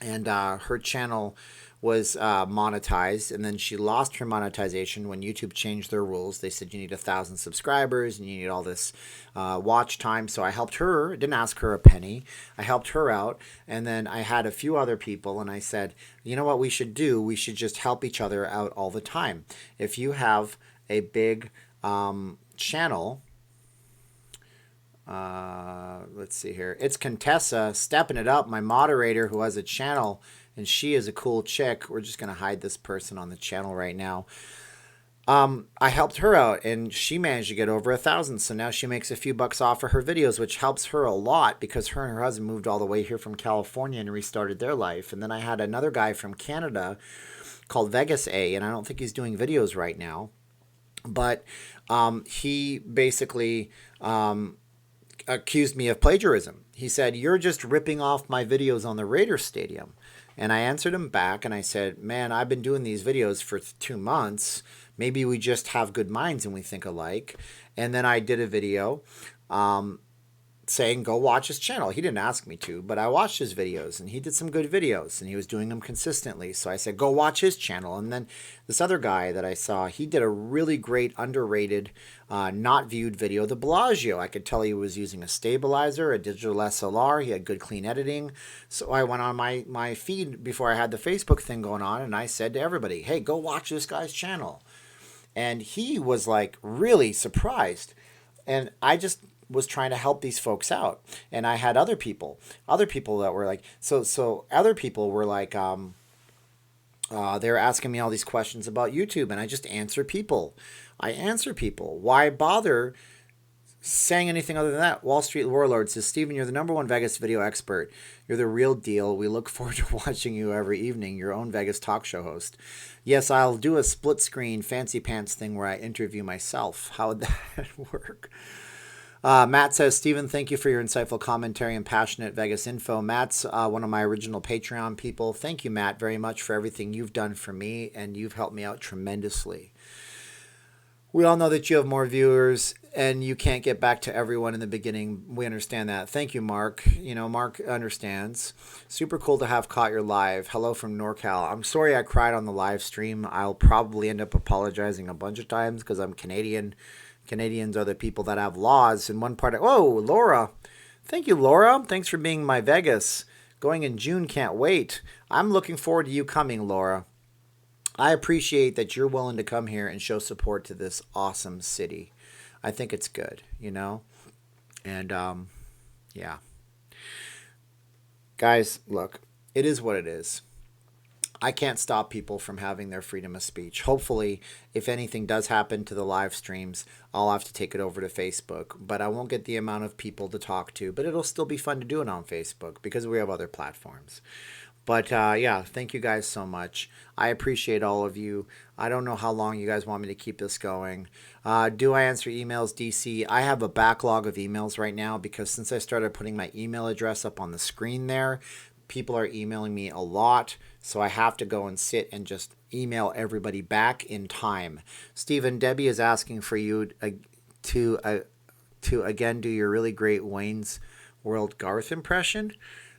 and her channel was monetized, and then she lost her monetization when YouTube changed their rules. They said you need 1,000 subscribers and you need all this watch time. So I helped her. Didn't ask her a penny. I helped her out, and then I had a few other people, and I said, you know what we should do? We should just help each other out all the time. If you have a big channel. Let's see here. It's Contessa stepping it up, my moderator who has a channel, and she is a cool chick. We're just going to hide this person on the channel right now. I helped her out, and she managed to get over 1,000. So now she makes a few bucks off of her videos, which helps her a lot because her and her husband moved all the way here from California and restarted their life. And then I had another guy from Canada called Vegas A, and I don't think he's doing videos right now, but he basically accused me of plagiarism. He said, you're just ripping off my videos on the Raiders Stadium. And I answered him back and I said, man, I've been doing these videos for 2 months. Maybe we just have good minds and we think alike. And then I did a video saying, go watch his channel. He didn't ask me to, but I watched his videos, and he did some good videos, and he was doing them consistently. So I said, go watch his channel. And then this other guy that I saw, he did a really great, underrated, not viewed video, the Bellagio. I could tell he was using a stabilizer, a digital SLR. He had good, clean editing. So I went on my feed before I had the Facebook thing going on, and I said to everybody, hey, go watch this guy's channel. And he was like really surprised. And I just was trying to help these folks out. And I had other people that were like, so other people were like, they were asking me all these questions about YouTube, and I just answer people. I answer people. Why bother saying anything other than that? Wall Street Warlord says, Steven, you're the #1 Vegas video expert. You're the real deal. We look forward to watching you every evening, your own Vegas talk show host. Yes, I'll do a split screen fancy pants thing where I interview myself. How would that work? Matt says, Steven, thank you for your insightful commentary and passionate Vegas info. Matt's one of my original Patreon people. Thank you, Matt, very much for everything you've done for me, and you've helped me out tremendously. We all know that you have more viewers, and you can't get back to everyone in the beginning. We understand that. Thank you, Mark. You know, Mark understands. Super cool to have caught your live. Hello from NorCal. I'm sorry I cried on the live stream. I'll probably end up apologizing a bunch of times because I'm Canadian. Canadians are the people that have laws. In one part, whoa, Laura. Thank you, Laura. Thanks for being my Vegas. Going in June, can't wait. I'm looking forward to you coming, Laura. I appreciate that you're willing to come here and show support to this awesome city. I think it's good, you know? And, yeah. Guys, look, it is what it is. I can't stop people from having their freedom of speech. Hopefully, if anything does happen to the live streams, I'll have to take it over to Facebook. But I won't get the amount of people to talk to. But it'll still be fun to do it on Facebook because we have other platforms. But yeah, thank you guys so much. I appreciate all of you. I don't know how long you guys want me to keep this going. Do I answer emails, DC? I have a backlog of emails right now because since I started putting my email address up on the screen there, people are emailing me a lot, so I have to go and sit and just email everybody back in time. Stephen, Debbie is asking for you to again do your really great Wayne's World Garth impression.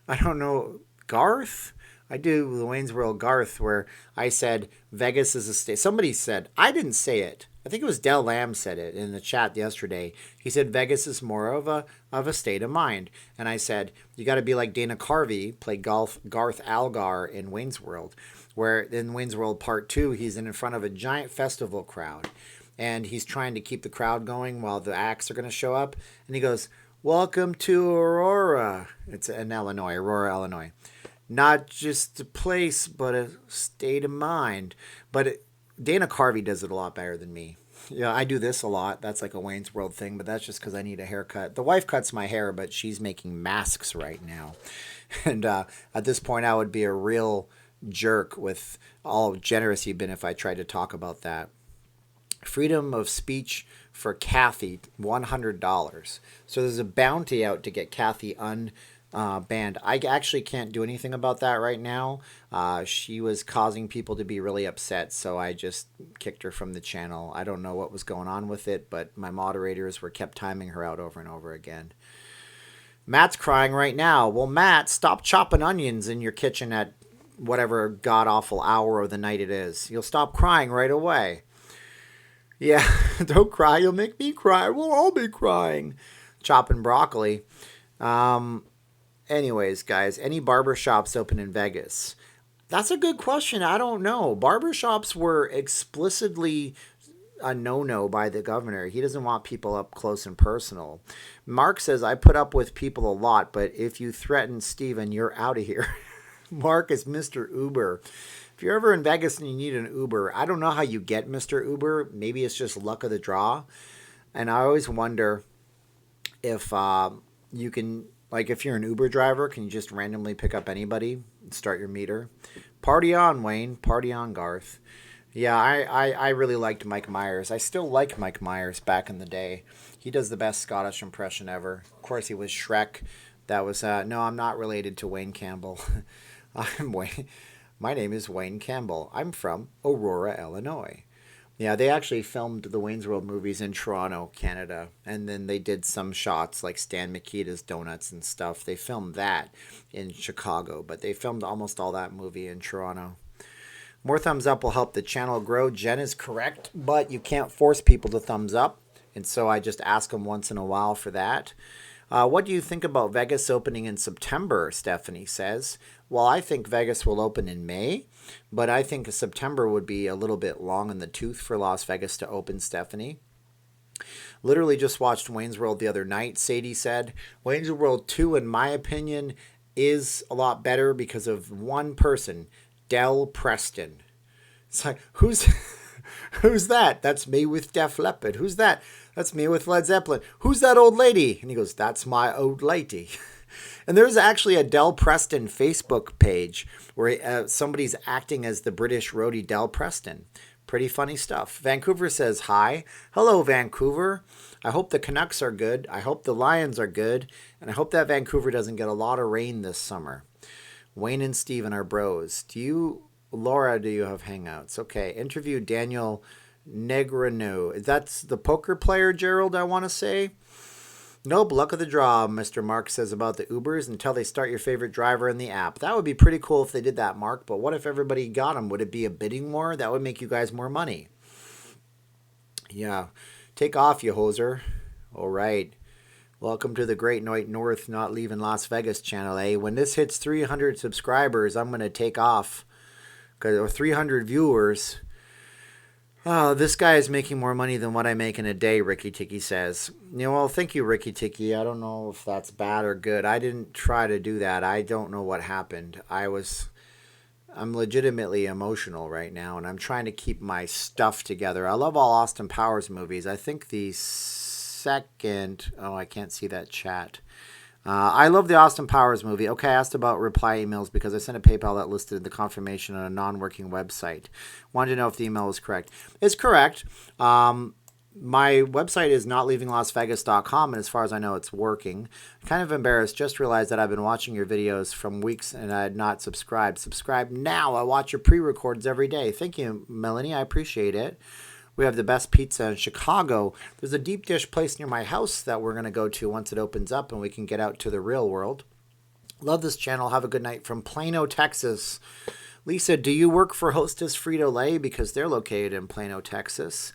I don't know, Garth? I do the Wayne's World Garth where I said Vegas is a state. Somebody said, I didn't say it. I think it was Del Lamb said it in the chat yesterday. He said Vegas is more of a state of mind. And I said, you got to be like Dana Carvey, played Garth Algar in Wayne's World, where in Wayne's World Part 2, he's in front of a giant festival crowd. And he's trying to keep the crowd going while the acts are going to show up. And he goes, welcome to Aurora. It's in Illinois, Aurora, Illinois. Not just a place, but a state of mind. But Dana Carvey does it a lot better than me. Yeah, I do this a lot. That's like a Wayne's World thing, but that's just because I need a haircut. The wife cuts my hair, but she's making masks right now. And at this point, I would be a real jerk with all generous he'd been if I tried to talk about that. Freedom of speech for Kathy, $100. So there's a bounty out to get Kathy banned. I actually can't do anything about that right now. She was causing people to be really upset, so I just kicked her from the channel. I don't know what was going on with it, but my moderators kept timing her out over and over again. Matt's crying right now. Well, Matt, stop chopping onions in your kitchen at whatever god-awful hour of the night it is. You'll stop crying right away. Yeah, don't cry. You'll make me cry. We'll all be crying. Chopping broccoli. Anyways, guys, any barber shops open in Vegas? That's a good question. I don't know. Barber shops were explicitly a no-no by the governor. He doesn't want people up close and personal. Mark says, I put up with people a lot, but if you threaten Steven, you're out of here. Mark is Mr. Uber. If you're ever in Vegas and you need an Uber, I don't know how you get Mr. Uber. Maybe it's just luck of the draw. And I always wonder if you can, like if you're an Uber driver, can you just randomly pick up anybody and start your meter? Party on, Wayne. Party on, Garth. Yeah, I really liked Mike Myers. I still like Mike Myers back in the day. He does the best Scottish impression ever. Of course, he was Shrek. That was, no, I'm not related to Wayne Campbell. I'm Wayne. My name is Wayne Campbell. I'm from Aurora, Illinois. Yeah, they actually filmed the Wayne's World movies in Toronto, Canada. And then they did some shots like Stan Mikita's Donuts and stuff. They filmed that in Chicago, but they filmed almost all that movie in Toronto. More thumbs up will help the channel grow. Jen is correct, but you can't force people to thumbs up. And so I just ask them once in a while for that. What do you think about Vegas opening in September, Stephanie says. Well, I think Vegas will open in May, but I think September would be a little bit long in the tooth for Las Vegas to open, Stephanie. Literally just watched Wayne's World the other night, Sadie said. Wayne's World 2, in my opinion, is a lot better because of one person, Del Preston. It's like, who's that? That's me with Def Leppard. Who's that? That's me with Led Zeppelin. Who's that old lady? And he goes, that's my old lady. And there's actually a Del Preston Facebook page where somebody's acting as the British roadie Del Preston. Pretty funny stuff. Vancouver says hi. Hello, Vancouver. I hope the Canucks are good. I hope the Lions are good. And I hope that Vancouver doesn't get a lot of rain this summer. Wayne and Steven are bros. Laura, do you have hangouts? Okay. Interview Daniel Negreanu. That's the poker player, Gerald, I want to say. Nope, luck of the draw, Mr. Mark says about the Ubers until they start your favorite driver in the app. That would be pretty cool if they did that, Mark. But what if everybody got them? Would it be a bidding war? That would make you guys more money. Yeah. Take off, you hoser. All right. Welcome to the Great Night North Not Leaving Las Vegas channel, eh? When this hits 300 subscribers, I'm going to take off. Or 300 viewers. Oh, this guy is making more money than what I make in a day, Ricky Tiki says. Well, thank you, Ricky Tiki. I don't know if that's bad or good. I didn't try to do that. I don't know what happened. I'm legitimately emotional right now, and I'm trying to keep my stuff together. I love all Austin Powers movies. I think the second... Oh, I can't see that chat. I love the Austin Powers movie. Okay, I asked about reply emails because I sent a PayPal that listed the confirmation on a non-working website. Wanted to know if the email was correct. It's correct. My website is notleavinglasvegas.com, and as far as I know, it's working. Kind of embarrassed. Just realized that I've been watching your videos from weeks and I had not subscribed. Subscribe now. I watch your pre-records every day. Thank you, Melanie. I appreciate it. We have the best pizza in Chicago. There's a deep dish place near my house that we're going to go to once it opens up and we can get out to the real world. Love this channel. Have a good night from Plano, Texas. Lisa, do you work for Hostess Frito-Lay? Because they're located in Plano, Texas.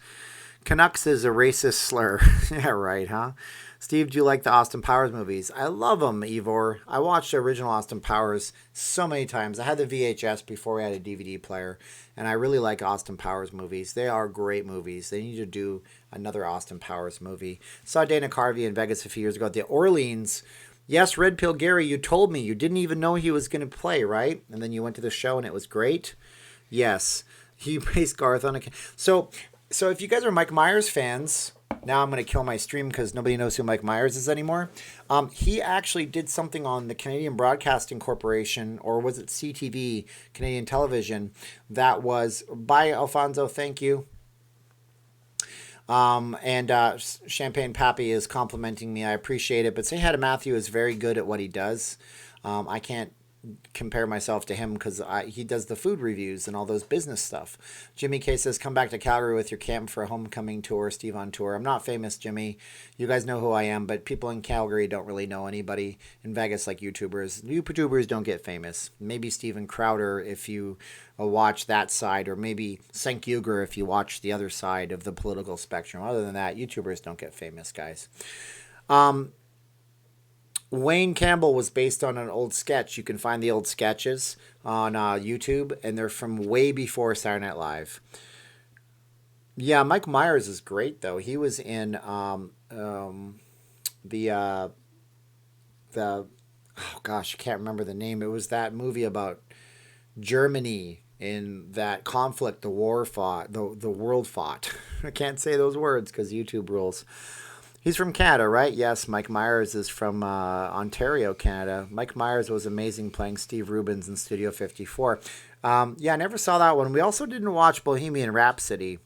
Canucks is a racist slur. Yeah, right, huh? Steve, do you like the Austin Powers movies? I love them, Ivor. I watched the original Austin Powers so many times. I had the VHS before we had a DVD player, and I really like Austin Powers movies. They are great movies. They need to do another Austin Powers movie. Saw Dana Carvey in Vegas a few years ago at the Orleans. Yes, Red Pill Gary, you told me. You didn't even know he was going to play, right? And then you went to the show and it was great? Yes. He based Garth on a... So if you guys are Mike Myers fans... Now I'm going to kill my stream because nobody knows who Mike Myers is anymore. He actually did something on the Canadian Broadcasting Corporation, or was it CTV, Canadian Television, that was, bye Alfonso, thank you. Champagne Pappy is complimenting me. I appreciate it. But say hi to Matthew is very good at what he does. I can't compare myself to him because he does the food reviews and all those business stuff. Jimmy K says, come back to Calgary with your camp for a homecoming tour, Steve on tour. I'm not famous, Jimmy. You guys know who I am, but people in Calgary don't really know anybody in Vegas like YouTubers. YouTubers don't get famous. Maybe Steven Crowder if you watch that side, or maybe Cenk Uygur if you watch the other side of the political spectrum. Other than that, YouTubers don't get famous, guys. Wayne Campbell was based on an old sketch. You can find the old sketches on YouTube, and they're from way before Saturday Night Live. Yeah, Mike Myers is great, though. He was in the oh gosh, I can't remember the name. It was that movie about Germany in that conflict the world fought. I can't say those words because YouTube rules. He's from Canada, right? Yes, Mike Myers is from Ontario, Canada. Mike Myers was amazing playing Steve Rubens in Studio 54. Yeah, I never saw that one. We also didn't watch Bohemian Rhapsody.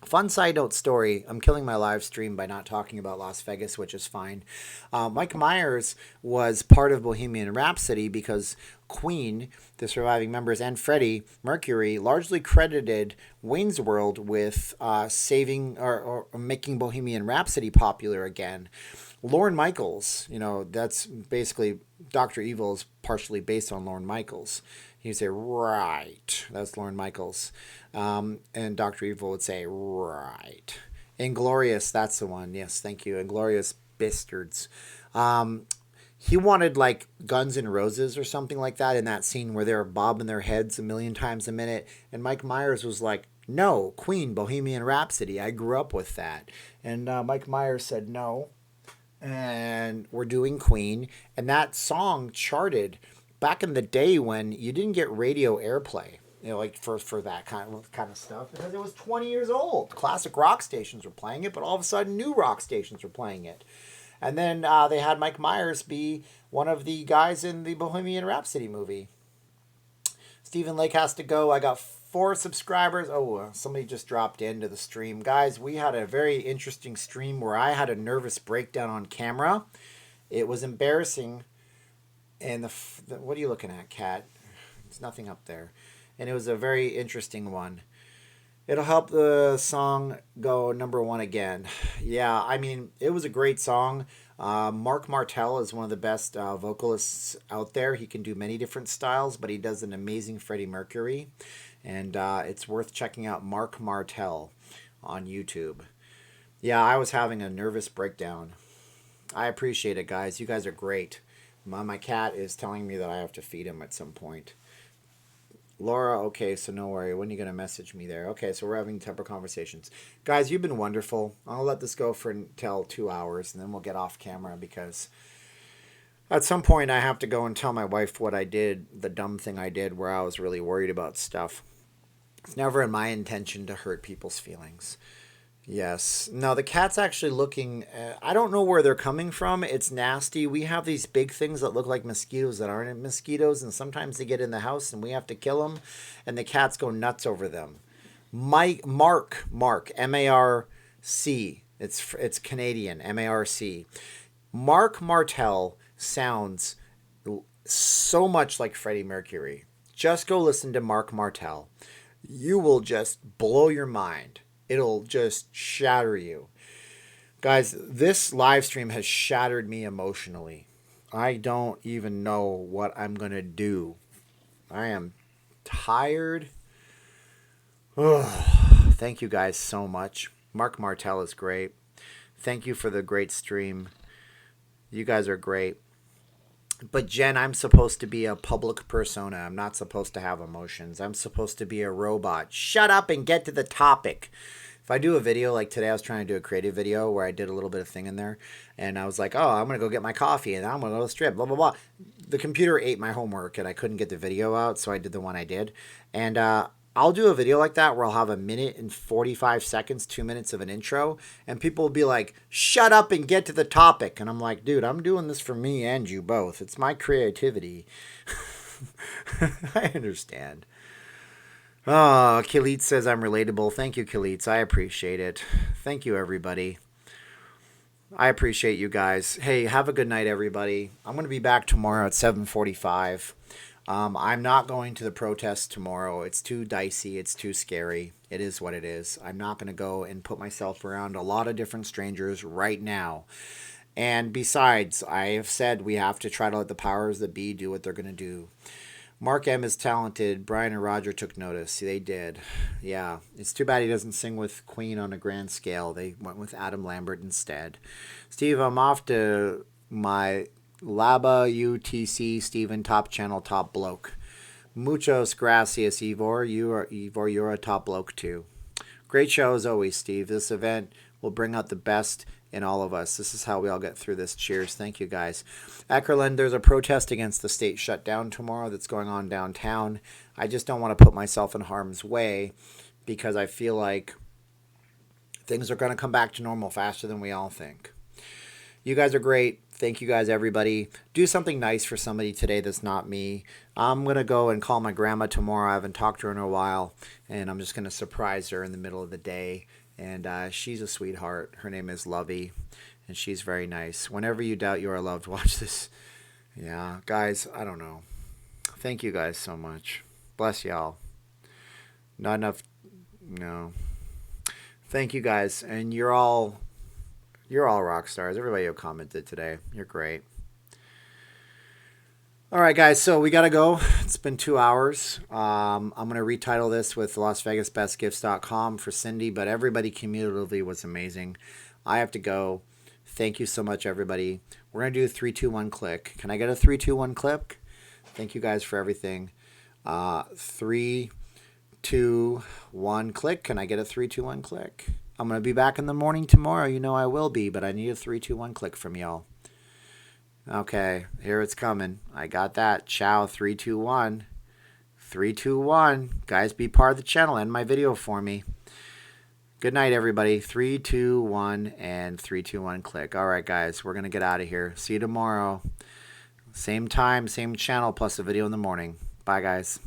Fun side note story. I'm killing my live stream by not talking about Las Vegas, which is fine. Mike Myers was part of Bohemian Rhapsody because Queen, the surviving members, and Freddie Mercury largely credited Wayne's World with saving or making Bohemian Rhapsody popular again. Lorne Michaels, that's basically Dr. Evil is partially based on Lorne Michaels. He'd say, right. That's Lorne Michaels. And Dr. Evil would say, right. Inglorious, that's the one. Yes, thank you. Inglorious Bastards. He wanted like Guns N' Roses or something like that in that scene where they're bobbing their heads a million times a minute. And Mike Myers was like, no, Queen, Bohemian Rhapsody. I grew up with that. And Mike Myers said no. And we're doing Queen. And that song charted back in the day when you didn't get radio airplay, like for that kind of stuff, because it was 20 years old. Classic rock stations were playing it, but all of a sudden new rock stations were playing it. And then they had Mike Myers be one of the guys in the Bohemian Rhapsody movie. Stephen Lake has to go. I got 4 subscribers. Oh, somebody just dropped into the stream. Guys, we had a very interesting stream where I had a nervous breakdown on camera. It was embarrassing. And what are you looking at, Kat? There's nothing up there. And it was a very interesting one. It'll help the song go #1 again. Yeah, I mean, it was a great song. Mark Martel is one of the best vocalists out there. He can do many different styles, but he does an amazing Freddie Mercury. And it's worth checking out Mark Martel on YouTube. Yeah, I was having a nervous breakdown. I appreciate it, guys. You guys are great. My cat is telling me that I have to feed him at some point. Laura, okay, so no worry. When are you going to message me there? Okay, so we're having temper conversations. Guys, you've been wonderful. I'll let this go for until 2 hours, and then we'll get off camera because at some point I have to go and tell my wife what I did, the dumb thing I did where I was really worried about stuff. It's never in my intention to hurt people's feelings. Yes. No, the cat's actually looking... I don't know where they're coming from. It's nasty. We have these big things that look like mosquitoes that aren't mosquitoes, and sometimes they get in the house and we have to kill them, and the cats go nuts over them. Mark, M-A-R-C. It's Canadian, M-A-R-C. Mark Martel sounds so much like Freddie Mercury. Just go listen to Mark Martel. You will just blow your mind. It'll just shatter you. Guys, this live stream has shattered me emotionally. I don't even know what I'm going to do. I am tired. Thank you guys so much. Mark Martel is great. Thank you for the great stream. You guys are great. But Jen, I'm supposed to be a public persona. I'm not supposed to have emotions. I'm supposed to be a robot. Shut up and get to the topic. If I do a video, like today I was trying to do a creative video where I did a little bit of thing in there. And I was like, oh, I'm going to go get my coffee and I'm going to go to the strip, blah, blah, blah. The computer ate my homework and I couldn't get the video out, so I did the one I did. And I'll do a video like that where I'll have 1 minute and 45 seconds, 2 minutes of an intro. And people will be like, shut up and get to the topic. And I'm like, dude, I'm doing this for me and you both. It's my creativity. I understand. Oh, Khalid says I'm relatable. Thank you, Khalid. I appreciate it. Thank you, everybody. I appreciate you guys. Hey, have a good night, everybody. I'm going to be back tomorrow at 7:45. I'm not going to the protest tomorrow. It's too dicey. It's too scary. It is what it is. I'm not going to go and put myself around a lot of different strangers right now. And besides, I have said we have to try to let the powers that be do what they're going to do. Mark M is talented. Brian and Roger took notice. They did. Yeah. It's too bad he doesn't sing with Queen on a grand scale. They went with Adam Lambert instead. Steve, I'm off to my Laba UTC Steven top channel top bloke. Muchos gracias, Ivor. You're a top bloke too. Great show as always, Steve. This event will bring out the best in all of us. This is how we all get through this. Cheers. Thank you, guys. Eckerland, there's a protest against the state shutdown tomorrow that's going on downtown. I just don't want to put myself in harm's way because I feel like things are going to come back to normal faster than we all think. You guys are great. Thank you guys, everybody. Do something nice for somebody today that's not me. I'm going to go and call my grandma tomorrow. I haven't talked to her in a while, and I'm just going to surprise her in the middle of the day. And she's a sweetheart. Her name is Lovey, and she's very nice. Whenever you doubt you are loved, watch this. Yeah, guys, I don't know. Thank you guys so much. Bless y'all. Not enough. No. Thank you guys, and you're all rock stars. Everybody who commented today, you're great. All right, guys, so we got to go. It's been 2 hours. I'm going to retitle this with LasVegasBestGifts.com for Cindy, but everybody cumulatively was amazing. I have to go. Thank you so much, everybody. We're going to do a 3, 2, 1 click. Can I get a 3, 2, 1 click? Thank you guys for everything. 3, 2, 1 click. Can I get a 3, 2, 1 click? I'm going to be back in the morning tomorrow. You know I will be, but I need a 3, 2, 1 click from y'all. Okay, here it's coming. I got that. Ciao, 3, 2, 1. 3, 2, 1. Guys, be part of the channel. End my video for me. Good night, everybody. 3, 2, 1, and 3, 2, 1, click. All right, guys, we're going to get out of here. See you tomorrow. Same time, same channel, plus a video in the morning. Bye, guys.